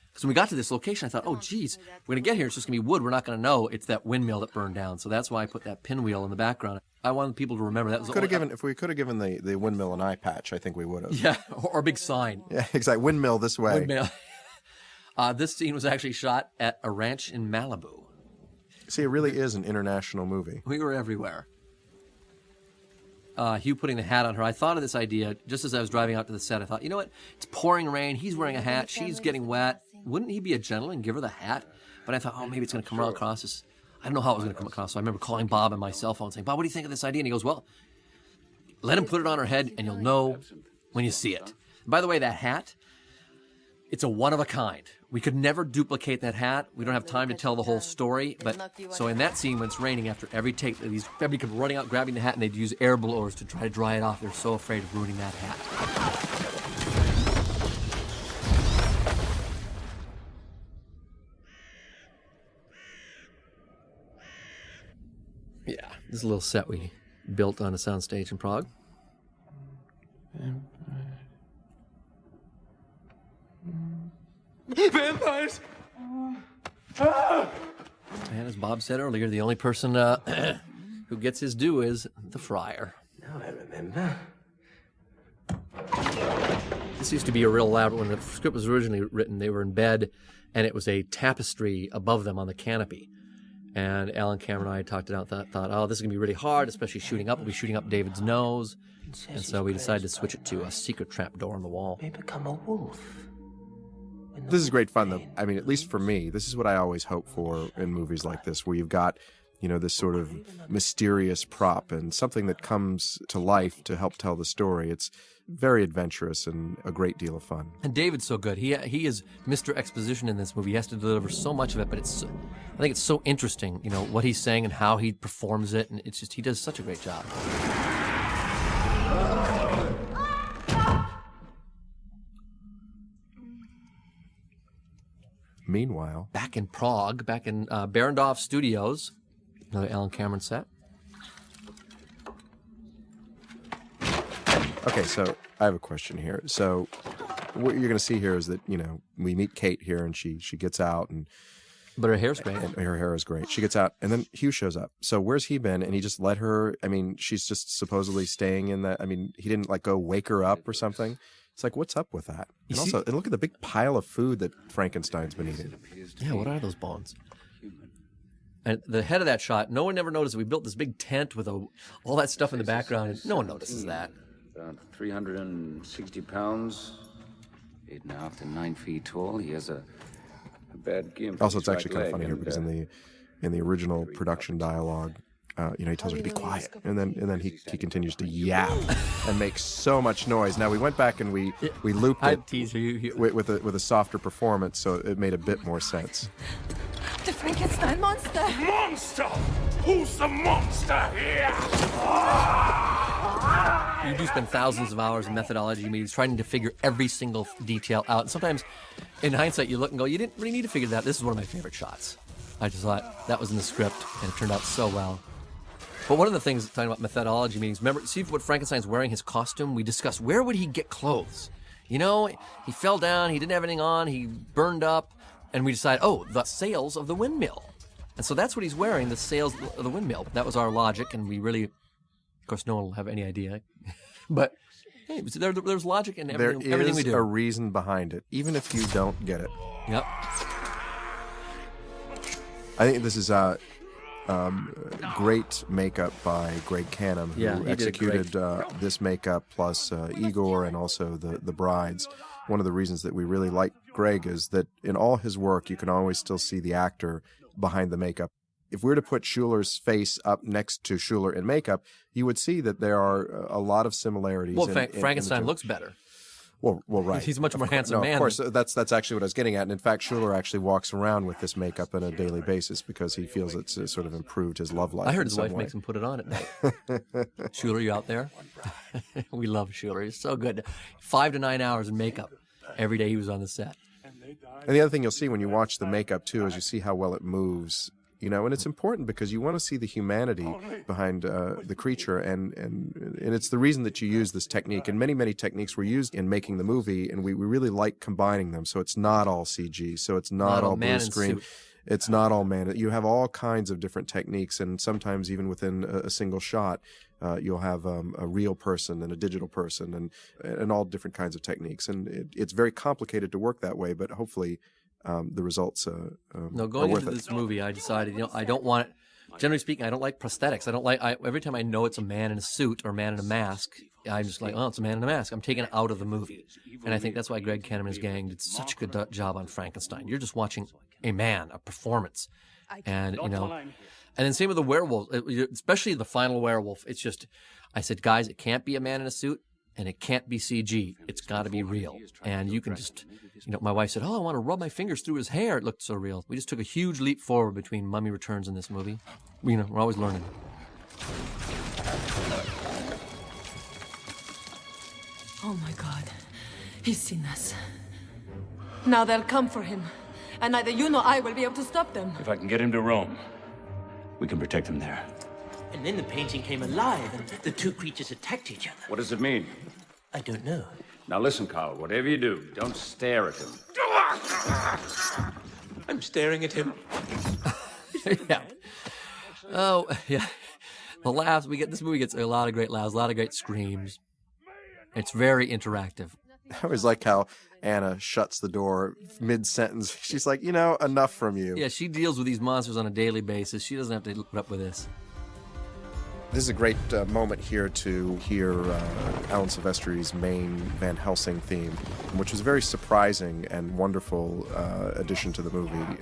Because when we got to this location, I thought, oh, geez, we're going to get here. It's just going to be wood. We're not going to know it's that windmill that burned down. So that's why I put that pinwheel in the background. I wanted people to remember that.
If we could have given the windmill an eye patch, I think we would have.
Yeah, or a big sign.
Yeah, exactly. Windmill this way.
Windmill. This scene was actually shot at a ranch in Malibu.
See, it really is an international movie.
We were everywhere. Hugh putting the hat on her. I thought of this idea just as I was driving out to the set. I thought, you know what? It's pouring rain. He's wearing a hat. She's getting wet. Wouldn't he be a gentleman and give her the hat? But I thought, maybe it's going to come across as... I don't know how it was going to come across. So I remember calling Bob on my cell phone saying, Bob, what do you think of this idea? And he goes, well, let him put it on her head and you'll know when you see it. And by the way, that hat, it's a one-of-a-kind. We could never duplicate that hat. We don't have time to tell the whole story. But so in that scene when it's raining, after every take, everybody come running out, grabbing the hat, and they'd use air blowers to try to dry it off. They're so afraid of ruining that hat. Yeah, this is a little set we built on a soundstage in Prague.
Vampires!
And as Bob said earlier, the only person who gets his due is the friar.
Now I remember.
This used to be a real elaborate. When the script was originally written, they were in bed, and it was a tapestry above them on the canopy. And Alan Cameron and I talked it out, thought, oh, this is going to be really hard, especially shooting up. We'll be shooting up David's nose. And so we decided to switch it to a secret trap door on the wall.
May become a wolf.
This is great fun, though. I mean, at least for me, this is what I always hope for in movies like this, where you've got, this sort of mysterious prop and something that comes to life to help tell the story. It's very adventurous and a great deal of fun.
And David's so good. He is Mr. Exposition in this movie. He has to deliver so much of it, but I think it's so interesting, what he's saying and how he performs it, and it's just, he does such a great job.
Meanwhile,
back in Prague, back in Barrandov Studios, another Alan Cameron set.
Okay, so I have a question here. So what you're going to see here is that, we meet Kate here, and she gets out,
but her hair's great.
And her hair is great. She gets out, and then Hugh shows up. So where's he been? And he just let her, she's just supposedly staying in that, he didn't go wake her up or something. It's like, what's up with that? And also, and look at the big pile of food that Frankenstein's been eating.
Yeah, what are those bones? And the head of that shot, no one ever noticed. We built this big tent with all that stuff in the background, and no one notices that.
About 360 pounds, 8.5 to 9 feet tall. He has a bad gimp.
Also, it's actually kind of funny here because in the original production dialogue, he tells her to be quiet, and then he continues to yap and make so much noise. Now we went back and we looped it with a softer performance, so it made a bit more sense.
The Frankenstein monster!
Monster! Who's the monster here?
You do spend thousands of hours in methodology meetings trying to figure every single detail out. And sometimes, in hindsight, you look and go, you didn't really need to figure that out. This is one of my favorite shots. I just thought that was in the script, and it turned out so well. But one of the things, talking about methodology meetings, remember, see what Frankenstein's wearing, his costume? We discussed, where would he get clothes? He fell down, he didn't have anything on, he burned up, and we decided, the sails of the windmill. And so that's what he's wearing, the sails of the windmill. That was our logic, and we really, of course, no one will have any idea. But hey, there's logic in everything we do.
There is a reason behind it, even if you don't get it.
Yep.
I think this is great makeup by Greg Canham, who executed this makeup plus Igor and also the brides. One of the reasons that we really like Greg is that in all his work, you can always still see the actor behind the makeup. If we were to put Schuler's face up next to Schuler in makeup, you would see that there are a lot of similarities.
Well, Frankenstein looks better.
Well, right.
He's a much more handsome man.
Of course, that's actually what I was getting at. And in fact, Schuler actually walks around with this makeup on a daily basis because he feels it's sort of improved his love life.
I heard his wife makes him put it on at night. Schuler, you out there? We love Schuler. He's so good. 5 to 9 hours in makeup every day he was on the set.
And the other thing you'll see when you watch the makeup, too, is you see how well it moves. And it's important because you want to see the humanity behind the creature, and it's the reason that you use this technique. And many techniques were used in making the movie, and we really like combining them. So it's not all CG, so it's not all blue screen. It's not all man. You have all kinds of different techniques, and sometimes even within a single shot, you'll have a real person and a digital person, and all different kinds of techniques. And it's very complicated to work that way, but hopefully the results
going into this movie, I decided, I don't want it. Generally speaking, I don't like prosthetics. Every time I know it's a man in a suit or a man in a mask, I'm just like, it's a man in a mask. I'm taken out of the movie. And I think that's why Greg Canham and his gang did such a good job on Frankenstein. You're just watching a man, a performance. And, and then same with the werewolf, especially the final werewolf. It's just, I said, guys, it can't be a man in a suit. And it can't be CG. It's got to be real. And you can just, my wife said, I want to rub my fingers through his hair. It looked so real. We just took a huge leap forward between Mummy Returns and this movie. We're always learning.
Oh my God. He's seen us. Now they'll come for him. And neither you nor I will be able to stop them.
If I can get him to Rome, we can protect him there.
And then the painting came alive, and the two creatures attacked each other.
What does it mean?
I don't know.
Now listen, Carl, whatever you do, don't stare at him.
I'm staring at him.
Yeah. Oh, yeah. The laughs, this movie gets a lot of great laughs, a lot of great screams. It's very interactive.
I always like how Anna shuts the door mid-sentence. She's like, enough from you.
Yeah, she deals with these monsters on a daily basis. She doesn't have to put up with this.
This is a great moment here to hear Alan Silvestri's main Van Helsing theme, which was a very surprising and wonderful addition to the movie.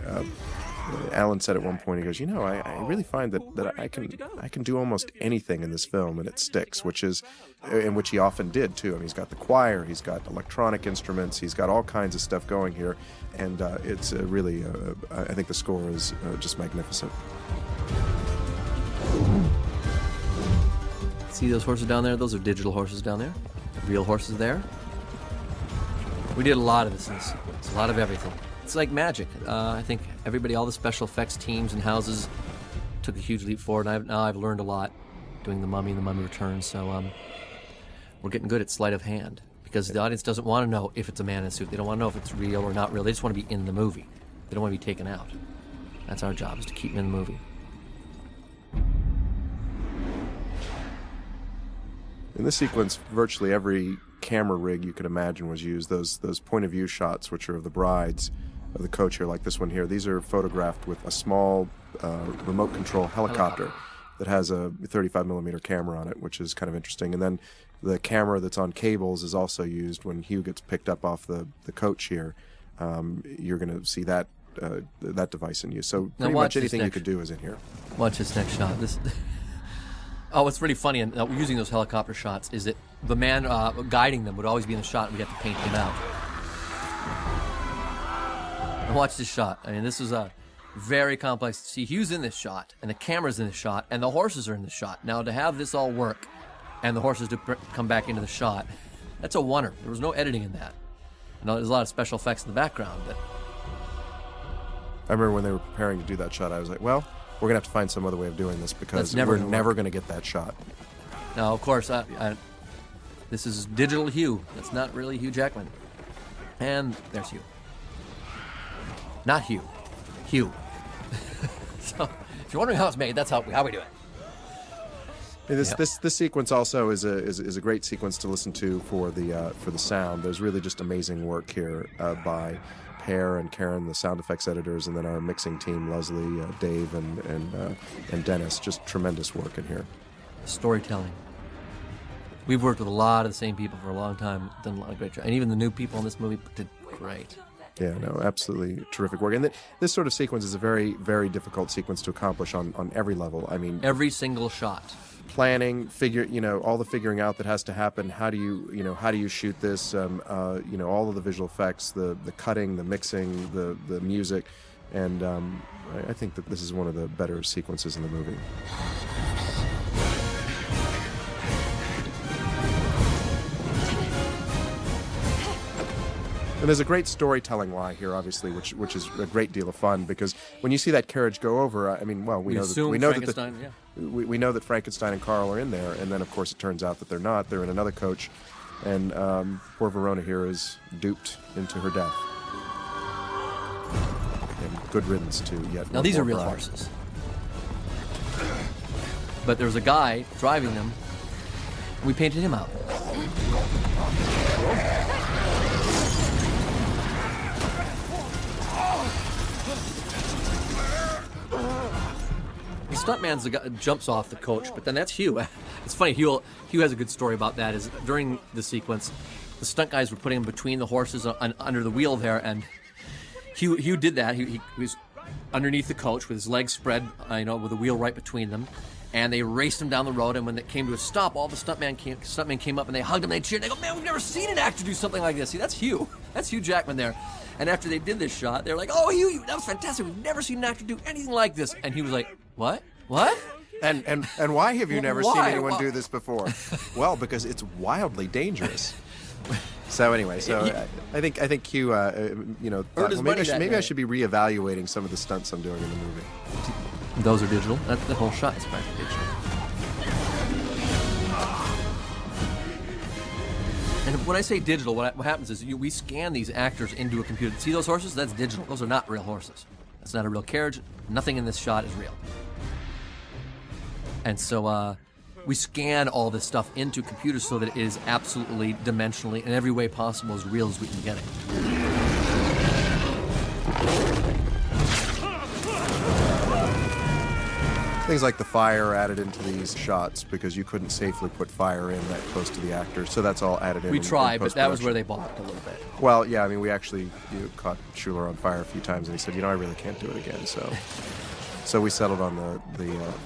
Alan said at one point, he goes, I really find that I can do almost anything in this film and it sticks, which he often did too. I mean, he's got the choir, he's got electronic instruments, he's got all kinds of stuff going here, and it's really, I think the score is just magnificent.
See those horses down there? Those are digital horses down there. Real horses there. We did a lot of this in this sequence, a lot of everything. It's like magic. I think everybody, all the special effects teams and houses took a huge leap forward. Now I've learned a lot doing The Mummy and The Mummy Returns, so we're getting good at sleight of hand because the audience doesn't want to know if it's a man in a suit. They don't want to know if it's real or not real. They just want to be in the movie. They don't want to be taken out. That's our job, is to keep them in the movie.
In this sequence, virtually every camera rig you could imagine was used. Those point of view shots, which are of the brides of the coach here, like this one here, these are photographed with a small remote control helicopter that has a 35mm camera on it, which is kind of interesting. And then the camera that's on cables is also used when Hugh gets picked up off the coach here. You're going to see that device in use. So pretty much anything you could do is in here.
Watch this next shot. Oh, what's really funny in using those helicopter shots is that the man guiding them would always be in the shot, and we'd have to paint him out. And watch this shot. I mean, this is a very complex. See, Hugh's in this shot, and the camera's in this shot, and the horses are in the shot. Now, to have this all work, and the horses to come back into the shot, that's a wonder. There was no editing in that. And there's a lot of special effects in the background. But
I remember when they were preparing to do that shot, I was like, well, we're going to have to find some other way of doing this because we're never going to get that shot.
Now, of course, this is digital Hugh. That's not really Hugh Jackman. And there's Hugh. Not Hugh. Hugh. So, if you're wondering how it's made, that's how we do it.
This sequence also is a great sequence to listen to for the sound. There's really just amazing work here by Pear and Karen, the sound effects editors, and then our mixing team, Leslie, Dave, and Dennis. Just tremendous work in here.
Storytelling. We've worked with a lot of the same people for a long time, done a lot of great job, and even the new people in this movie did great.
Yeah, no, absolutely terrific work. And this sort of sequence is a very, very difficult sequence to accomplish on every level. I mean,
every single shot.
Planning, all the figuring out that has to happen. How do you shoot this? All of the visual effects, the cutting, the mixing, the music, and I think that this is one of the better sequences in the movie. And there's a great storytelling lie here, obviously, which is a great deal of fun because when you see that carriage go over, I mean, well, we know that Frankenstein and Carl are in there, and then of course it turns out that they're not. They're in another coach, and poor Verona here is duped into her death. And good riddance to yet.
Now these are real horses, but there was a guy driving them, and we painted him out. The stuntman's the guy that jumps off the coach, but then that's Hugh. It's funny, Hugh has a good story about that. Is during the sequence, the stunt guys were putting him between the horses under the wheel there, and Hugh did that. He was underneath the coach with his legs spread, with the wheel right between them, and they raced him down the road. And when it came to a stop, all the stuntmen came up and they hugged him. They cheered. They go, "Man, we've never seen an actor do something like this." See, that's Hugh. That's Hugh Jackman there. And after they did this shot, they're like, "Oh, Hugh, that was fantastic. We've never seen an actor do anything like this." And he was like, "What? What?
And why have you never seen anyone do this before?" Well, because it's wildly dangerous. So anyway, I think Hugh, maybe I should be reevaluating some of the stunts I'm doing in the movie.
Those are digital. The whole shot is practically digital. And when I say digital, what happens is we scan these actors into a computer. See those horses? That's digital. Those are not real horses. That's not a real carriage. Nothing in this shot is real. And so we scan all this stuff into computers so that it is absolutely dimensionally, in every way possible, as real as we can get it.
Things like the fire added into these shots because you couldn't safely put fire in that close to the actors, so that's all added in.
We tried,
in
but that was
post-production.
where they balked a little bit.
Well, yeah, I mean, we actually caught Schuler on fire a few times, and he said, I really can't do it again, so we settled on the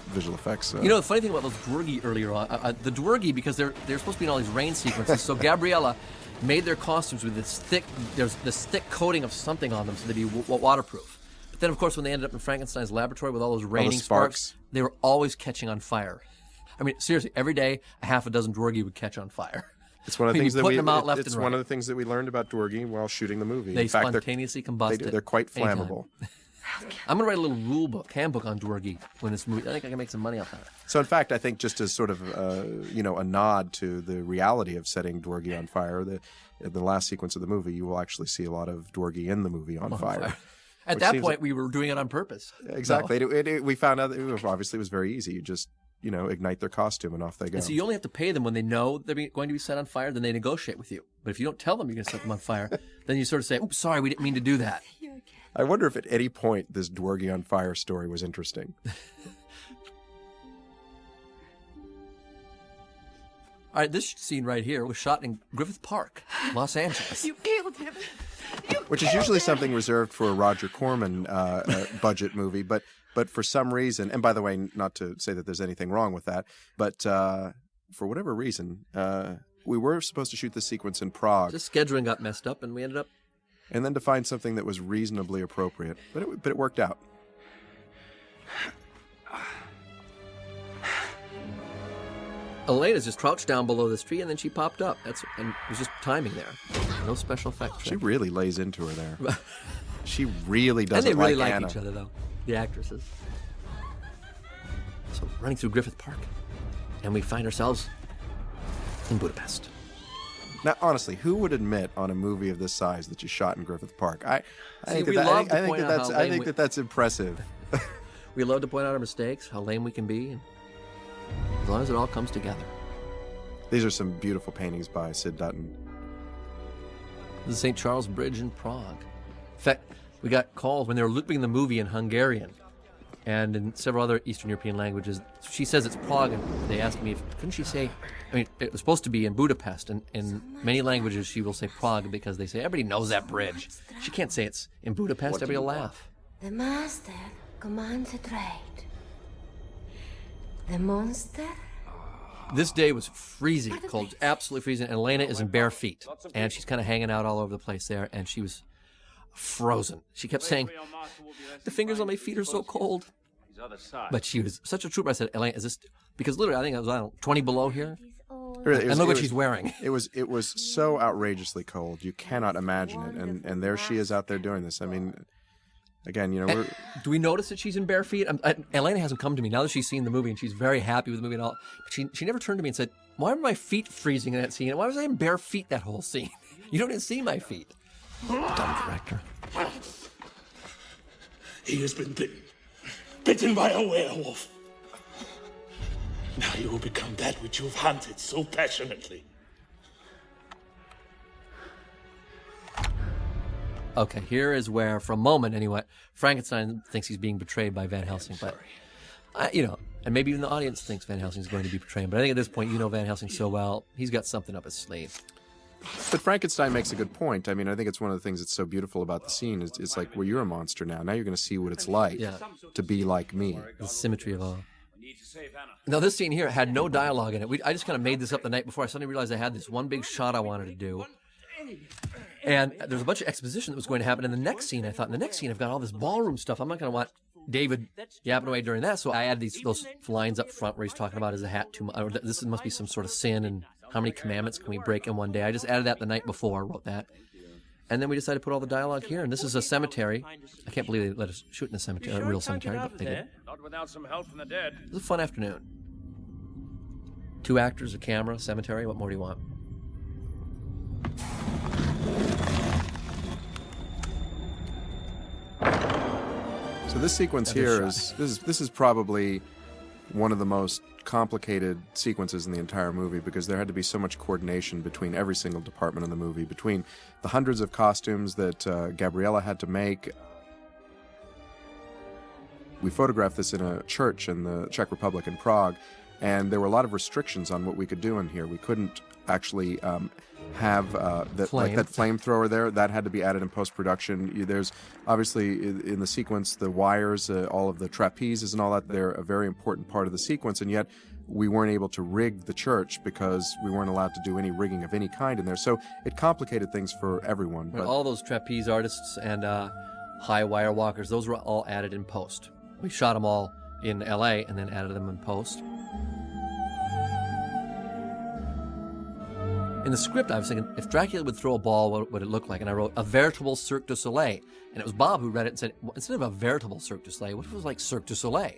visual effects.
You know, the funny thing about those Dwergi earlier on, the Dwergi, because they're supposed to be in all these rain sequences, so Gabriella made their costumes with there's this thick coating of something on them so they'd be waterproof. But then, of course, when they ended up in Frankenstein's laboratory with all those raining sparks, they were always catching on fire. I mean, seriously, every day, a half a dozen Dwergi would catch on fire.
It's one of the things that
it's
one of the things that we learned about Dwergi while shooting the movie.
They
in fact,
spontaneously combust.
They're quite flammable.
I'm gonna write a little handbook on Dwergi when this movie. I think I can make some money off that.
So, in fact, I think just as sort of a nod to the reality of setting Dwergi on fire, in the last sequence of the movie, you will actually see a lot of Dwergi in the movie on fire.
At that point, we were doing it on purpose.
Exactly. So. We found out that obviously it was very easy. You just ignite their costume and off they go.
And so you only have to pay them when they know they're going to be set on fire. Then they negotiate with you. But if you don't tell them you're going to set them on fire, then you sort of say, "Oops, sorry, we didn't mean to do that."
I wonder if at any point this Dwergi on fire story was interesting.
All right, this scene right here was shot in Griffith Park, Los Angeles.
You killed him.
Which is usually something reserved for a Roger Corman budget movie, but for some reason, and by the way, not to say that there's anything wrong with that, but for whatever reason, we were supposed to shoot this sequence in Prague.
Just scheduling got messed up, and we ended up...
And then to find something that was reasonably appropriate, but it worked out.
Elena's just crouched down below this tree, and then she popped up. And it was just timing there. No special effects.
She really lays into her there. She really doesn't
like Anna. And they really
like
each other, though, the actresses. So running through Griffith Park, and we find ourselves in Budapest.
Now, honestly, who would admit on a movie of this size that you shot in Griffith Park? I think that's impressive.
We love to point out our mistakes, how lame we can be, and as long as it all comes together.
These are some beautiful paintings by Sid Dutton.
This is St. Charles Bridge in Prague. In fact, we got calls when they were looping the movie in Hungarian and in several other Eastern European languages. She says it's Prague, and they asked me couldn't she say, I mean, it was supposed to be in Budapest, and in many languages she will say Prague because they say, everybody knows that bridge. She can't say it's in Budapest, everybody will laugh.
The master commands a trade. The monster?
This day was freezing cold, absolutely freezing, and Elena is in bare feet, and she's kind of hanging out all over the place there, and she was frozen. She kept saying, the fingers on my feet are so cold. But she was such a trooper. I said, Elena, is this... Because literally, I think it was, 20 below here. And look what she's wearing.
It was so outrageously cold. You cannot imagine it. And there she is out there doing this. I mean... Again, we're...
Do we notice that she's in bare feet? Elena hasn't come to me now that she's seen the movie, and she's very happy with the movie and all. But she never turned to me and said, why were my feet freezing in that scene? And why was I in bare feet that whole scene? You don't even see my feet. Dumb director.
He has been bitten by a werewolf. Now you will become that which you have hunted so passionately.
Okay, here is where, for a moment anyway, Frankenstein thinks he's being betrayed by Van Helsing. But, and maybe even the audience thinks Van Helsing is going to be betrayed. But I think at this point, Van Helsing so well, he's got something up his sleeve.
But Frankenstein makes a good point. I mean, I think it's one of the things that's so beautiful about the scene. It's like, well, you're a monster now. Now you're going to see what it's like to be like me.
The symmetry of all. Now, this scene here had no dialogue in it. I just kind of made this up the night before. I suddenly realized I had this one big shot I wanted to do. And there's a bunch of exposition that was going to happen in the next scene. I thought, in the next scene, I've got all this ballroom stuff. I'm not going to want David yapping away during that. So I added those lines up front where he's talking about is a hat too much, or this must be some sort of sin, and how many commandments can we break in one day? I just added that the night before, wrote that. And then we decided to put all the dialogue here. And this is a cemetery. I can't believe they let us shoot in a cemetery, a real cemetery, but they did.
Not without some help from the dead.
It was a fun afternoon. 2 actors, a camera, cemetery. What more do you want?
So this sequence here this is probably one of the most complicated sequences in the entire movie because there had to be so much coordination between every single department in the movie, between the hundreds of costumes that Gabriella had to make. We photographed this in a church in the Czech Republic in Prague, and there were a lot of restrictions on what we could do in here. We couldn't actually have that flamethrower there. That had to be added in post-production. There's obviously in the sequence the wires, all of the trapezes and all that. They're a very important part of the sequence, and yet we weren't able to rig the church because we weren't allowed to do any rigging of any kind in there. So it complicated things for everyone.
But all those trapeze artists and high wire walkers, those were all added in post. We shot them all in L.A. and then added them in post. In the script, I was thinking, if Dracula would throw a ball, what would it look like? And I wrote, a veritable Cirque du Soleil. And it was Bob who read it and said, well, instead of a veritable Cirque du Soleil, what if it was like Cirque du Soleil?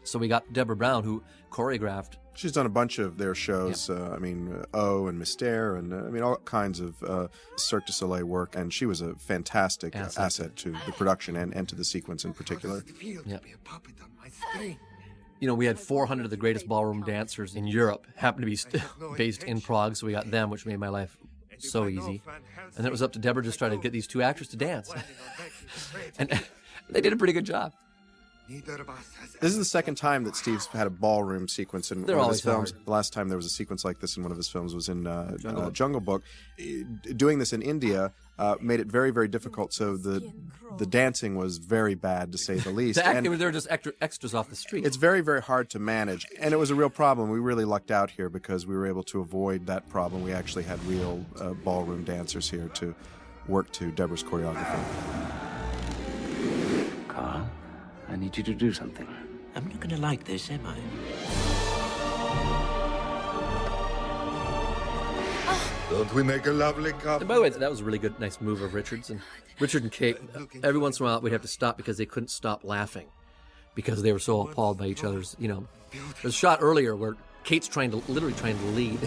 So we got Deborah Brown, who choreographed.
She's done a bunch of their shows,
Yeah.
O and Mystère, and all kinds of Cirque du Soleil work. And she was a fantastic asset to the production and to the sequence in particular.
Yeah. You know, we had 400 of the greatest ballroom dancers in Europe, happened to be based in Prague, so we got them, which made my life so easy. And then it was up to Deborah just trying to get these two actors to dance. And they did a pretty good job.
This is the second time that Steve's had a ballroom sequence in one of his films. The last time there was a sequence like this in one of his films was in Jungle Book. Doing this in India made it very, very difficult, so the dancing was very bad, to say the least.
They were just extras off the street.
It's very, very hard to manage, and it was a real problem. We really lucked out here because we were able to avoid that problem. We actually had real ballroom dancers here to work to Deborah's choreography.
Carl, I need you to do something.
I'm not going to like this, am I?
Don't we make a lovely couple?
And by the way, that was a really good, nice move of Richard's. And Richard and Kate, every once in a while, we'd have to stop because they couldn't stop laughing because they were so appalled by each other's, you know. There's a shot earlier where Kate's literally trying to lead.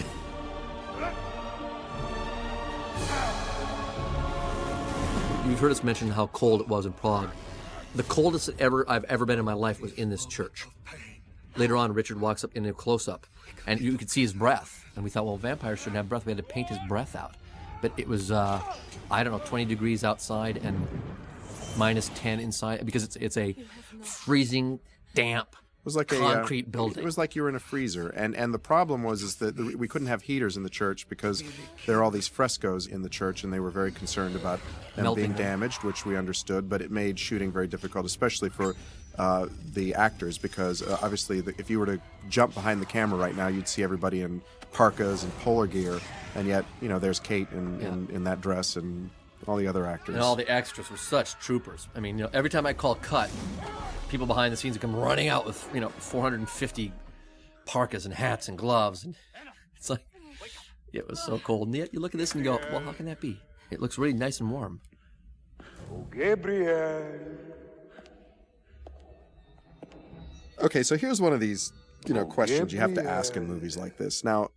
You've heard us mention how cold it was in Prague. The coldest I've ever been in my life was in this church. Later on, Richard walks up in a close-up, and you could see his breath. And we thought, well, vampires shouldn't have breath. We had to paint his breath out. But it was, 20 degrees outside and minus 10 inside, because it's a freezing, damp, concrete building.
It was like you were in a freezer. And the problem was that we couldn't have heaters in the church because there are all these frescoes in the church, and they were very concerned about them being damaged, which we understood. But it made shooting very difficult, especially for the actors, because obviously if you were to jump behind the camera right now, you'd see everybody in parkas and polar gear, and yet, you know, there's Kate in that dress and all the other actors.
And all the extras were such troopers. I mean, you know, every time I call cut, people behind the scenes would come running out with, 450 parkas and hats and gloves. And it's like, it was so cold. And yet you look at this and you go, well, how can that be? It looks really nice and warm.
Oh, Gabriel.
Okay, so here's one of these, questions you have to ask in movies like this. Now,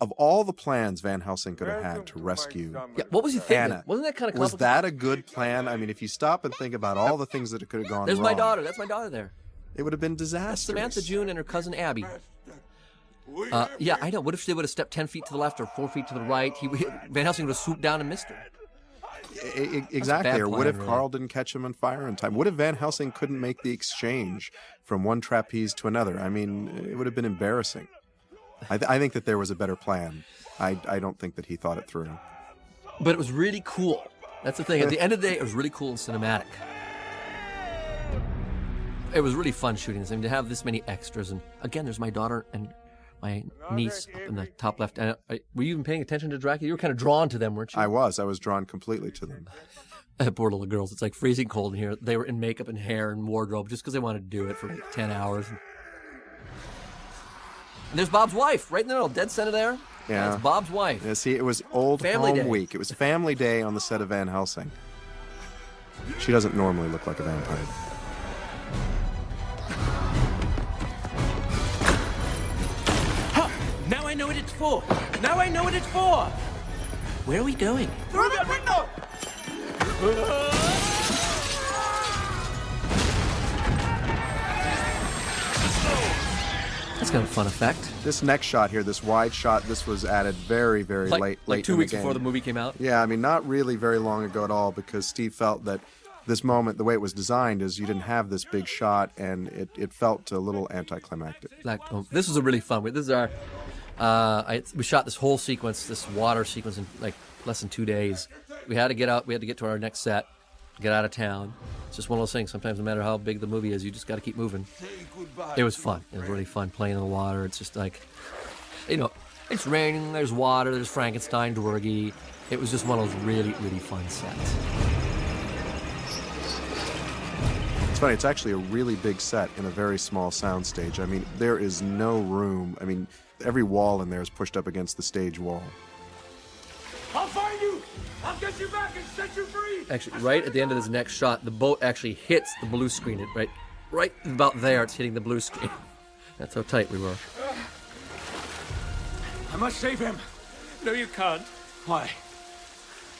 of all the plans Van Helsing could have had to rescue
what was he thinking?
Anna,
wasn't that kind of
was that a good plan? I mean, if you stop and think about all the things that it could have gone
There's
wrong.
my daughter. That's my daughter there.
It would have been disastrous.
Samantha June and her cousin Abby. Yeah, I know. What if they would have stepped 10 feet to the left or 4 feet to the right? Van Helsing would have swooped down and missed her.
Exactly. Or what if
really.
Carl didn't catch him on fire in time? What if Van Helsing couldn't make the exchange from one trapeze to another? I mean, it would have been embarrassing. I think that there was a better plan. I don't think that he thought it through.
But it was really cool. That's the thing. At the end of the day, it was really cool and cinematic. It was really fun shooting this. I mean, to have this many extras. And again, there's my daughter and my niece up in the top left. Were you even paying attention to Dracula? You were kind of drawn to them, weren't you?
I was drawn completely to them.
Poor little girls. It's like freezing cold in here. They were in makeup and hair and wardrobe just because they wanted to do it for like 10 hours. And there's Bob's wife right in the middle, dead center there.
Yeah.
That's Bob's wife.
Yeah, see, it was old
Family
home
Day.
week. It was family day on the set of Van Helsing. She doesn't normally look like a vampire.
Now I know what it's for. Now I know what it's for. Where are we going?
Through that window!
That's kind of a fun effect.
This next shot here, this wide shot, this was added very, very late
Like 2
in
weeks
the game.
before the movie came out?
Yeah, I mean, not really very long ago at all, because Steve felt that this moment, the way it was designed, is you didn't have this big shot, and it felt a little anticlimactic.
This was a really fun. This is our. We shot this whole sequence, this water sequence, in like less than 2 days. We had to get out. We had to get to our next set, get out of town. It's just one of those things. Sometimes, no matter how big the movie is, you just got to keep moving. It was fun. It was really fun playing in the water. It's just like, it's raining. There's water. There's Frankenstein, Dwergy. It was just one of those really, really fun sets.
It's funny, it's actually a really big set in a very small soundstage. I mean, there is no room. I mean, every wall in there is pushed up against the stage wall.
I'll find you! I'll get you back and set you free!
Actually, right at the end of this next shot, the boat actually hits the blue screen. Right about there, it's hitting the blue screen. That's how tight we were.
I must save him.
No, you can't.
Why?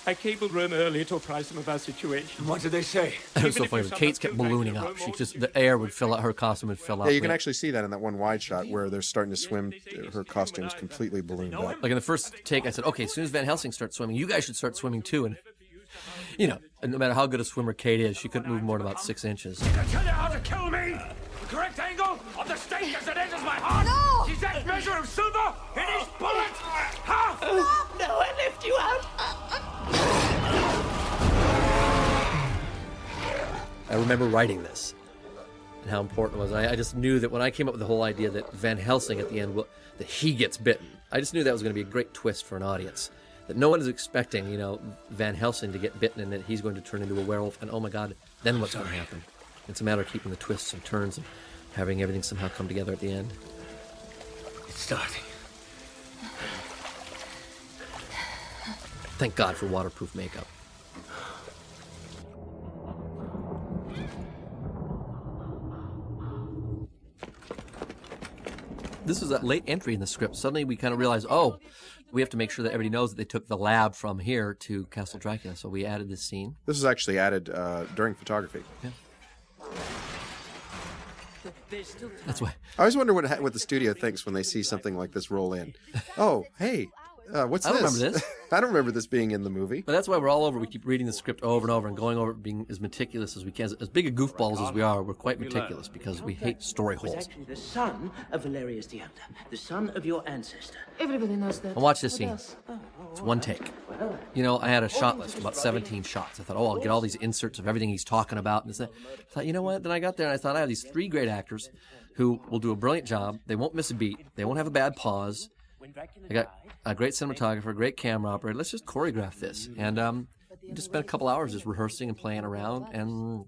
I cabled Rome earlier to apprise them of our situation.
What did they say?
It was so funny. Kate's kept ballooning up. The air would fill out, her costume would fill out.
Yeah, you can actually see that in that one wide shot where they're starting to swim. Her costume's completely ballooned up.
Like in the first take, I said, okay, as soon as Van Helsing starts swimming, you guys should start swimming too. And, no matter how good a swimmer Kate is, she couldn't move more than about 6 inches.
I tell you how to kill me! The correct angle of the stake as it enters my heart!
No!
Is that measure of silver in each bullet? Half!
No, I lift you out.
I remember writing this and how important it was. I just knew that when I came up with the whole idea that Van Helsing at the end, that he gets bitten, I just knew that was going to be a great twist for an audience. That no one is expecting, Van Helsing to get bitten and that he's going to turn into a werewolf. And oh my God, then what's going to happen? It's a matter of keeping the twists and turns and having everything somehow come together at the end.
It's starting.
Thank God for waterproof makeup. This was a late entry in the script. Suddenly we kind of realized, we have to make sure that everybody knows that they took the lab from here to Castle Dracula. So we added this scene.
This was actually added during photography.
Yeah. That's why.
I always wonder what the studio thinks when they see something like this roll in. Oh, hey, what's this?
I don't remember this.
I don't remember this being in the movie.
But that's why we're all over. We keep reading the script over and over and going over it, being as meticulous as we can. As big a goofballs as we are, we're quite meticulous because we hate story holes.
Was actually the son of Valerius the Elder, the son of your ancestor.
Everybody knows that.
Well, watch this scene. It's one take. I had a shot list, about 17 shots. I thought, I'll get all these inserts of everything he's talking about. And I thought, you know what? Then I got there and I thought, I have these 3 great actors who will do a brilliant job. They won't miss a beat. They won't have a bad pause. I got a great cinematographer, a great camera operator. Let's just choreograph this. And just spent a couple hours just rehearsing and playing around, and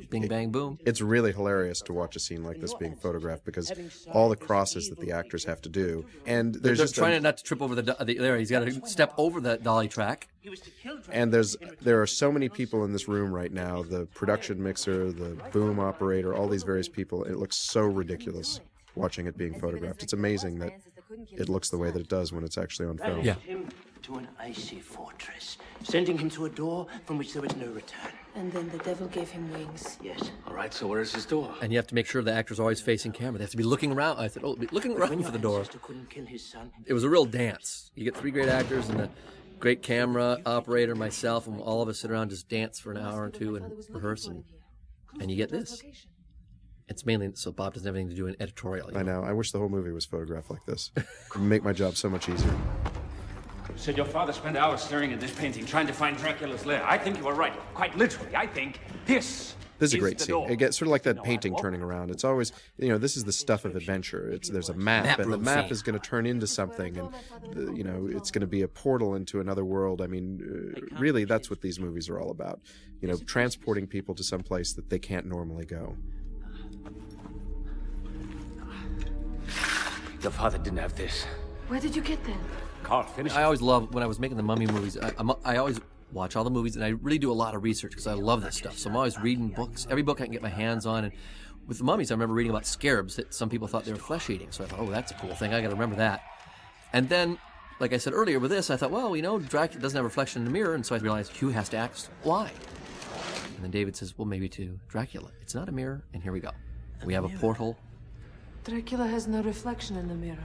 bing, bang, boom.
It's really hilarious to watch a scene like this being photographed because all the crosses that the actors have to do, and
they're just trying not to trip over there. He's got to step over the dolly track.
And there are so many people in this room right now. The production mixer, the boom operator, all these various people. It looks so ridiculous watching it being photographed. It's amazing that it looks the way that it does when it's actually on film.
Yeah.
Him to an icy fortress, sending him to a door from which there was no return.
And then the devil gave him wings.
Yes.
All right, so where's his door?
And you have to make sure the actor's always facing camera. They have to be looking around. I said, looking around for the door.
Couldn't kill his son.
It was a real dance. You get 3 great actors and a great camera operator, myself, and all of us sit around just dance for an hour or 2 and rehearse, and you get this. It's mainly so Bob doesn't have anything to do in editorial.
I know. I wish the whole movie was photographed like this. It would make my job so much easier.
You said your father spent hours staring at this painting, trying to find Dracula's lair. I think you were right. Quite literally, I think this
is a great scene. It gets sort of like that painting turning around. It's always, this is the stuff of adventure. There's a map, and the map is going to turn into something, and it's going to be a portal into another world. I mean, really, that's what these movies are all about. Transporting people to some place that they can't normally go.
Your father didn't have this.
Where did you get them?
Carl, finish.
I always love, when I was making the Mummy movies, I always watch all the movies, and I really do a lot of research because I love this stuff. So I'm always reading books, every book I can get my hands on. And with the mummies, I remember reading about scarabs that some people thought they were flesh-eating. So I thought, that's a cool thing. I got to remember that. And then, like I said earlier with this, I thought, Dracula doesn't have a reflection in the mirror. And so I realized Hugh has to ask why. And then David says, well, maybe to Dracula. It's not a mirror, and here we go. We have a portal.
Dracula has no reflection in the mirror.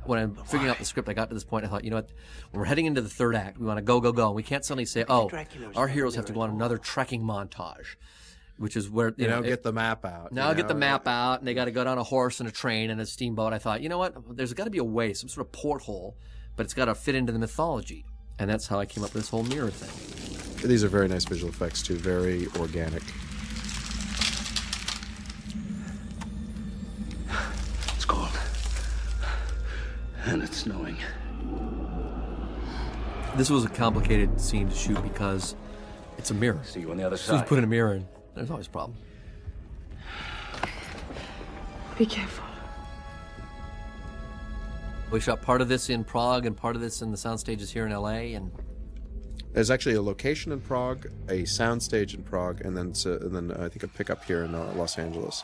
when I'm figuring out the script, I got to this point, I thought, you know what, when we're heading into the third act, we want to go, go, go. We can't suddenly say, oh, our heroes have to go on another trekking montage, which is where, you know,
get the map out.
Now get the map out, and they got to go down a horse and a train and a steamboat. I thought, you know what, there's got to be a way, some sort of porthole, but it's got to fit into the mythology. And that's how I came up with this whole mirror thing.
These are very nice visual effects, too, very organic.
It's cold. And it's snowing.
This was a complicated scene to shoot because it's a mirror.
See you on the other
As soon as
side.
you put in a mirror in, there's always a problem.
Be careful.
We shot part of this in Prague and part of this in the sound stages here in LA, and
There's actually a location in Prague, a soundstage in Prague, and then I think a pickup here in Los Angeles.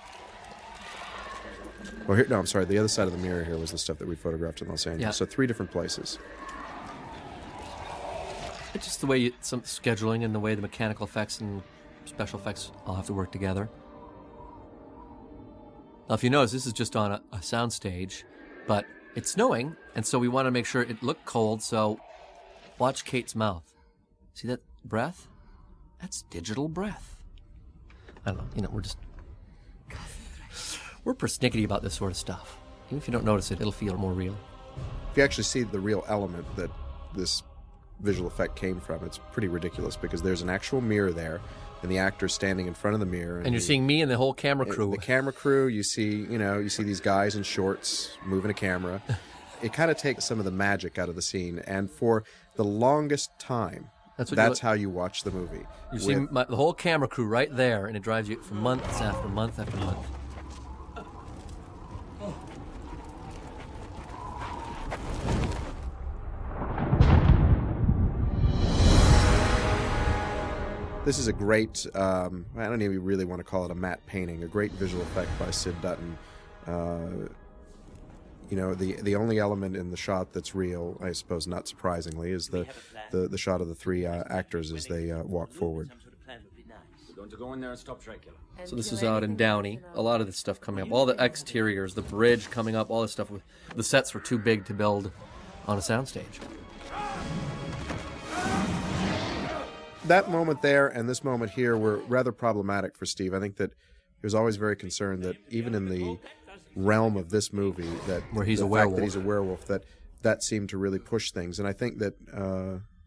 Well, here, no, I'm sorry. The other side of the mirror here was the stuff that we photographed in Los Angeles.
Yeah.
So 3 different places.
it's just the way some scheduling and the way the mechanical effects and special effects all have to work together. Now, if you notice, this is just on a sound stage, but it's snowing, and so we want to make sure it looked cold, so watch Kate's mouth. See that breath? That's digital breath. I don't know, you know, we're persnickety about this sort of stuff. Even if you don't notice it, it'll feel more real.
If you actually see the real element that this visual effect came from, it's pretty ridiculous because there's an actual mirror there, and the actor's standing in front of the mirror.
And you're seeing me and the whole camera crew.
The camera crew, you see these guys in shorts moving a camera. It kind of takes some of the magic out of the scene, and for the longest time, that's how you watch the movie.
You see the whole camera crew right there, and it drives you for months after month after month.
This is a great, I don't even really want to call it a matte painting, a great visual effect by Sid Dutton. You know, the only element in the shot that's real, I suppose not surprisingly, is the shot of the 3 actors as they walk forward.
We're going to go in there and stop Dracula.
So this is out in Downey. A lot of this stuff coming up. All the exteriors, the bridge coming up, all this stuff. The sets were too big to build on a soundstage.
That moment there and this moment here were rather problematic for Steve. I think that he was always very concerned that even in the realm of this movie, that
where he's
the
a
fact
werewolf,
that he's a werewolf, that seemed to really push things. And I think that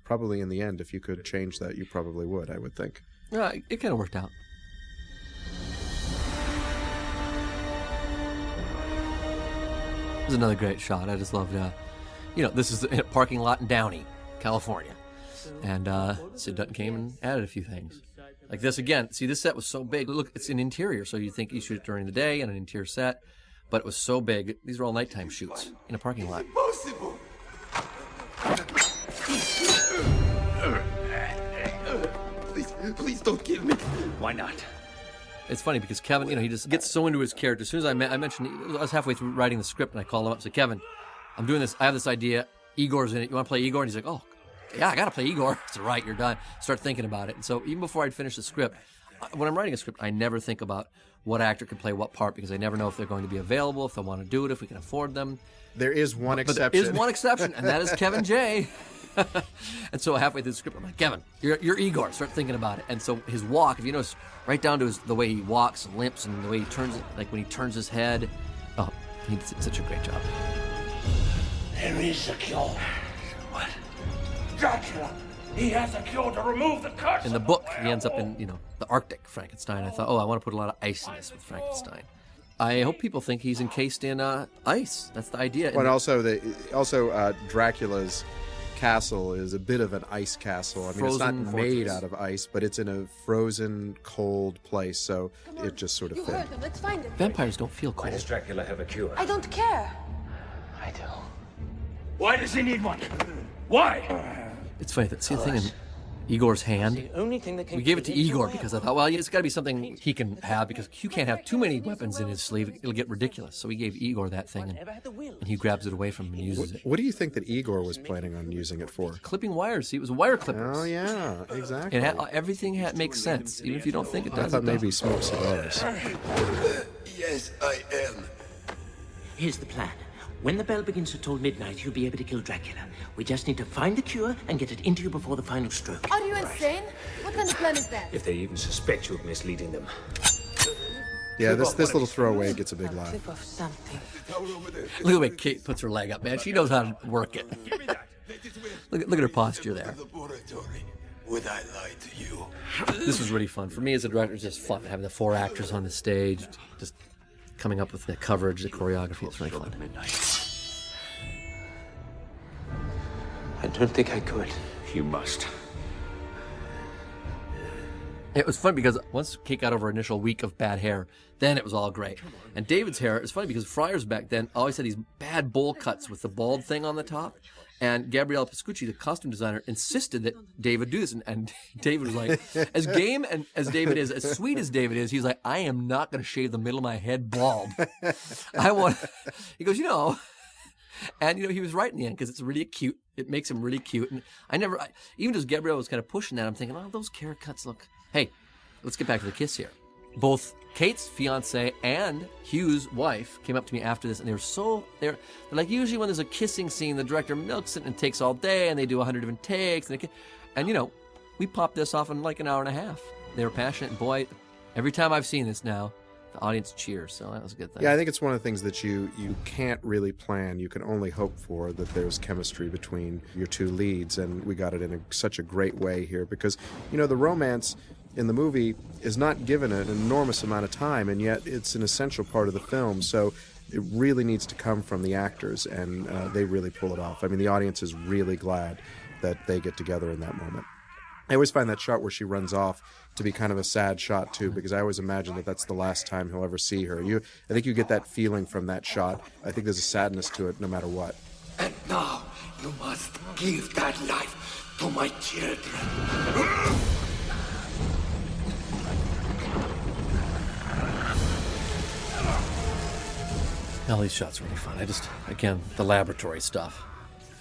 probably in the end, if you could change that, you probably would. I would think.
Yeah, it kind of worked out. It was another great shot. I just loved, you know, this is in a parking lot in Downey, California. And Sid Dutton came and added a few things. Like this again. See, this set was so big. Look, it's an interior, so you think you shoot it during the day in an interior set. But it was so big. These are all nighttime shoots in a parking lot.
Impossible! Please don't kill me.
Why not?
It's funny because Kevin, you know, he just gets so into his character. As soon as I mentioned, I was halfway through writing the script, and I called him up and said, Kevin, I'm doing this. I have this idea. Igor's in it. You want to play Igor? And he's like, oh, yeah, I got to play Igor. I said, right, you're done. Start thinking about it. And so even before I'd finish the script, when I'm writing a script, I never think about what actor can play what part because I never know if they're going to be available, if they want to do it, if we can afford them.
There is one exception.
But there is one exception, and that is Kevin J. And so halfway through the script, I'm like, Kevin, you're Igor. Start thinking about it. And so his walk, if you notice, right down to the way he walks and limps and the way he turns it, like when he turns his head. Oh, he did such a great job.
There is a cure.
What?
Dracula! He has a cure to remove the curse.
In the book, he ends up in, you know, the Arctic Frankenstein. I thought, I want to put a lot of ice in this with Frankenstein. I hope people think he's encased in ice. That's the idea.
But also Dracula's castle is a bit of an ice castle. I mean, it's not made out of ice, but it's in a frozen, cold place, so it just sort of
You
fit.
heard them. Let's find him.
Vampires don't feel
Why
cold.
does Dracula have a cure?
I don't care.
I do.
Why does he need one? Why?
It's funny. See the thing in Igor's hand?
The only thing that can
We gave it to
keep him
Igor
alive.
because I thought, well, it's got to be something he can have because Hugh can't have too many weapons in his sleeve. It'll get ridiculous. So we gave Igor that thing, and he grabs it away from him and uses it.
What do you think that Igor was planning on using it for?
Clipping wires. See, it was wire clippers.
Oh, yeah, exactly.
Everything makes sense, even if you don't think it does.
I thought
it does.
maybe smoke cigars.
Yes, I am.
Here's the plan. When the bell begins to toll midnight, you'll be able to kill Dracula. We just need to find the cure and get it into you before the final stroke.
Are you insane? What kind of plan is that?
If they even suspect you of misleading them.
Yeah, this little throwaway gets a big laugh.
Look at the way Kate puts her leg up, man. She knows how to work it. Look at her posture there.
Would I lie to you?
This was really fun. For me as a director, it's just fun having the 4 actors on the stage, just coming up with the coverage, the choreography. It's really fun.
I don't think I could.
You must.
It was fun because once Kate got over her initial week of bad hair, then it was all great. And David's hair is funny because friars back then always had these bad bowl cuts with the bald thing on the top. And Gabriele Pascucci, the costume designer, insisted that David do this. And David was like, as game and as David is, as sweet as David is, he's like, I am not going to shave the middle of my head bald. He goes, and he was right in the end because it's really cute. It makes him really cute. And even as Gabrielle was kind of pushing that, I'm thinking, oh, those carrot cuts look. Hey, let's get back to the kiss here. Both Kate's fiance and Hugh's wife came up to me after this, and they're like, usually when there's a kissing scene, the director milks it and it takes all day, and they do 100 different takes, and we popped this off in like an hour and a half. They were passionate, and boy, every time I've seen this now, the audience cheers, so that was a good thing.
Yeah, I think it's one of the things that you can't really plan. You can only hope for that there's chemistry between your two leads, and we got it in such a great way here because, the romance in the movie is not given an enormous amount of time, and yet it's an essential part of the film, so it really needs to come from the actors, and they really pull it off. I mean, the audience is really glad that they get together in that moment. I always find that shot where she runs off to be kind of a sad shot, too, because I always imagine that that's the last time he'll ever see her. I think you get that feeling from that shot. I think there's a sadness to it no matter what.
And now you must give that life to my children.
All these shots are really fun. Again, the laboratory stuff.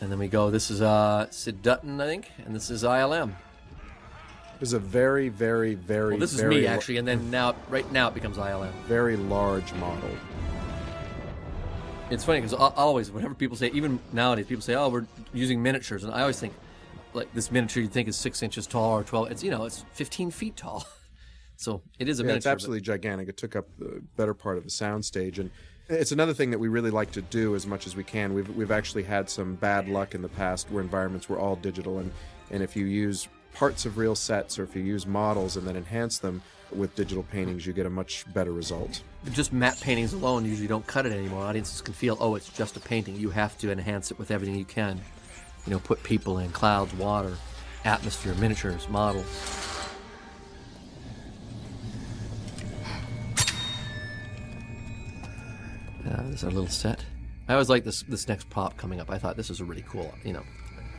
And then we go, this is Sid Dutton, I think, and this is ILM.
It was a very, very, very,
this is me, actually, and then right now it becomes ILM.
Very large model.
It's funny, because always, whenever people say, even nowadays, people say, oh, we're using miniatures, and I always think, like, this miniature you'd think is 6 inches tall or 12, it's 15 feet tall. So it is a miniature.
It's absolutely gigantic. It took up the better part of the soundstage, and it's another thing that we really like to do as much as we can. We've actually had some bad luck in the past where environments were all digital, and if you use parts of real sets or if you use models and then enhance them with digital paintings, you get a much better result.
Just matte paintings alone usually don't cut it anymore. Audiences can feel, oh, it's just a painting. You have to enhance it with everything you can. Put people in, clouds, water, atmosphere, miniatures, models. This is our little set. I always like this next prop coming up. I thought this was a really cool,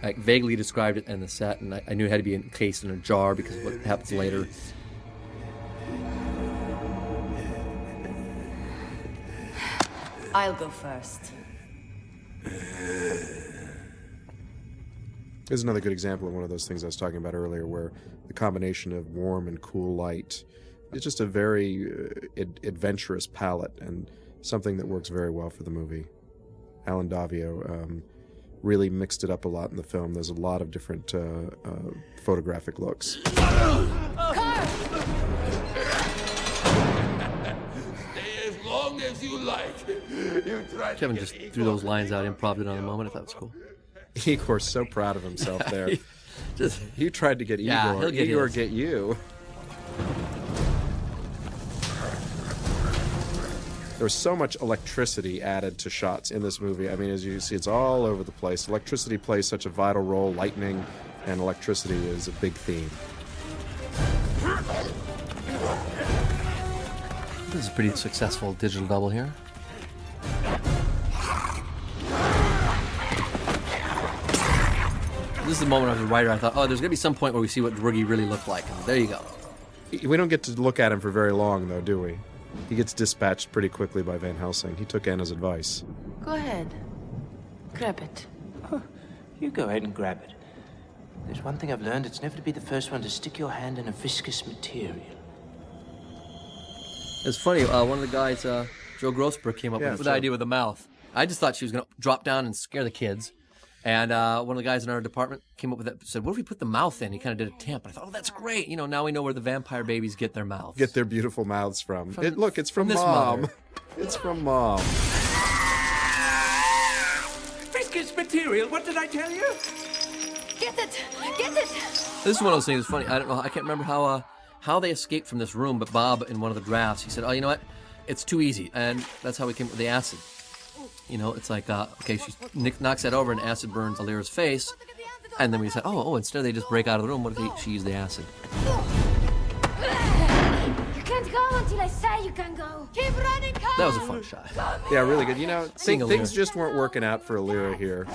I vaguely described it in the set, and I knew it had to be encased in a jar because of what happens later.
I'll go first.
Here's another good example of one of those things I was talking about earlier where the combination of warm and cool light is just a very adventurous palette and something that works very well for the movie. Alan Davio really mixed it up a lot in the film. There's a lot of different photographic looks.
Stay as long as you like. You tried
Kevin just threw those lines out, improvised it on the moment. I thought it was cool.
Igor's so proud of himself there. He tried to get Igor.
Yeah, he'll get
Igor
his.
Get you. There's so much electricity added to shots in this movie. I mean, as you see, it's all over the place. Electricity plays such a vital role. Lightning and electricity is a big theme.
This is a pretty successful digital double here. This is the moment I was a writer. I thought, oh, there's going to be some point where we see what Roogie really looked like. And there you go.
We don't get to look at him for very long, though, do we? He gets dispatched pretty quickly by Van Helsing. He took Anna's advice.
Go ahead. Grab it.
You go ahead and grab it. There's one thing I've learned. It's never to be the first one to stick your hand in a viscous material.
It's funny. One of the guys, Joe Grossberg, came up with the idea with the mouth. I just thought she was going to drop down and scare the kids. And one of the guys in our department came up with that, said, what if we put the mouth in? He kind of did a tamp. And I thought, oh, that's great. You know, now we know where the vampire babies get their mouths.
Get their beautiful mouths from. Look, it's from
this
Mom.
mother.
It's from Mom.
Viscous material, what did I tell you?
Get it! Get it!
This is one of those things that's funny. I don't know. I can't remember how they escaped from this room, but Bob, in one of the drafts, he said, oh, you know what? It's too easy. And that's how we came up with the acid. You know, it's like, okay, she knocks that over and acid burns Alira's face. And then we said, oh, instead they just break out of the room. What if she used the acid?
You can't go until I say you can go. Keep running, Carl.
That was a fun shot.
Yeah, really good. You know,
Seeing
things
Alira.
just weren't working out for Alira here.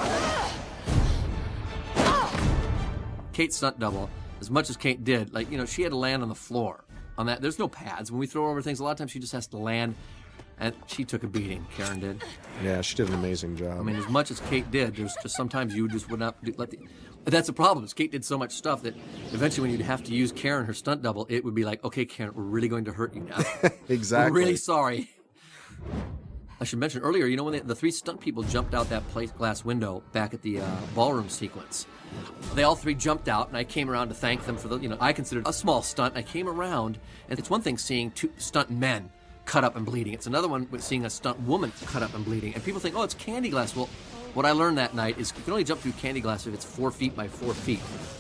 Kate's stunt double, as much as Kate did, like, you know, she had to land on the floor. On that, there's no pads. When we throw over things, a lot of times she just has to land. And she took a beating, Karen did.
Yeah, she did an amazing job.
I mean, as much as Kate did, there's just sometimes you just would not let the... That's the problem, is Kate did so much stuff that eventually when you'd have to use Karen, her stunt double, it would be like, okay, Karen, we're really going to hurt you now.
Exactly.
We're really sorry. I should mention earlier, you know, when the three stunt people jumped out that plate glass window back at the ballroom sequence, they all three jumped out, and I came around to thank them for the, you know, I considered a small stunt. I came around, and it's one thing seeing two stunt men cut up and bleeding. It's another one with seeing a stunt woman cut up and bleeding. And people think, oh, it's candy glass. Well, what I learned that night is you can only jump through candy glass if it's 4 feet by 4 feet.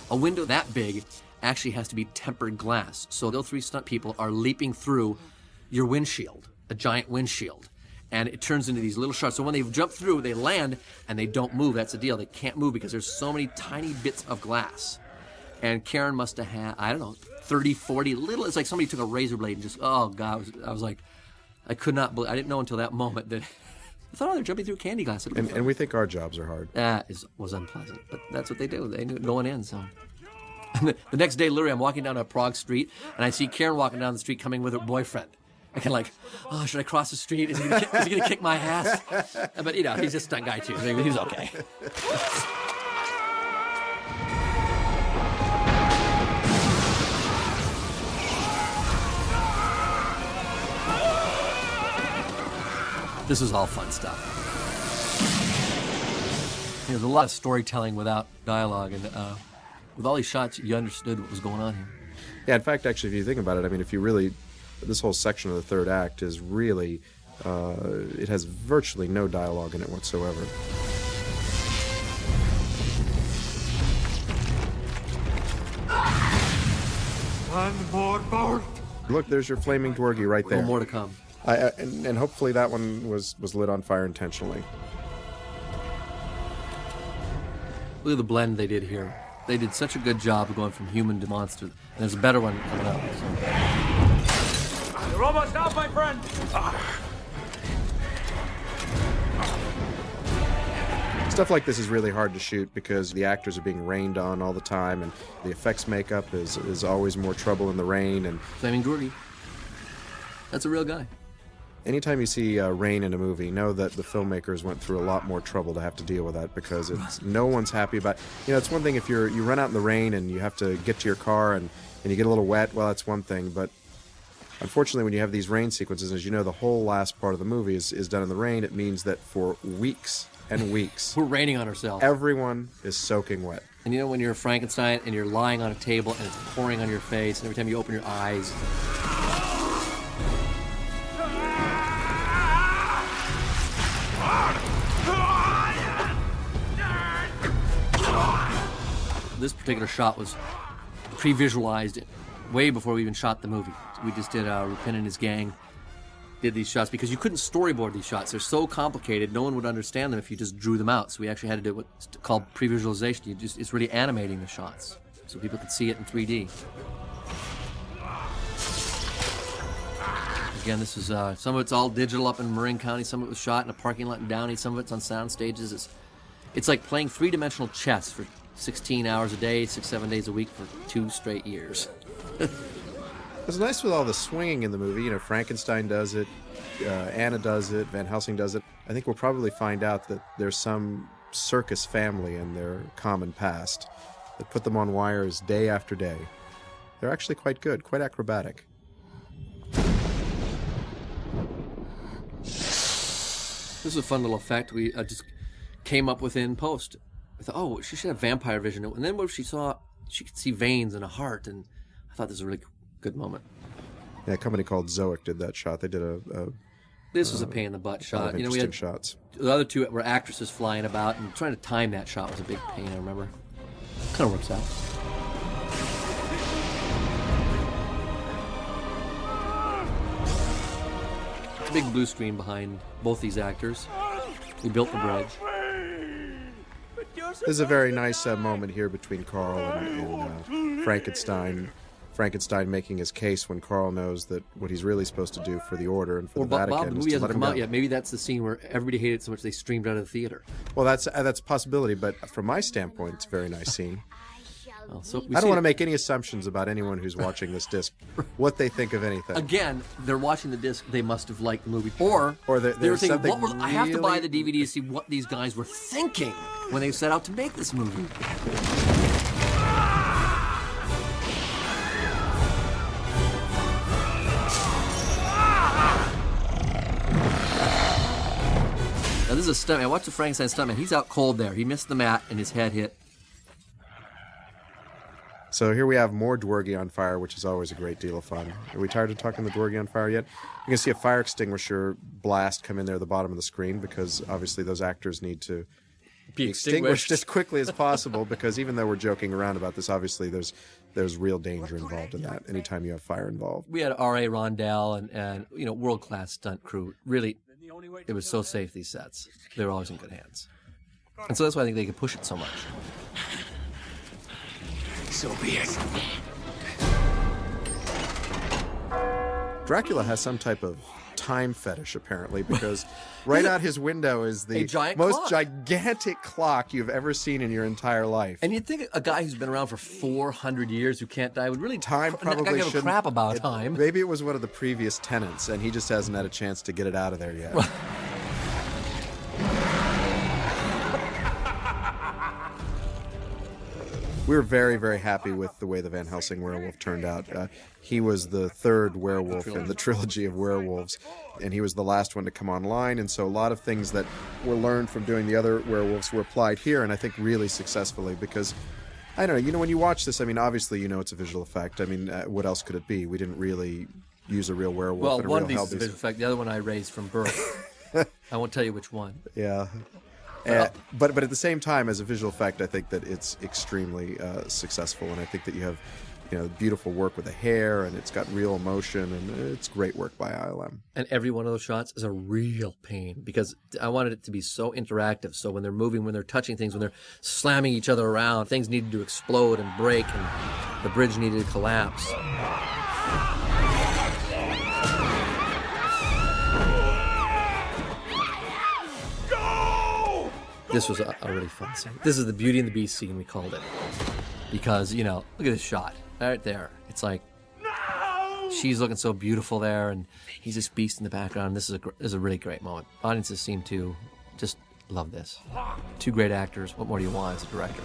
A window that big actually has to be tempered glass. So those three stunt people are leaping through your windshield, a giant windshield. And it turns into these little shots. So when they jump through, they land, and they don't move. That's the deal. They can't move because there's so many tiny bits of glass. And Karen must have had, I don't know, 30, 40 little. It's like somebody took a razor blade and just, oh, God. I was like, I could not believe, I didn't know until that moment that I thought, oh, they're jumping through candy glass.
And we think our jobs are hard.
That was unpleasant, but that's what they do. They knew it going in, so. And the next day, literally, I'm walking down a Prague street, and I see Karen walking down the street coming with her boyfriend. I kind of like, oh, should I cross the street? Is he gonna kick my ass? But, you know, he's just a stunt guy, too. So he's okay. This is all fun stuff. There's a lot of storytelling without dialogue, and with all these shots, you understood what was going on here.
Yeah, in fact, actually, if you think about it, I mean, if you really, this whole section of the third act is really, it has virtually no dialogue in it whatsoever.
One more bolt.
Look, there's your flaming Dwargy right there.
More to come.
And hopefully that one was lit on fire intentionally.
Look at the blend they did here. They did such a good job of going from human to monster. And there's a better one coming up. So.
You're almost out, my friend.
Stuff like this is really hard to shoot because the actors are being rained on all the time, and the effects makeup is always more trouble in the rain. And
Flaming Dwargy. That's a real guy.
Anytime you see rain in a movie, know that the filmmakers went through a lot more trouble to have to deal with that because no one's happy about. You know, it's one thing if you run out in the rain and you have to get to your car and you get a little wet. Well, that's one thing, but unfortunately, when you have these rain sequences, as you know, the whole last part of the movie is done in the rain. It means that for weeks and weeks,
we're raining on ourselves.
Everyone is soaking wet.
And you know when you're Frankenstein and you're lying on a table and it's pouring on your face, and every time you open your eyes. This particular shot was pre-visualized way before we even shot the movie. We just did Rupin and his gang did these shots because you couldn't storyboard these shots. They're so complicated, no one would understand them if you just drew them out. So we actually had to do what's called pre-visualization. It's really animating the shots so people could see it in 3D. Again, this is some of it's all digital up in Marin County. Some of it was shot in a parking lot in Downey. Some of it's on sound stages. It's like playing three-dimensional chess for 16 hours a day, 6-7 days a week for 2 straight years.
It's nice with all the swinging in the movie. You know, Frankenstein does it, Anna does it, Van Helsing does it. I think we'll probably find out that there's some circus family in their common past that put them on wires day after day. They're actually quite good, quite acrobatic.
This This is a fun little effect we just came up with in post. I thought, oh, she should have vampire vision. And then what she saw, she could see veins and a heart, and I thought this was a really good moment.
Yeah, a company called Zoic did that shot. They did
This was a pain in the butt shot.
We had shots.
The other two were actresses flying about, and trying to time that shot was a big pain, I remember. Kind of works out. It's a big blue screen behind both these actors. We built the bridge.
There's a very nice moment here between Carl and Frankenstein. Frankenstein making his case when Carl knows that what he's really supposed to do for the Order and for the Vatican
Bob, the movie
is to
hasn't
let him
come out
go.
yet. Maybe that's the scene where everybody hated it so much they streamed out of the theater.
Well, that's a possibility, but from my standpoint, it's a very nice scene.
Oh, so
I don't want to make any assumptions about anyone who's watching this disc, what they think of anything.
Again, they're watching the disc. They must have liked the movie, or they were
there's
thinking,
something
I have to buy the
really-
DVD to see what these guys were thinking when they set out to make this movie. Now this is a stuntman. I watched the Frankenstein stuntman. He's out cold there. He missed the mat and his head hit.
So here we have more Dwergy on fire, which is always a great deal of fun. Are we tired of talking the Dwergy on fire yet? You can see a fire extinguisher blast come in there at the bottom of the screen because obviously those actors need to be extinguished as quickly as possible because even though we're joking around about this, obviously there's real danger involved in that anytime you have fire involved.
We had R.A. Rondell and world-class stunt crew. Really, it was so safe, these sets. They were always in good hands. And so that's why I think they could push it so much.
So be it.
Dracula has some type of time fetish, apparently, because right out his window is the most gigantic clock you've ever seen in your entire life.
And you'd think a guy who's been around for 400 years who can't die would really
Probably
give a crap about time.
Maybe it was one of the previous tenants, and he just hasn't had a chance to get it out of there yet. We were very, very happy with the way the Van Helsing werewolf turned out. He was the third werewolf in the trilogy of werewolves, and he was the last one to come online, and so a lot of things that were learned from doing the other werewolves were applied here, and I think really successfully, because, I don't know, when you watch this, I mean, obviously it's a visual effect. I mean, what else could it be? We didn't really use a real werewolf.
Well,
and a
one
real
of these is a
Hellbeast.
visual effect. The other one I raised from birth. I won't tell you which one.
Yeah. But at the same time, as a visual effect, I think that it's extremely successful, and I think that you have beautiful work with the hair, and it's got real emotion, and it's great work by ILM.
And every one of those shots is a real pain because I wanted it to be so interactive. So when they're moving, when they're touching things, when they're slamming each other around, things needed to explode and break, and the bridge needed to collapse. This was a really fun scene. This is the Beauty and the Beast scene, we called it. Because, look at this shot. Right there. It's like, she's looking so beautiful there, and he's this beast in the background. This is a really great moment. Audiences seem to just love this. Two great actors. What more do you want as a director?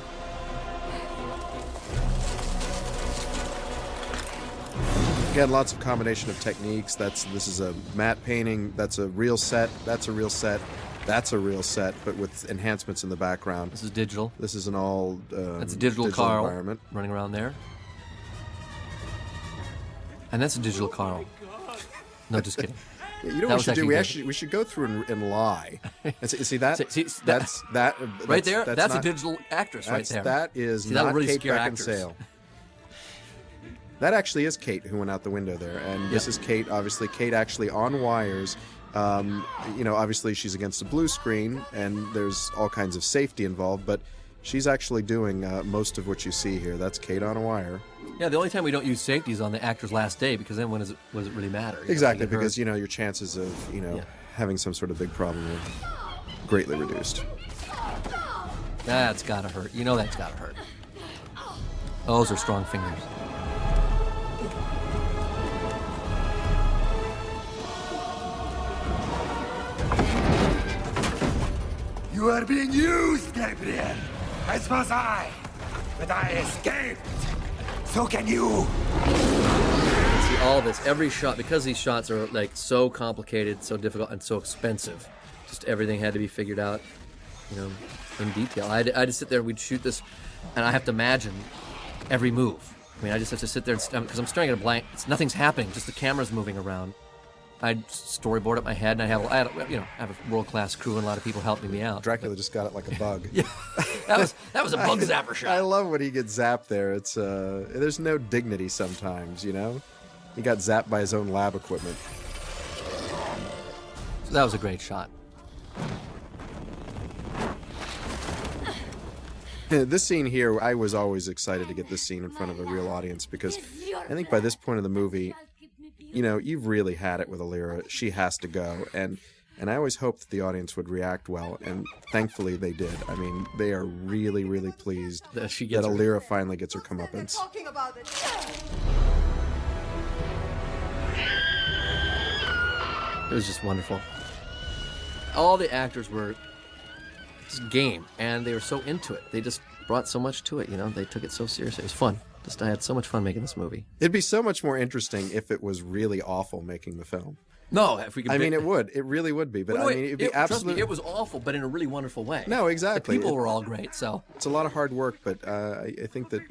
Again, lots of combination of techniques. This is a matte painting. That's a real set. That's a real set. That's a real set, but with enhancements in the background.
This is digital.
This is an all
that's a digital Carl
environment
running around there. And that's a digital Carl. No, just kidding.
Yeah, you know what we should do? We should go through and lie. And see that? That's
right there. That's
not
a digital actress right there.
That is
that
not
really
Kate
scare
Beckinsale. That actually is Kate who went out the window there, and this is Kate. Obviously, Kate actually on wires. Obviously she's against a blue screen, and there's all kinds of safety involved, but she's actually doing most of what you see here. That's Kate on a wire.
Yeah, the only time we don't use safety is on the actor's last day, because then when does it really matter?
Exactly, because your chances of having some sort of big problem are greatly reduced.
That's gotta hurt. That's gotta hurt. Those are strong fingers.
You are being used, Gabriel. As was I. But I escaped. So can you.
See all this, every shot, because these shots are so complicated, so difficult, and so expensive Just everything had to be figured out, in detail. I had to sit there, we'd shoot this, and I have to imagine every move. I mean, I just have to sit there, because I'm staring at a blank, nothing's happening, just the camera's moving around. I'd storyboard up my head, and I have a world-class crew, and a lot of people helping me out.
Dracula just got it like a bug.
Yeah, that was a bug zapper shot.
I love when he gets zapped there. It's there's no dignity sometimes, He got zapped by his own lab equipment.
So that was a great shot.
This scene here, I was always excited to get this scene in front of a real audience because I think by this point of the movie, you've really had it with Alira. She has to go, and I always hoped that the audience would react well, and thankfully they did. I mean, they are really, really pleased that Alira finally gets her comeuppance.
It was just wonderful. All the actors were just game, and they were so into it. They just brought so much to it, They took it so seriously. It was fun. I had so much fun making this movie.
It'd be so much more interesting if it was really awful making the film.
No, if we could.
I mean, it would. It really would be. But I mean, it'd be absolutely.
It was awful, but in a really wonderful way.
No, exactly.
The people were all great. So
it's a lot of hard work, but I think that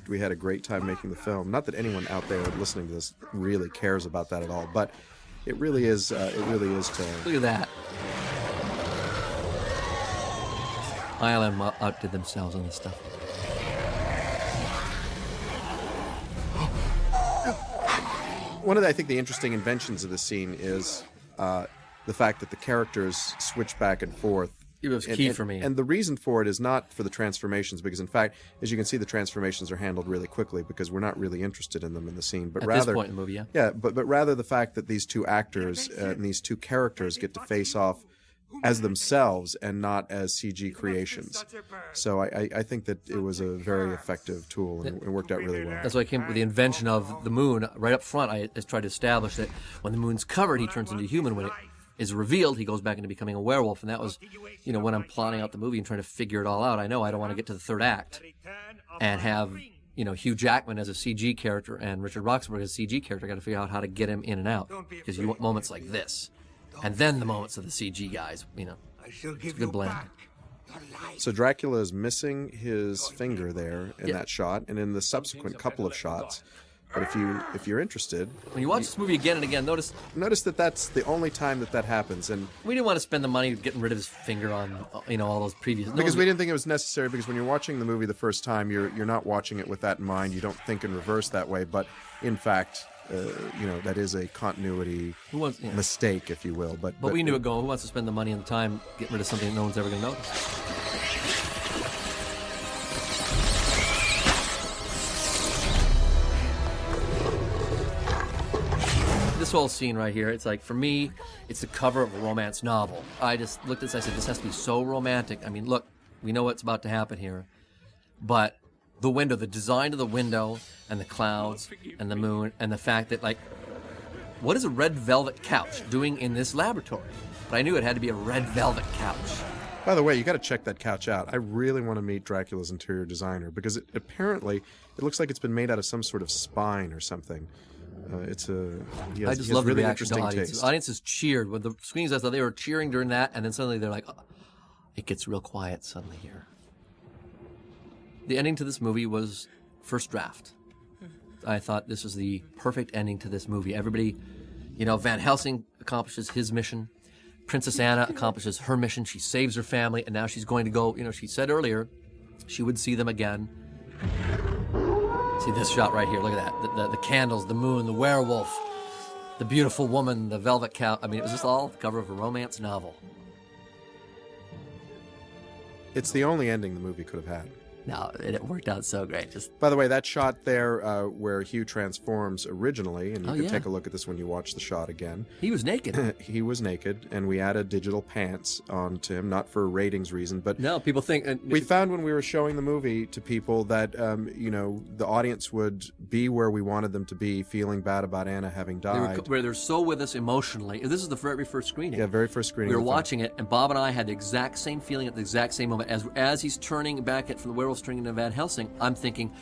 we had a great time making the film. Not that anyone out there listening to this really cares about that at all, but it really is. It really is to
look at that. ILM outdid themselves on this stuff.
One of the, I think, the interesting inventions of the scene is the fact that the characters switch back and forth.
It was key for me.
And the reason for it is not for the transformations, because in fact, as you can see, the transformations are handled really quickly because we're not really interested in them in the scene. But
At
rather,
this point in the movie, yeah.
Yeah, but rather the fact that these two actors and these two characters get to face off as themselves and not as CG creations. So I think that it was a very effective tool and it worked out really well.
That's why I came up with the invention of the moon. Right up front, I tried to establish that when the moon's covered, he turns into a human. When it is revealed, he goes back into becoming a werewolf. And that was, when I'm plotting out the movie and trying to figure it all out, I know I don't want to get to the third act and have, Hugh Jackman as a CG character and Richard Roxburgh as a CG character. I got to figure out how to get him in and out, because you want moments like this. And then the moments of the CG guys, it's a good blend.
So Dracula is missing his finger there in that shot, and in the subsequent couple of shots. But if you're interested,
when you watch this movie again and again, notice
that that's the only time that happens. And
we didn't want to spend the money getting rid of his finger on all those previous.
Because we didn't think it was necessary. Because when you're watching the movie the first time, you're not watching it with that in mind. You don't think in reverse that way. But in fact, that is a continuity mistake, if you will. But
we knew it going. Who wants to spend the money and the time getting rid of something that no one's ever going to notice? This whole scene right here, it's like, for me, it's the cover of a romance novel. I just looked at this, I said, this has to be so romantic. I mean, look, we know what's about to happen here. But the window, the design of the window, and the clouds, and the moon, and the fact that, what is a red velvet couch doing in this laboratory? But I knew it had to be a red velvet couch.
By the way, you got to check that couch out. I really want to meet Dracula's interior designer, because it looks like it's been made out of some sort of spine or something. I just
love
really
the reaction to
interesting
audiences.
taste.
Audiences cheered when the screens. I thought they were cheering during that, and then suddenly they're like, it gets real quiet suddenly here. The ending to this movie was first draft. I thought this was the perfect ending to this movie. Everybody, Van Helsing accomplishes his mission. Princess Anna accomplishes her mission. She saves her family, and now she's going to go. She said earlier she would see them again. See this shot right here. Look at that. The candles, the moon, the werewolf, the beautiful woman, the velvet cow. I mean, it was just all the cover of a romance novel.
It's the only ending the movie could have had.
No, it worked out so great.
By the way, that shot there where Hugh transforms originally, and you can take a look at this when you watch the shot again.
He was naked.
He was naked, and we added digital pants onto him, not for a ratings reason, but
no, people think
we found when we were showing the movie to people that the audience would be where we wanted them to be, feeling bad about Anna having died.
They're so with us emotionally. This is the very first screening.
Yeah, very first screening.
We were watching it, and Bob and I had the exact same feeling at the exact same moment as he's turning back from the werewolf turning into Van Helsing. I'm thinking,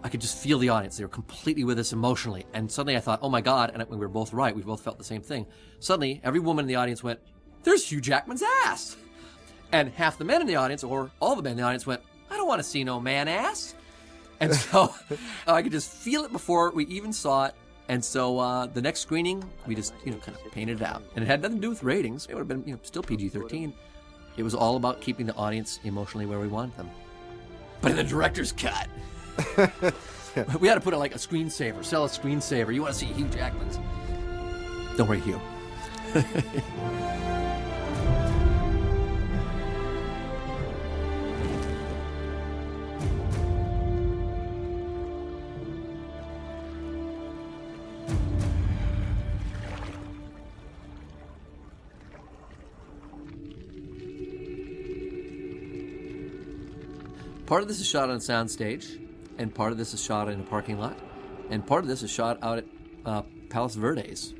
I could just feel the audience. They were completely with us emotionally. And suddenly I thought, oh my God, and we were both right. We both felt the same thing. Suddenly, every woman in the audience went, there's Hugh Jackman's ass. And half the men in the audience, or all the men in the audience, went, I don't want to see no man ass. And so I could just feel it before we even saw it. And so the next screening, we just, kind of painted it out. And it had nothing to do with ratings. It would have been, still PG-13. It was all about keeping the audience emotionally where we wanted them. But in the director's cut, we had to put a screensaver, sell a screensaver. You want to see Hugh Jackman's? Don't worry, Hugh. Part of this is shot on a soundstage, and part of this is shot in a parking lot, and part of this is shot out at Palos Verdes,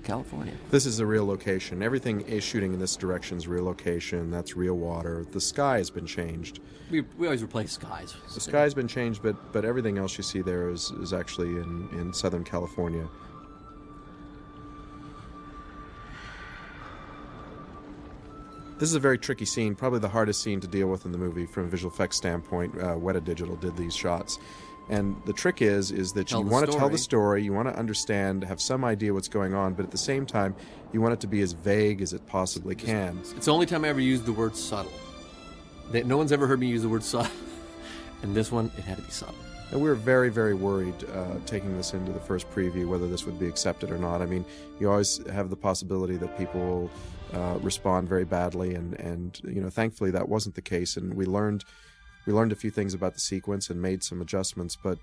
California.
This is a real location. Everything is shooting in this direction is real location. That's real water. The sky has been changed.
We always replace skies.
The sky's been changed, but everything else you see there is actually in Southern California. This is a very tricky scene, probably the hardest scene to deal with in the movie from a visual effects standpoint. Weta Digital did these shots. And the trick is that you want to tell the story, you want to understand, have some idea what's going on, but at the same time, you want it to be as vague as it possibly can.
It's the only time I ever used the word subtle. No one's ever heard me use the word subtle. And this one, it had to be subtle.
And we were very, very worried taking this into the first preview, whether this would be accepted or not. I mean, you always have the possibility that people will respond very badly, and thankfully that wasn't the case, and we learned a few things about the sequence and made some adjustments. But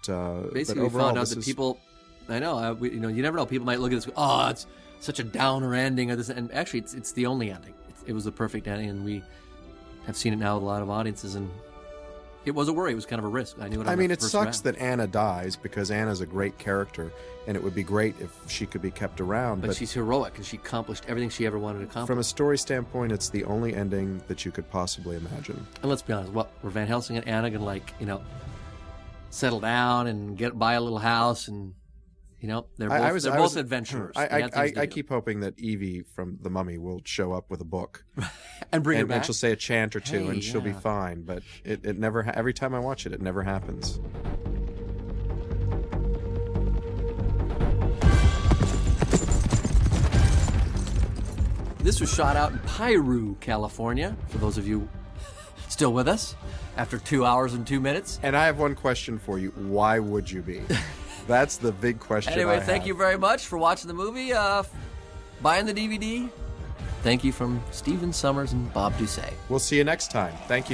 basically,
overall,
we found out that people, I know, you never know. People might look at this, oh, it's such a downer ending, or this, and actually, it's the only ending. It was the perfect ending, and we have seen it now with a lot of audiences, and it was a worry. It was kind of a risk. I knew it.
I mean, it sucks that Anna dies, because Anna's a great character, and it would be great if she could be kept around.
But she's heroic, and she accomplished everything she ever wanted to accomplish.
From a story standpoint, it's the only ending that you could possibly imagine.
And let's be honest, were Van Helsing and Anna gonna settle down and buy a little house, and they're both adventurers.
I keep hoping that Evie from The Mummy will show up with a book
and bring her back,
and she'll say a chant or two, and she'll be fine. But it never. Every time I watch it, it never happens.
This was shot out in Piru, California, for those of you still with us after 2 hours and 2 minutes.
And I have one question for you. Why would you be? That's the big question.
Anyway, thank you very much for watching the movie, buying the DVD. Thank you from Stephen Summers and Bob Doucet.
We'll see you next time. Thank you.